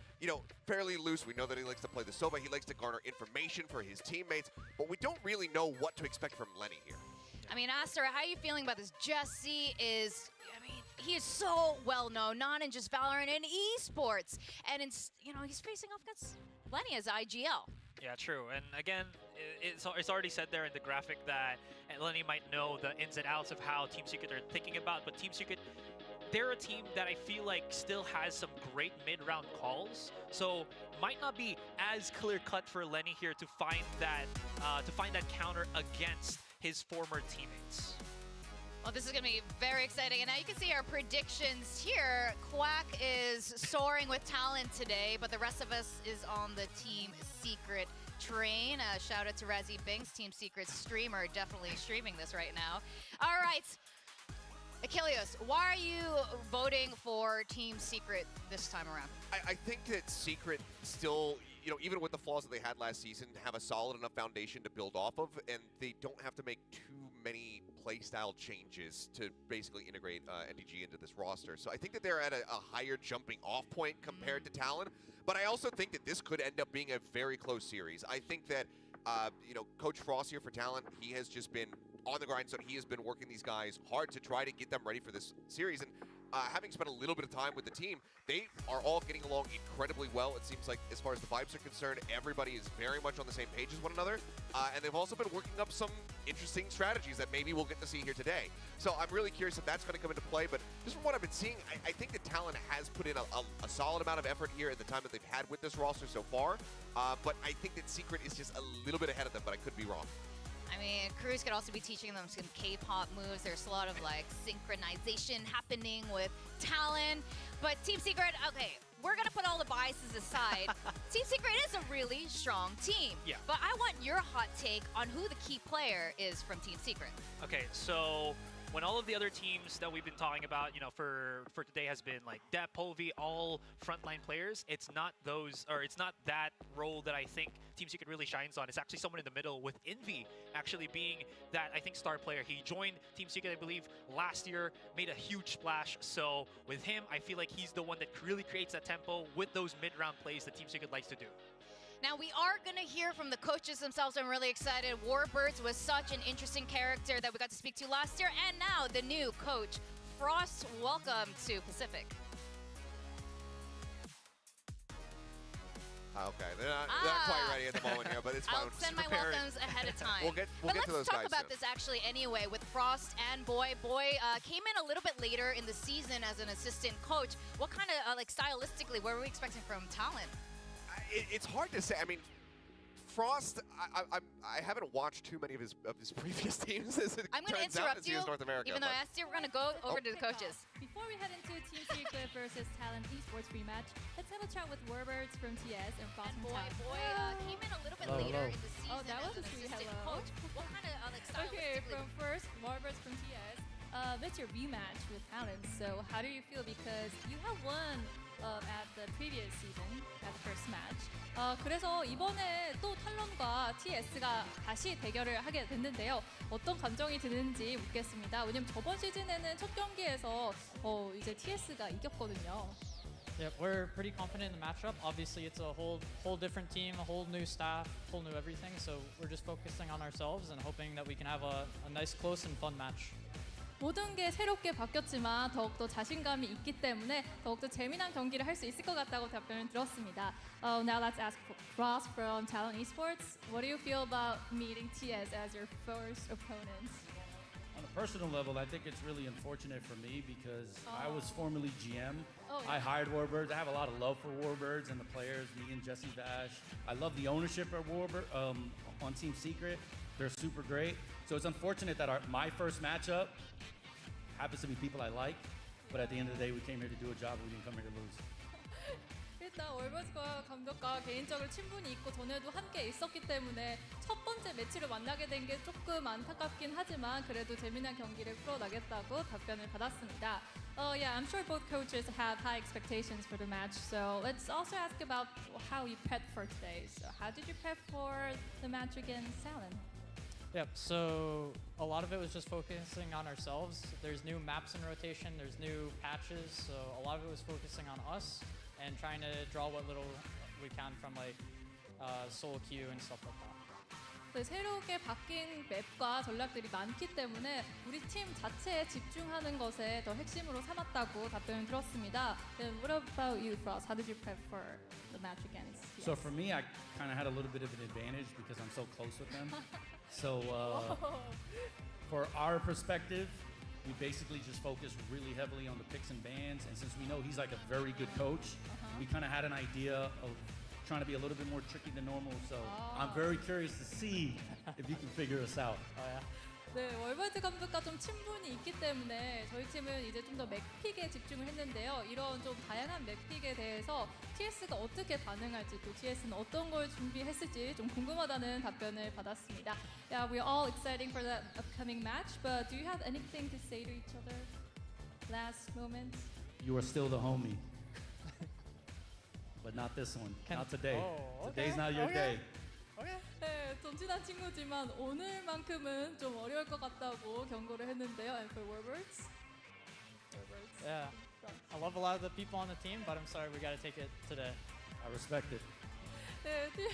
Fairly loose. We know that he likes to play the Sova. He likes to garner information for his teammates, but we don't really know what to expect from Lenny here. I mean, Aster, how are you feeling about this? Jesse is, he is so well known, not in just Valorant, in esports. And he's facing off against Lenny as IGL. Yeah, true. And again, it's already said there in the graphic that Lenny might know the ins and outs of how Team Secret are thinking about, but Team Secret, they're a team that I feel like still has some great mid-round calls, so might not be as clear-cut for Lenny here to find that counter against his former teammates. Well, this is going to be very exciting. And now you can see our predictions here. Quack is soaring with Talon today, but the rest of us is on the Team Secret train. Shout out to Razzie Binks, Team Secret streamer, definitely streaming this right now. All right. Achilles, why are you voting for Team Secret this time around? I think that Secret still, even with the flaws that they had last season, have a solid enough foundation to build off of, and they don't have to make too many playstyle changes to basically integrate NDG into this roster. So I think that they're at a higher jumping off point compared to Talon, but I also think that this could end up being a very close series. I think that, Coach Frost here for Talon, he has just been on the grind, so he has been working these guys hard to try to get them ready for this series. And having spent a little bit of time with the team, they are all getting along incredibly well. It seems like, as far as the vibes are concerned, everybody is very much on the same page as one another. And they've also been working up some interesting strategies that maybe we'll get to see here today. So I'm really curious if that's going to come into play. But just from what I've been seeing, I think that Talon has put in a solid amount of effort here at the time that they've had with this roster so far. But I think that Secret is just a little bit ahead of them, but I could be wrong. I mean, Cruz could also be teaching them some K-pop moves. There's a lot of synchronization happening with Talon. But Team Secret, okay, we're gonna put all the biases aside. Team Secret is a really strong team. Yeah. But I want your hot take on who the key player is from Team Secret. Okay, so when all of the other teams that we've been talking about, for today has been like Dep, Povi, all frontline players, it's not that role that I think Team Secret really shines on. It's actually someone in the middle, with Envy actually being that, I think, star player. He joined Team Secret, I believe, last year, made a huge splash. So with him, I feel like he's the one that really creates that tempo with those mid-round plays that Team Secret likes to do. Now, we are going to hear from the coaches themselves. I'm really excited. Warbirds was such an interesting character that we got to speak to last year. And now, the new coach, Frost. Welcome to Pacific. Okay, they're not quite ready at the moment here, but it's fine. I'll send my welcomes ahead of time. We'll get to those guys But let's talk about soon. this actually anyway with Frost and Boy. Boy came in a little bit later in the season as an assistant coach. What kind of, stylistically, what were we expecting from Talon? It's hard to say. I mean, Frost, I haven't watched too many of his previous teams. As it I'm going to turns out, interrupt as he you, is North America, even though I asked you, we're going to go over to the coaches. Before we head into Team Secret versus Talon Esports rematch, let's have a chat with Warbirds from TS and Frost from Talon. Boy came in a little bit later in the season. Oh, that was as a an sweet assistant hello. coach. What kind of stylistically? Okay, from first, Warbirds from TS. That's your rematch with Talon. So how do you feel? Because you have won at the previous season, at the first match. 그래서 이번에 또 탈론과 TS가 다시 대결을 하게 됐는데요. 어떤 감정이 드는지 묻겠습니다. 왜냐면 저번 시즌에는 첫 경기에서 이제 TS가 이겼거든요. Yeah, we're pretty confident in the matchup. Obviously, it's a whole different team, a whole new staff, whole new everything. So we're just focusing on ourselves and hoping that we can have a nice, close, and fun match. 모든 게 새롭게 바뀌었지만 더욱더 자신감이 있기 때문에 더욱더 재미난 경기를 할 수 있을 것 같다고 답변을 들었습니다. Now let's ask Ross from Talon Esports. What do you feel about meeting TS as your first opponent? On a personal level, I think it's really unfortunate for me because I was formerly GM. Oh, yeah. I hired Warbirds. I have a lot of love for Warbirds and the players, me and Jesse Vash. I love the ownership of Warbird on Team Secret. They're super great. So it's unfortunate that my first matchup happens to be people I like, but at the end of the day, we came here to do a job and we didn't come here to lose. 일단 월버즈과 감독과 개인적으로 친분이 있고 전에도 함께 있었기 때문에 첫 번째 매치를 만나게 된 게 조금 안타깝긴 하지만 그래도 재미난 경기를 풀어나겠다고 답변을 받았습니다. Yeah, I'm sure both coaches have high expectations for the match. So let's also ask about how you prepped for today. So how did you prep for the match against Talon? Yep, so a lot of it was just focusing on ourselves. There's new maps in rotation, there's new patches, so a lot of it was focusing on us and trying to draw what little we can from like solo queue and stuff like that. 새롭게 바뀐 맵과 전략들이 많기 때문에 우리 팀 자체에 집중하는 것에 더 핵심으로 삼았다고 답변을 들었습니다. Then what about you, Frost? How did you prep for the match against? So for me, I kind of had a little bit of an advantage because I'm so close with them. So for our perspective, we basically just focused really heavily on the picks and bans. And since we know he's like a very good coach, we kind of had an idea of trying to be a little bit more tricky than normal. So I'm very curious to see if you can figure us out. 네, 월버즈 감독과 좀 친분이 있기 때문에 저희 팀은 이제 좀 더 맥픽에 집중을 했는데요. 이런 좀 다양한 맥픽에 대해서 TS가 어떻게 반응할지 또 TS는 어떤 걸 준비했을지 좀 궁금하다는 답변을 받았습니다. Yeah, we're all excited for the upcoming match, but do you have anything to say to each other? Last moment? You are still the homie. But not this one. Not today. Today's not your day. 네, 좀 친한 친구지만 오늘만큼은 좀 어려울 것 같다고 경고를 했는데요. And for Warburgs? Yeah, I love a lot of the people on the team, but I'm sorry we got to take it today. I respect it. 네, 팀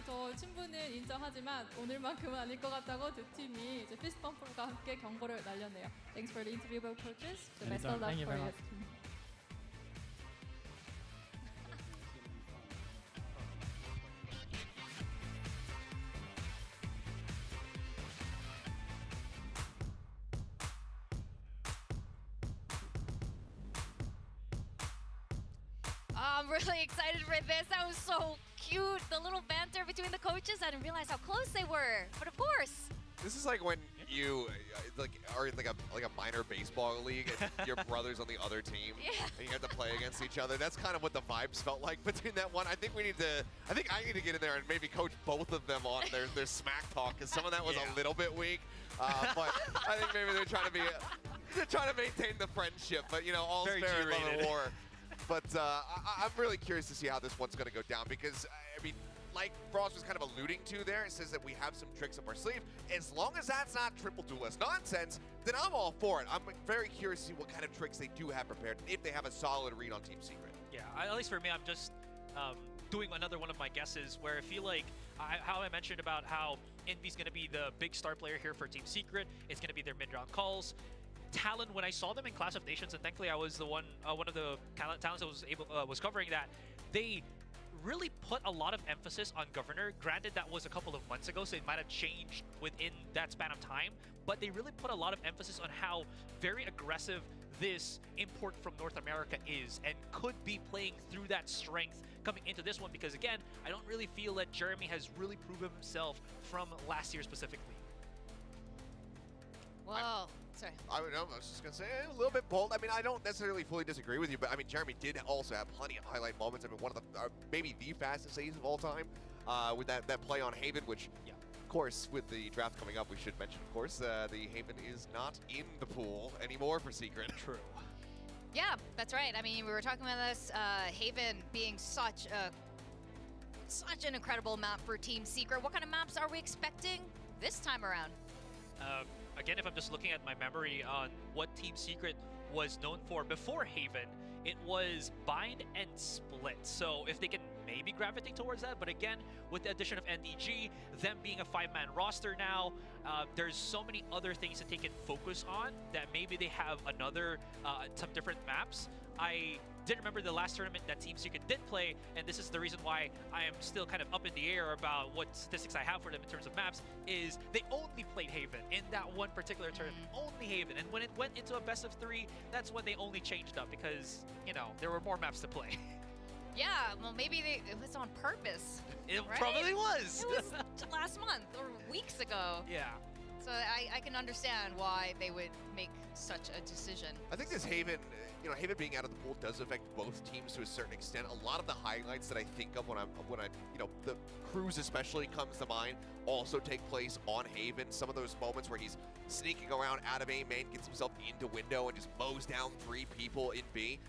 저 친분은 인정하지만 오늘만큼은 아닐 것 같다고 두 팀이 이제 피스펌프과 함께 경고를 날렸네요. Thanks for the interview, both coaches. The best of luck Thank you for very your much. team. I'm really excited for this. That was so cute. The little banter between the coaches. I didn't realize how close they were. But of course. This is like when you are in like a minor baseball league and your brother's on the other team and you have to play against each other. That's kind of what the vibes felt like between that one. I think I need to get in there and maybe coach both of them on their smack talk because some of that was a little bit weak. But I think maybe they're trying to maintain the friendship. But you know, all's fair in love and war. But I'm really curious to see how this one's going to go down because, I mean, like Frost was kind of alluding to there, it says that we have some tricks up our sleeve. As long as that's not triple duelist nonsense, then I'm all for it. I'm very curious to see what kind of tricks they do have prepared, if they have a solid read on Team Secret. Yeah, at least for me, I'm just doing another one of my guesses where I feel like how I mentioned about how Envy's going to be the big star player here for Team Secret. It's going to be their mid-round calls. Talon, when I saw them in Clash of Nations, and thankfully I was the one of the talents that was covering that, they really put a lot of emphasis on Governor. Granted, that was a couple of months ago, so it might have changed within that span of time, but they really put a lot of emphasis on how very aggressive this import from North America is and could be playing through that strength coming into this one because, again, I don't really feel that Jeremy has really proven himself from last year specifically. Whoa. Sorry. I was just going to say a little bit bold. I mean, I don't necessarily fully disagree with you, but I mean, Jeremy did also have plenty of highlight moments. I mean, one of the, maybe the fastest A's of all time with that play on Haven, which, of course, with the draft coming up, we should mention, of course, the Haven is not in the pool anymore for Secret. True. Yeah, that's right. I mean, we were talking about this, Haven being such an incredible map for Team Secret. What kind of maps are we expecting this time around? Again, if I'm just looking at my memory on what Team Secret was known for before Haven, it was bind and split. So if they can maybe gravitate towards that. But again, with the addition of NDG, them being a 5-man roster now, there's so many other things that they can focus on that maybe they have another, some different maps. I did remember the last tournament that Team Secret did play, and this is the reason why I am still kind of up in the air about what statistics I have for them in terms of maps, is they only played Haven in that one particular tournament, only Haven. And when it went into a best of 3, that's when they only changed up because, you know, there were more maps to play. Yeah, well, maybe it was on purpose. It right? probably was. It was last month or weeks ago. Yeah. So I can understand why they would make such a decision. I think this Haven, you know, Haven being out of the pool does affect both teams to a certain extent. A lot of the highlights that I think of when I, you know, the cruise especially comes to mind, also take place on Haven. Some of those moments where he's sneaking around out of A main, gets himself into window, and just mows down 3 people in B.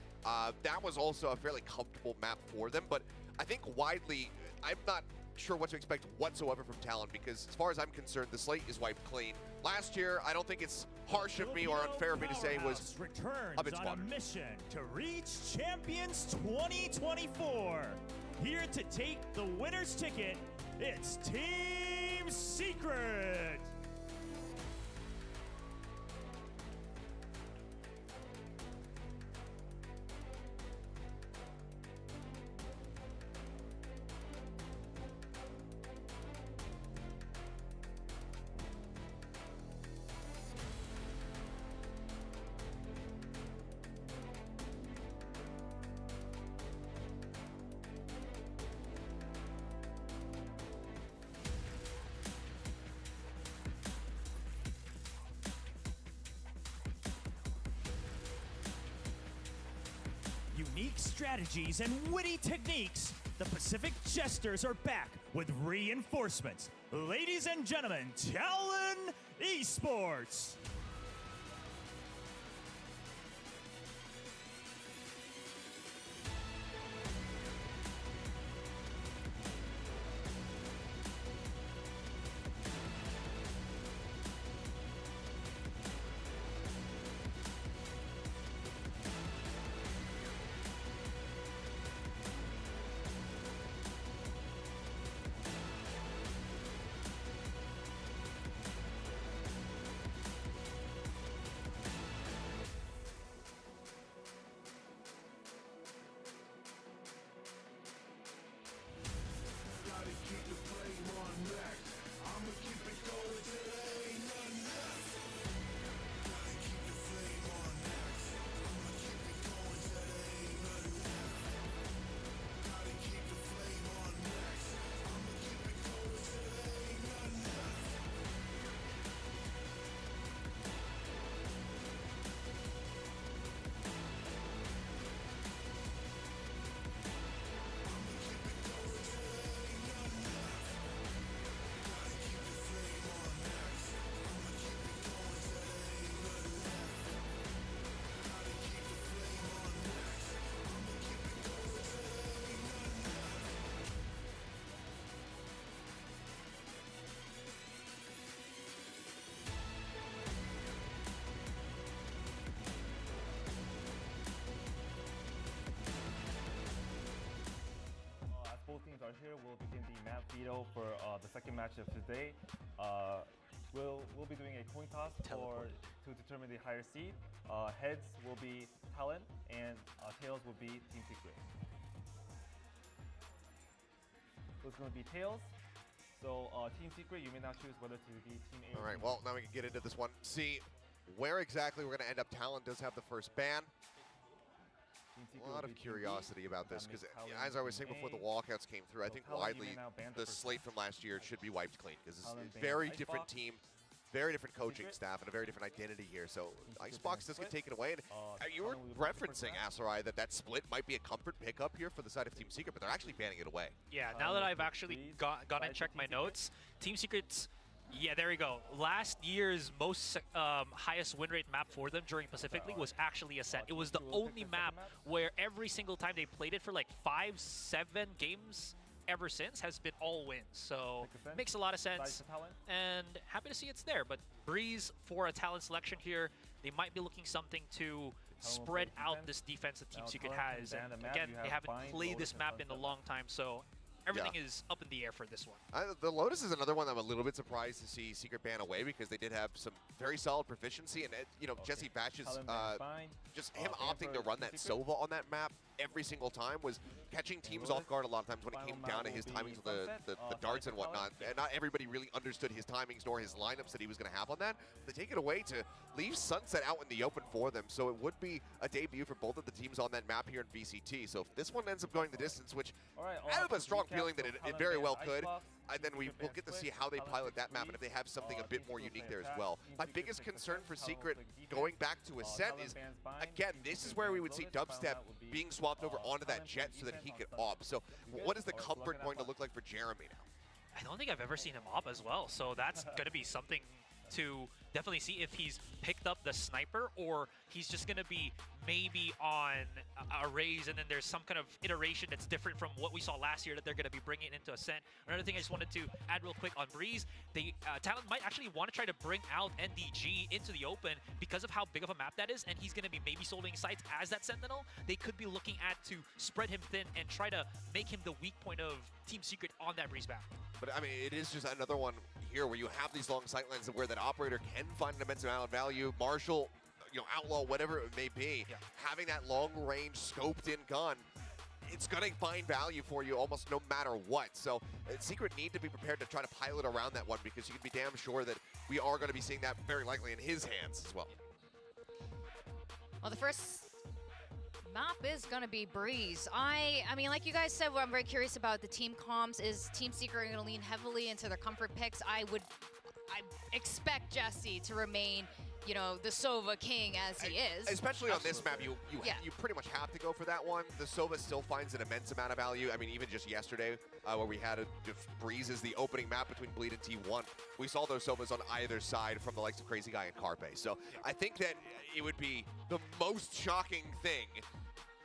That was also a fairly comfortable map for them, but I think widely, I'm not sure what to expect whatsoever from Talon, because as far as I'm concerned, the slate is wiped clean. Last year, I don't think it's harsh of me or unfair of me to say was returns a bit on a spotted. mission to reach Champions 2024. Here to take the winner's ticket, it's Team Secret. Unique strategies and witty techniques, the Pacific Jesters are back with reinforcements. Ladies and gentlemen, Talon Esports. Both teams are here. We'll begin the map veto for the second match of today. We'll be doing a coin toss to determine the higher seed. Heads will be Talon, and tails will be Team Secret. So it's going to be tails. So Team Secret, you may now choose whether to be Team A. All right, well, now we can get into this one. See where exactly we're going to end up. Talon does have the first ban. A lot of curiosity about this, because as I was saying before the walkouts came through, I think widely the slate from last year should be wiped clean, because it's a very different team, very different coaching staff, and a very different identity here. So Icebox does get taken away. And you were referencing, Asarai, that split might be a comfort pickup here for the side of Team Secret, but they're actually banning it away. Yeah, now that I've actually gone and checked my notes, Team Secret's, yeah, there we go. Last year's most highest win rate map for them during Pacific League was actually Ascent. It was the only map where every single time they played it for like 5-7 games ever since has been all wins. So makes a lot of sense, and happy to see it's there. But Breeze for a talent selection here. They might be looking something to spread out this defense that Team Secret has. And again, they haven't played this map in a long time, so everything is up in the air for this one. The Lotus is another one I'm a little bit surprised to see Secret ban away because they did have some very solid proficiency. And, you know, Jesse Bash's, just him opting to run that Sova on that map every single time was catching teams off guard a lot of times when it came down to his timings with the darts and whatnot. And not everybody really understood his timings nor his lineups that he was going to have on that. They take it away to leave Sunset out in the open for them. So it would be a debut for both of the teams on that map here in VCT. So if this one ends up going the distance, which I have a strong feeling that it very well could, and then we'll get to see how they pilot that map and if they have something a bit more unique there as well. My biggest concern for Secret going back to Ascent is, again, this is where we would see Dubstep being swapped over onto that Jet so that he could AWP. So what is the comfort going to look like for Jeremy now? I don't think I've ever seen him AWP as well, so that's going to be something to definitely see if he's picked up the sniper or he's just going to be maybe on a raise and then there's some kind of iteration that's different from what we saw last year that they're going to be bringing into Ascent. Another thing I just wanted to add real quick on Breeze, they Talon might actually want to try to bring out NDG into the open because of how big of a map that is, and he's going to be maybe soloing sites as that Sentinel. They could be looking at to spread him thin and try to make him the weak point of Team Secret on that Breeze map. But I mean, it is just another one here where you have these long sightlines where that operator can find an immense amount of value. Marshall, you know, Outlaw, whatever it may be, having that long range scoped in gun, it's going to find value for you almost no matter what. So Secret need to be prepared to try to pilot around that one because you can be damn sure that we are going to be seeing that very likely in his hands as well. Well, the first map is going to be Breeze. I mean, like you guys said, what I'm very curious about the team comms is Team Secret going to lean heavily into their comfort picks. I expect Jesse to remain, you know, the Sova king as he is. Especially on this map, you pretty much have to go for that one. The Sova still finds an immense amount of value. I mean, even just yesterday, where we had Breeze as the opening map between Bleed and T1, we saw those Sovas on either side from the likes of Crazy Guy and Carpe. So I think that it would be the most shocking thing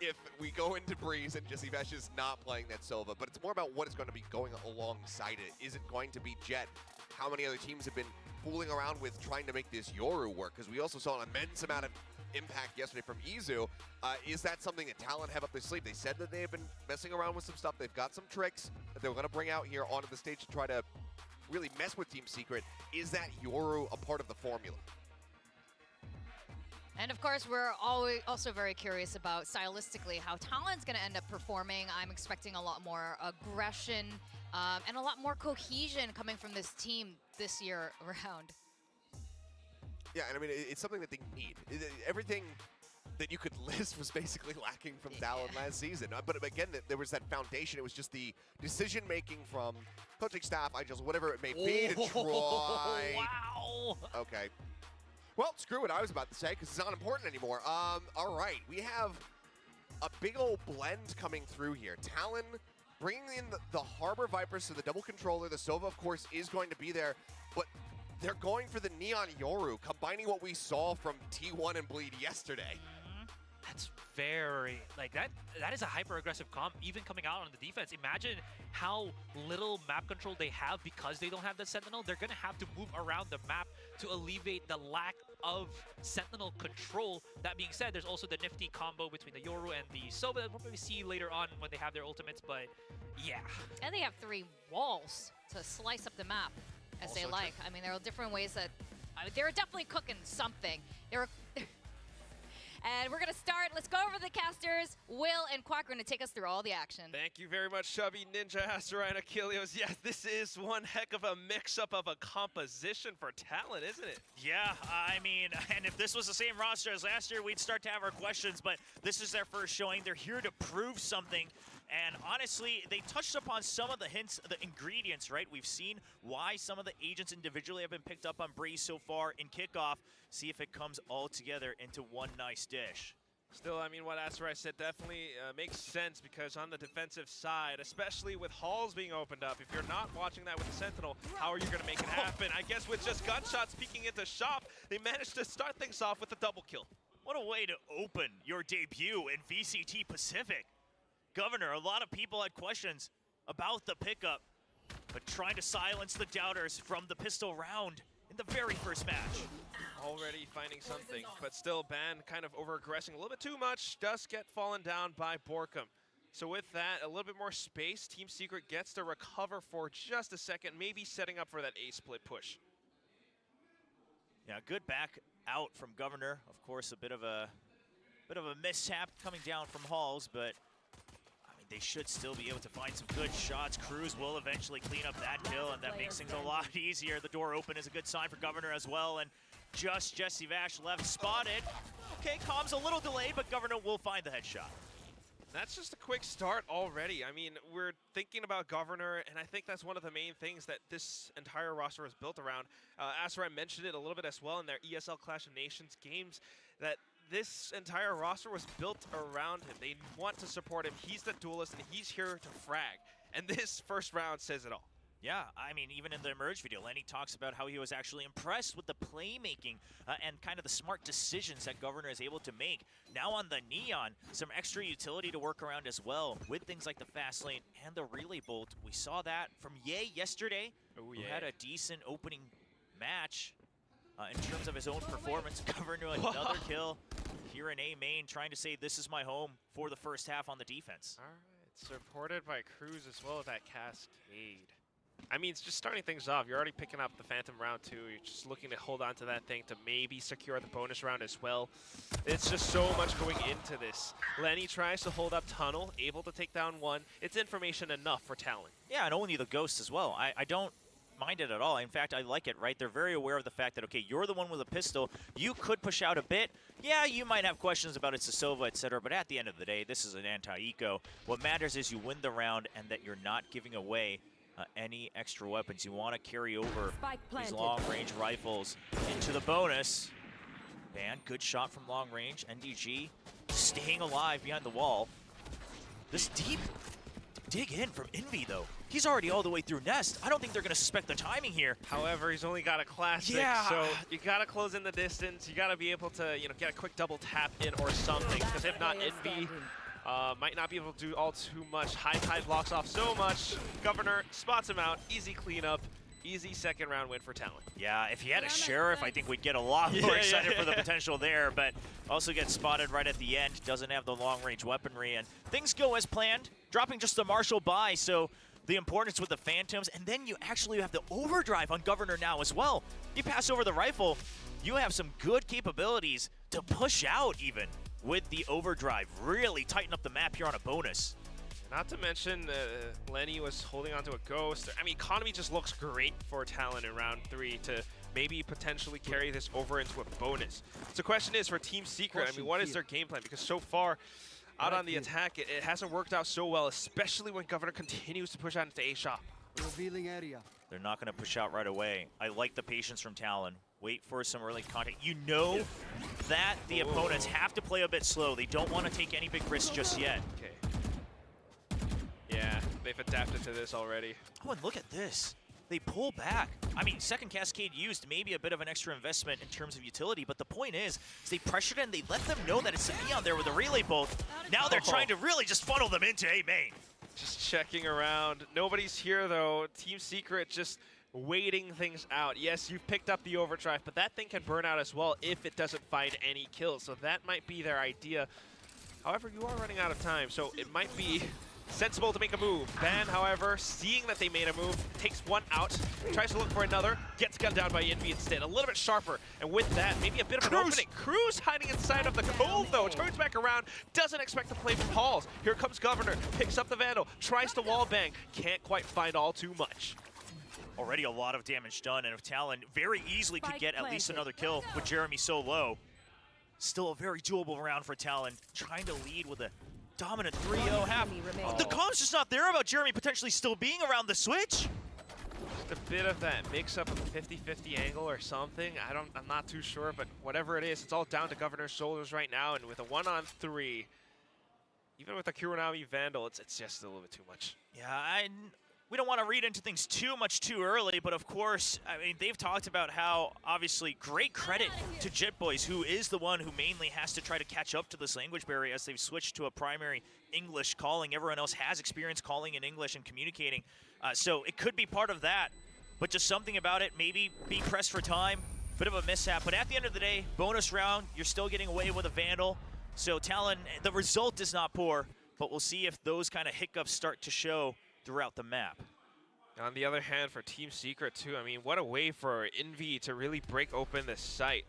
if we go into Breeze and Jesse Vesh is not playing that Sova, but it's more about what is going to be going alongside it. Is it going to be Jet? How many other teams have been fooling around with trying to make this Yoru work? Because we also saw an immense amount of impact yesterday from Izu. Is that something that Talon have up their sleeve? They said that they have been messing around with some stuff. They've got some tricks that they're going to bring out here onto the stage to try to really mess with Team Secret. Is that Yoru a part of the formula? And of course, we're also very curious about stylistically how Talon's going to end up performing. I'm expecting a lot more aggression and a lot more cohesion coming from this team this year around. Yeah, and I mean, it's something that they need. Everything that you could list was basically lacking from Talon last season. But again, there was that foundation. It was just the decision-making from coaching staff, whatever it may be, to try. Wow! Okay. Well, screw what I was about to say, because it's not important anymore. All right, we have a big old blend coming through here. Talon bringing in the Harbor Vipers to the double controller. The Sova, of course, is going to be there, but they're going for the Neon Yoru, combining what we saw from T1 and Bleed yesterday. That's very, like, that is a hyper-aggressive comp, even coming out on the defense. Imagine how little map control they have because they don't have the Sentinel. They're going to have to move around the map to alleviate the lack of Sentinel control. That being said, there's also the nifty combo between the Yoru and the Sova that we'll probably see later on when they have their ultimates, but yeah. And they have 3 walls to slice up the map as also they like. I mean, there are different ways that, they're definitely cooking something. And we're going to start. Let's go over the casters. Will and Quack are going to take us through all the action. Thank you very much, Chubby, Ninja, Asteroid, and Achilles. Yes, this is one heck of a mix-up of a composition for Talon, isn't it? Yeah, I mean, and if this was the same roster as last year, we'd start to have our questions, but this is their first showing. They're here to prove something. And honestly, they touched upon some of the hints, the ingredients, right? We've seen why some of the agents individually have been picked up on Breeze so far in kickoff. See if it comes all together into one nice dish. Still, I mean, what Asteroid said definitely makes sense because on the defensive side, especially with halls being opened up, if you're not watching that with the Sentinel, how are you going to make it happen? I guess with just gunshots peeking into shop, they managed to start things off with a double kill. What a way to open your debut in VCT Pacific. Governor, a lot of people had questions about the pickup, but trying to silence the doubters from the pistol round in the very first match. Already finding something, but still Ban kind of over-aggressing a little bit too much, does get fallen down by Borkum. So with that, a little bit more space, Team Secret gets to recover for just a second, maybe setting up for that A-split push. Yeah, good back out from Governor. Of course, a bit of a mishap coming down from Halls, but I mean, they should still be able to find some good shots. Cruz will eventually clean up that kill, and that makes things a lot easier. The door open is a good sign for Governor as well, and just Jesse Vash left spotted. Okay, comms a little delayed, but Governor will find the headshot. That's just a quick start already. I mean, we're thinking about Governor, and I think that's one of the main things that this entire roster was built around. Asarai mentioned it a little bit as well in their ESL Clash of Nations games, that this entire roster was built around him. They want to support him. He's the duelist, and he's here to frag. And this first round says it all. Yeah, I mean, even in the Emerge video, Lenny talks about how he was actually impressed with the playmaking and kind of the smart decisions that Governor is able to make. Now on the Neon, some extra utility to work around as well with things like the fast lane and the relay bolt. We saw that from Ye yesterday, who had a decent opening match in terms of his own performance. Governor another kill here in A main, trying to say this is my home for the first half on the defense. All right, supported by Cruz as well as that Cascade. I mean, it's just starting things off. You're already picking up the Phantom round 2. You're just looking to hold on to that thing to maybe secure the bonus round as well. It's just so much going into this. Lenny tries to hold up Tunnel, able to take down one. It's information enough for Talon. Yeah, and only the Ghost as well. I don't mind it at all. In fact, I like it, right? They're very aware of the fact that, okay, you're the one with a pistol. You could push out a bit. Yeah, you might have questions about its Sova, etc., but at the end of the day, this is an anti-eco. What matters is you win the round and that you're not giving away any extra weapons. You want to carry over these long-range rifles into the bonus. Ban, good shot from long range. NDG staying alive behind the wall. This deep dig in from Envy, though. He's already all the way through Nest. I don't think they're going to suspect the timing here. However, he's only got a classic, so you got to close in the distance. You got to be able to, get a quick double tap in or something, because if not, Envy might not be able to do all too much. High Tide blocks off so much. Governor spots him out. Easy cleanup. Easy second round win for Talon. Yeah, if he had a Sheriff, I think we'd get a lot more excited for the potential there, but also gets spotted right at the end. Doesn't have the long-range weaponry, and things go as planned. Dropping just the Marshal by, so the importance with the Phantoms, and then you actually have the overdrive on Governor now as well. You pass over the rifle, you have some good capabilities to push out even with the overdrive. Really tighten up the map here on a bonus. Not to mention, Lenny was holding onto a Ghost. I mean, economy just looks great for Talon in round 3 to maybe potentially carry this over into a bonus. So the question is for Team Secret, I mean, what is their game plan? Because so far, out on the attack, it hasn't worked out so well, especially when Governor continues to push out into A shop. Revealing area. They're not going to push out right away. I like the patience from Talon. Wait for some early contact. You know that the opponents have to play a bit slow. They don't want to take any big risks just yet. Okay. Yeah, they've adapted to this already. Oh, and look at this. They pull back. I mean, second Cascade used, maybe a bit of an extra investment in terms of utility, but the point is they pressured and they let them know that it's a Neon there with a relay bolt. Now they're trying to really just funnel them into A main. Just checking around. Nobody's here, though. Team Secret just waiting things out. Yes, you've picked up the overdrive, but that thing can burn out as well if it doesn't find any kills. So that might be their idea. However, you are running out of time, so it might be sensible to make a move. Ban, however, seeing that they made a move, takes one out, tries to look for another, gets gunned down by Envy instead. A little bit sharper, and with that, maybe a bit of an opening. Cruz hiding inside of the cove, though. Turns back around, doesn't expect to play from Halls. Here comes Governor, picks up the Vandal, tries to wall bang, can't quite find all too much. Already a lot of damage done, and if Talon very easily could get at least another kill with Jeremy so low. Still a very doable round for Talon, trying to lead with a dominant 3-0 half. The comms just not there about Jeremy potentially still being around the switch. Just a bit of that mix-up of a 50-50 angle or something. I'm not too sure, but whatever it is, it's all down to Governor's shoulders right now, and with a 1-on-3, even with a Kuronami Vandal, it's just a little bit too much. Yeah, we don't want to read into things too early, but of course, I mean, they've talked about how, obviously, great credit to JitBoys, who is the one who mainly has to try to catch up to this language barrier as they've switched to a primary English calling. Everyone else has experience calling in English and communicating, so it could be part of that. but just something about it, maybe being pressed for time, bit of a mishap. But at the end of the day, bonus round, you're still getting away with a Vandal. So Talon, the result is not poor, but we'll see if those kind of hiccups start to show throughout the map. On the other hand, for Team Secret too, I mean, what a way for Envy to really break open this site.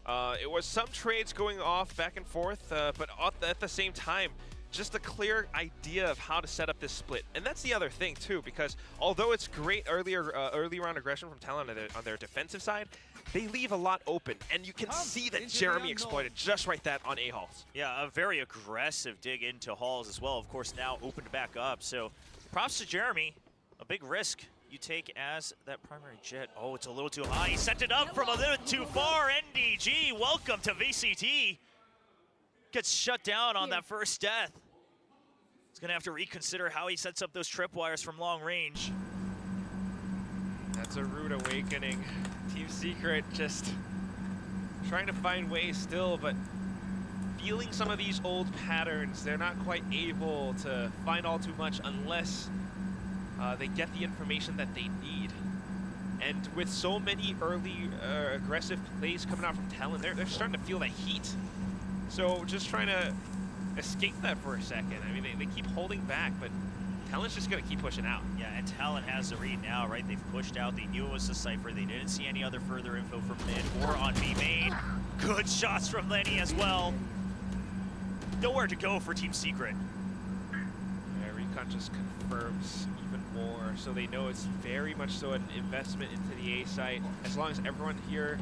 It was some trades going off back and forth, but at the same time, just a clear idea of how to set up this split. And that's the other thing too, because although it's great early round aggression from Talon on their defensive side, they leave a lot open, and you can see that Jeremy exploited just right that on A-Halls. Yeah, a very aggressive dig into Halls as well. Of course, now opened back up. So props to Jeremy. A big risk you take as that primary jet. Oh, it's a little too high. He sent it up from a little too far. NDG, welcome to VCT. Gets shut down on that first death. He's going to have to reconsider how he sets up those tripwires from long range. That's a rude awakening. Team Secret just trying to find ways still, but feeling some of these old patterns. They're not quite able to find all too much unless they get the information that they need. And with so many early aggressive plays coming out from Talon, they're starting to feel that heat. So just trying to escape that for a second. I mean, they keep holding back, but Talon's just going to keep pushing out. Yeah, and Talon has the read now, right? They've pushed out. They knew it was the Cypher. They didn't see any other further info from mid or on B main. Good shots from Lenny as well. Nowhere to go for Team Secret. Yeah, Recon just confirms even more, so they know it's very much so an investment into the A site. As long as everyone here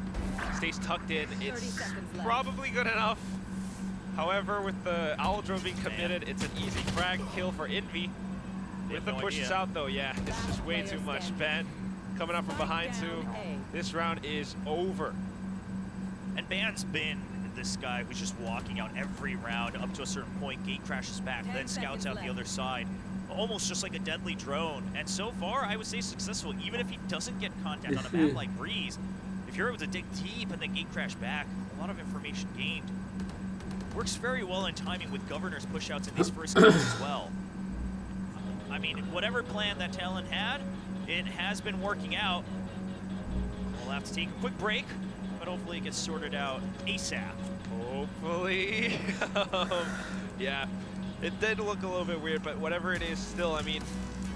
stays tucked in, it's probably good enough. However, with the Owl Drone being committed, it's an easy frag kill for Envy. With the pushes out though, yeah, it's just way too much. Ben coming up from behind too. This round is over. And Ban's been this guy who's just walking out every round up to a certain point, gate crashes back, then scouts out the other side. Almost just like a deadly drone. And so far, I would say successful, even if he doesn't get contact on a map like Breeze. If you're able to dig deep and then gate crash back, a lot of information gained. Works very well in timing with Governor's pushouts in these first games as well. I mean, whatever plan that Talon had, it has been working out. We'll have to take a quick break, but hopefully it gets sorted out ASAP. Hopefully. Yeah, it did look a little bit weird, but whatever it is, still, I mean,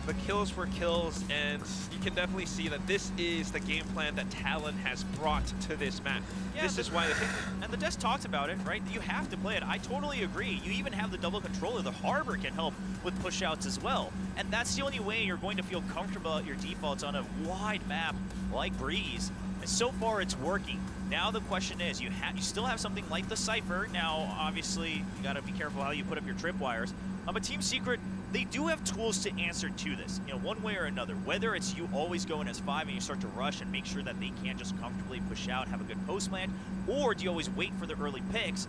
the kills were kills, and you can definitely see that this is the game plan that Talon has brought to this map. Yeah, this is why they picked it. And the Desk talked about it, right? You have to play it. I totally agree. You even have the double controller. The Harbor can help with pushouts as well. And that's the only way you're going to feel comfortable at your defaults on a wide map like Breeze. And so far, it's working. Now the question is, you still have something like the Cypher. Now, obviously, you got to be careful how you put up your tripwires. But Team Secret, they do have tools to answer to this, you know, one way or another. Whether it's you always go in as 5 and you start to rush and make sure that they can't just comfortably push out, have a good post plant, or do you always wait for the early picks?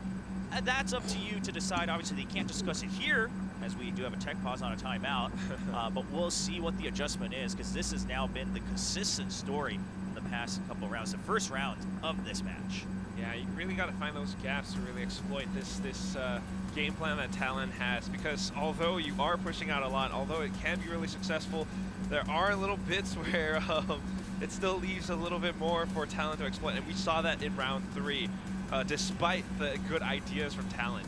And that's up to you to decide. Obviously, they can't discuss it here, as we do have a tech pause on a timeout, but we'll see what the adjustment is, because this has now been the consistent story in the past couple rounds, the first round of this match. Yeah, you really got to find those gaps to really exploit this game plan that Talon has, because although you are pushing out a lot, although it can be really successful, there are little bits where it still leaves a little bit more for Talon to exploit, and we saw that in round 3, despite the good ideas from Talon.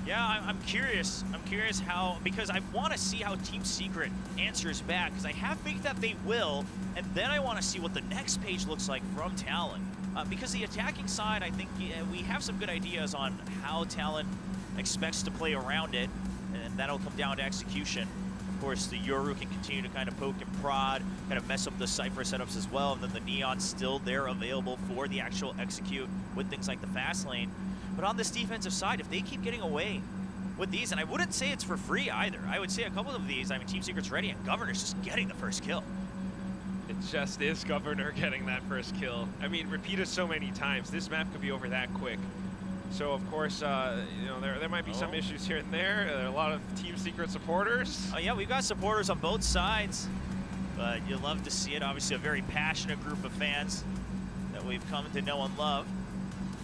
Yeah, I'm curious. I'm curious how, because I want to see how Team Secret answers back, because I have faith that they will, and then I want to see what the next page looks like from Talon. Because the attacking side, I think we have some good ideas on how Talon expects to play around it, and that'll come down to execution. Of course, the Yoru can continue to kind of poke and prod, kind of mess up the Cypher setups as well, and then the Neon's still there available for the actual execute with things like the fast lane. But on this defensive side, if they keep getting away with these, and I wouldn't say it's for free either. I would say a couple of these, I mean, Team Secret's ready, and Governor's just getting the first kill. It just is Governor getting that first kill. I mean, repeated so many times, this map could be over that quick. So, of course, you know, there might be some issues here and there. There are a lot of Team Secret supporters. Oh, yeah, we've got supporters on both sides, but you love to see it. Obviously, a very passionate group of fans that we've come to know and love.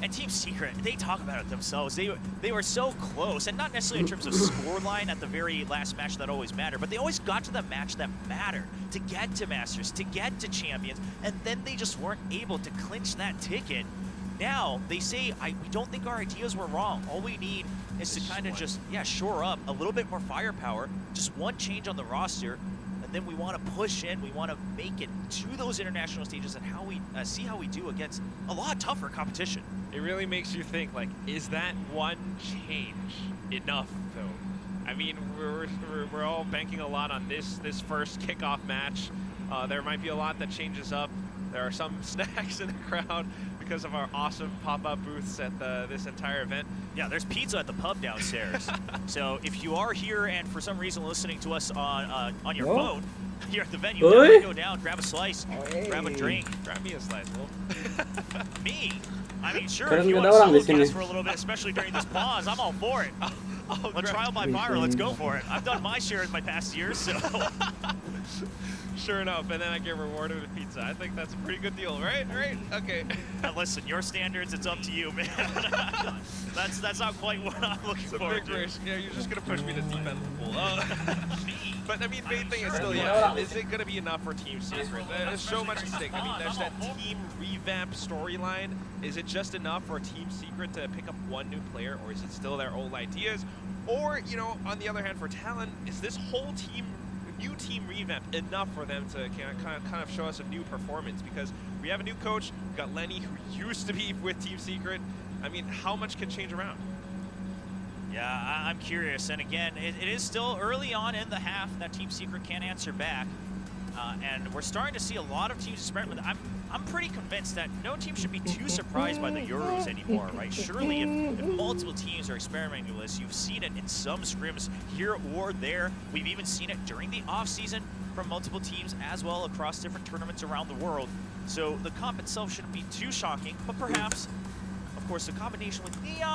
And Team Secret, they talk about it themselves. They were so close, and not necessarily in terms of scoreline at the very last match that always mattered, but they always got to the match that mattered to get to Masters, to get to Champions, and then they just weren't able to clinch that ticket. Now, they say, we don't think our ideas were wrong. All we need is to kind of just, shore up a little bit more firepower, just one change on the roster, and then we want to push in. We want to make it to those international stages and how we see how we do against a lot tougher competition. It really makes you think, like, is that one change enough, though? I mean, we're all banking a lot on this first kickoff match. There might be a lot that changes up. There are some snacks in the crowd because of our awesome pop-up booths at this entire event. Yeah, there's pizza at the pub downstairs. So if you are here and for some reason listening to us on your phone, here at the venue, go down, grab a slice, grab a drink. Grab me a slice, Will. Me? I mean, sure, if you want to solo cast for a little bit, especially during this pause, I'm all for it. A trial by fire, let's go for it. I've done my share in my past years, so. Sure enough, and then I get rewarded with pizza. I think that's a pretty good deal, right? Right? Okay. Now listen, your standards, it's up to you, man. that's not quite what I'm looking for. It's a big race. Yeah, you're just gonna push me to deep end of the pool. But I mean, main thing is still, is it gonna be enough for Team Secret? There's so much at stake. I mean, there's that team revamp storyline. Is it just enough for Team Secret to pick up one new player, or is it still their old ideas? Or, you know, on the other hand, for Talon, is this whole new team revamp enough for them to kind of show us a new performance? Because we have a new coach, we've got Lenny, who used to be with Team Secret. I mean, how much can change around? Yeah, I'm curious. And again, it is still early on in the half that Team Secret can't answer back. And we're starting to see a lot of teams experiment with it. I'm pretty convinced that no team should be too surprised by the Euros anymore, right? Surely if multiple teams are experimenting with this, you've seen it in some scrims here or there. We've even seen it during the off-season from multiple teams as well across different tournaments around the world. So the comp itself shouldn't be too shocking, but perhaps, of course, the combination with Neon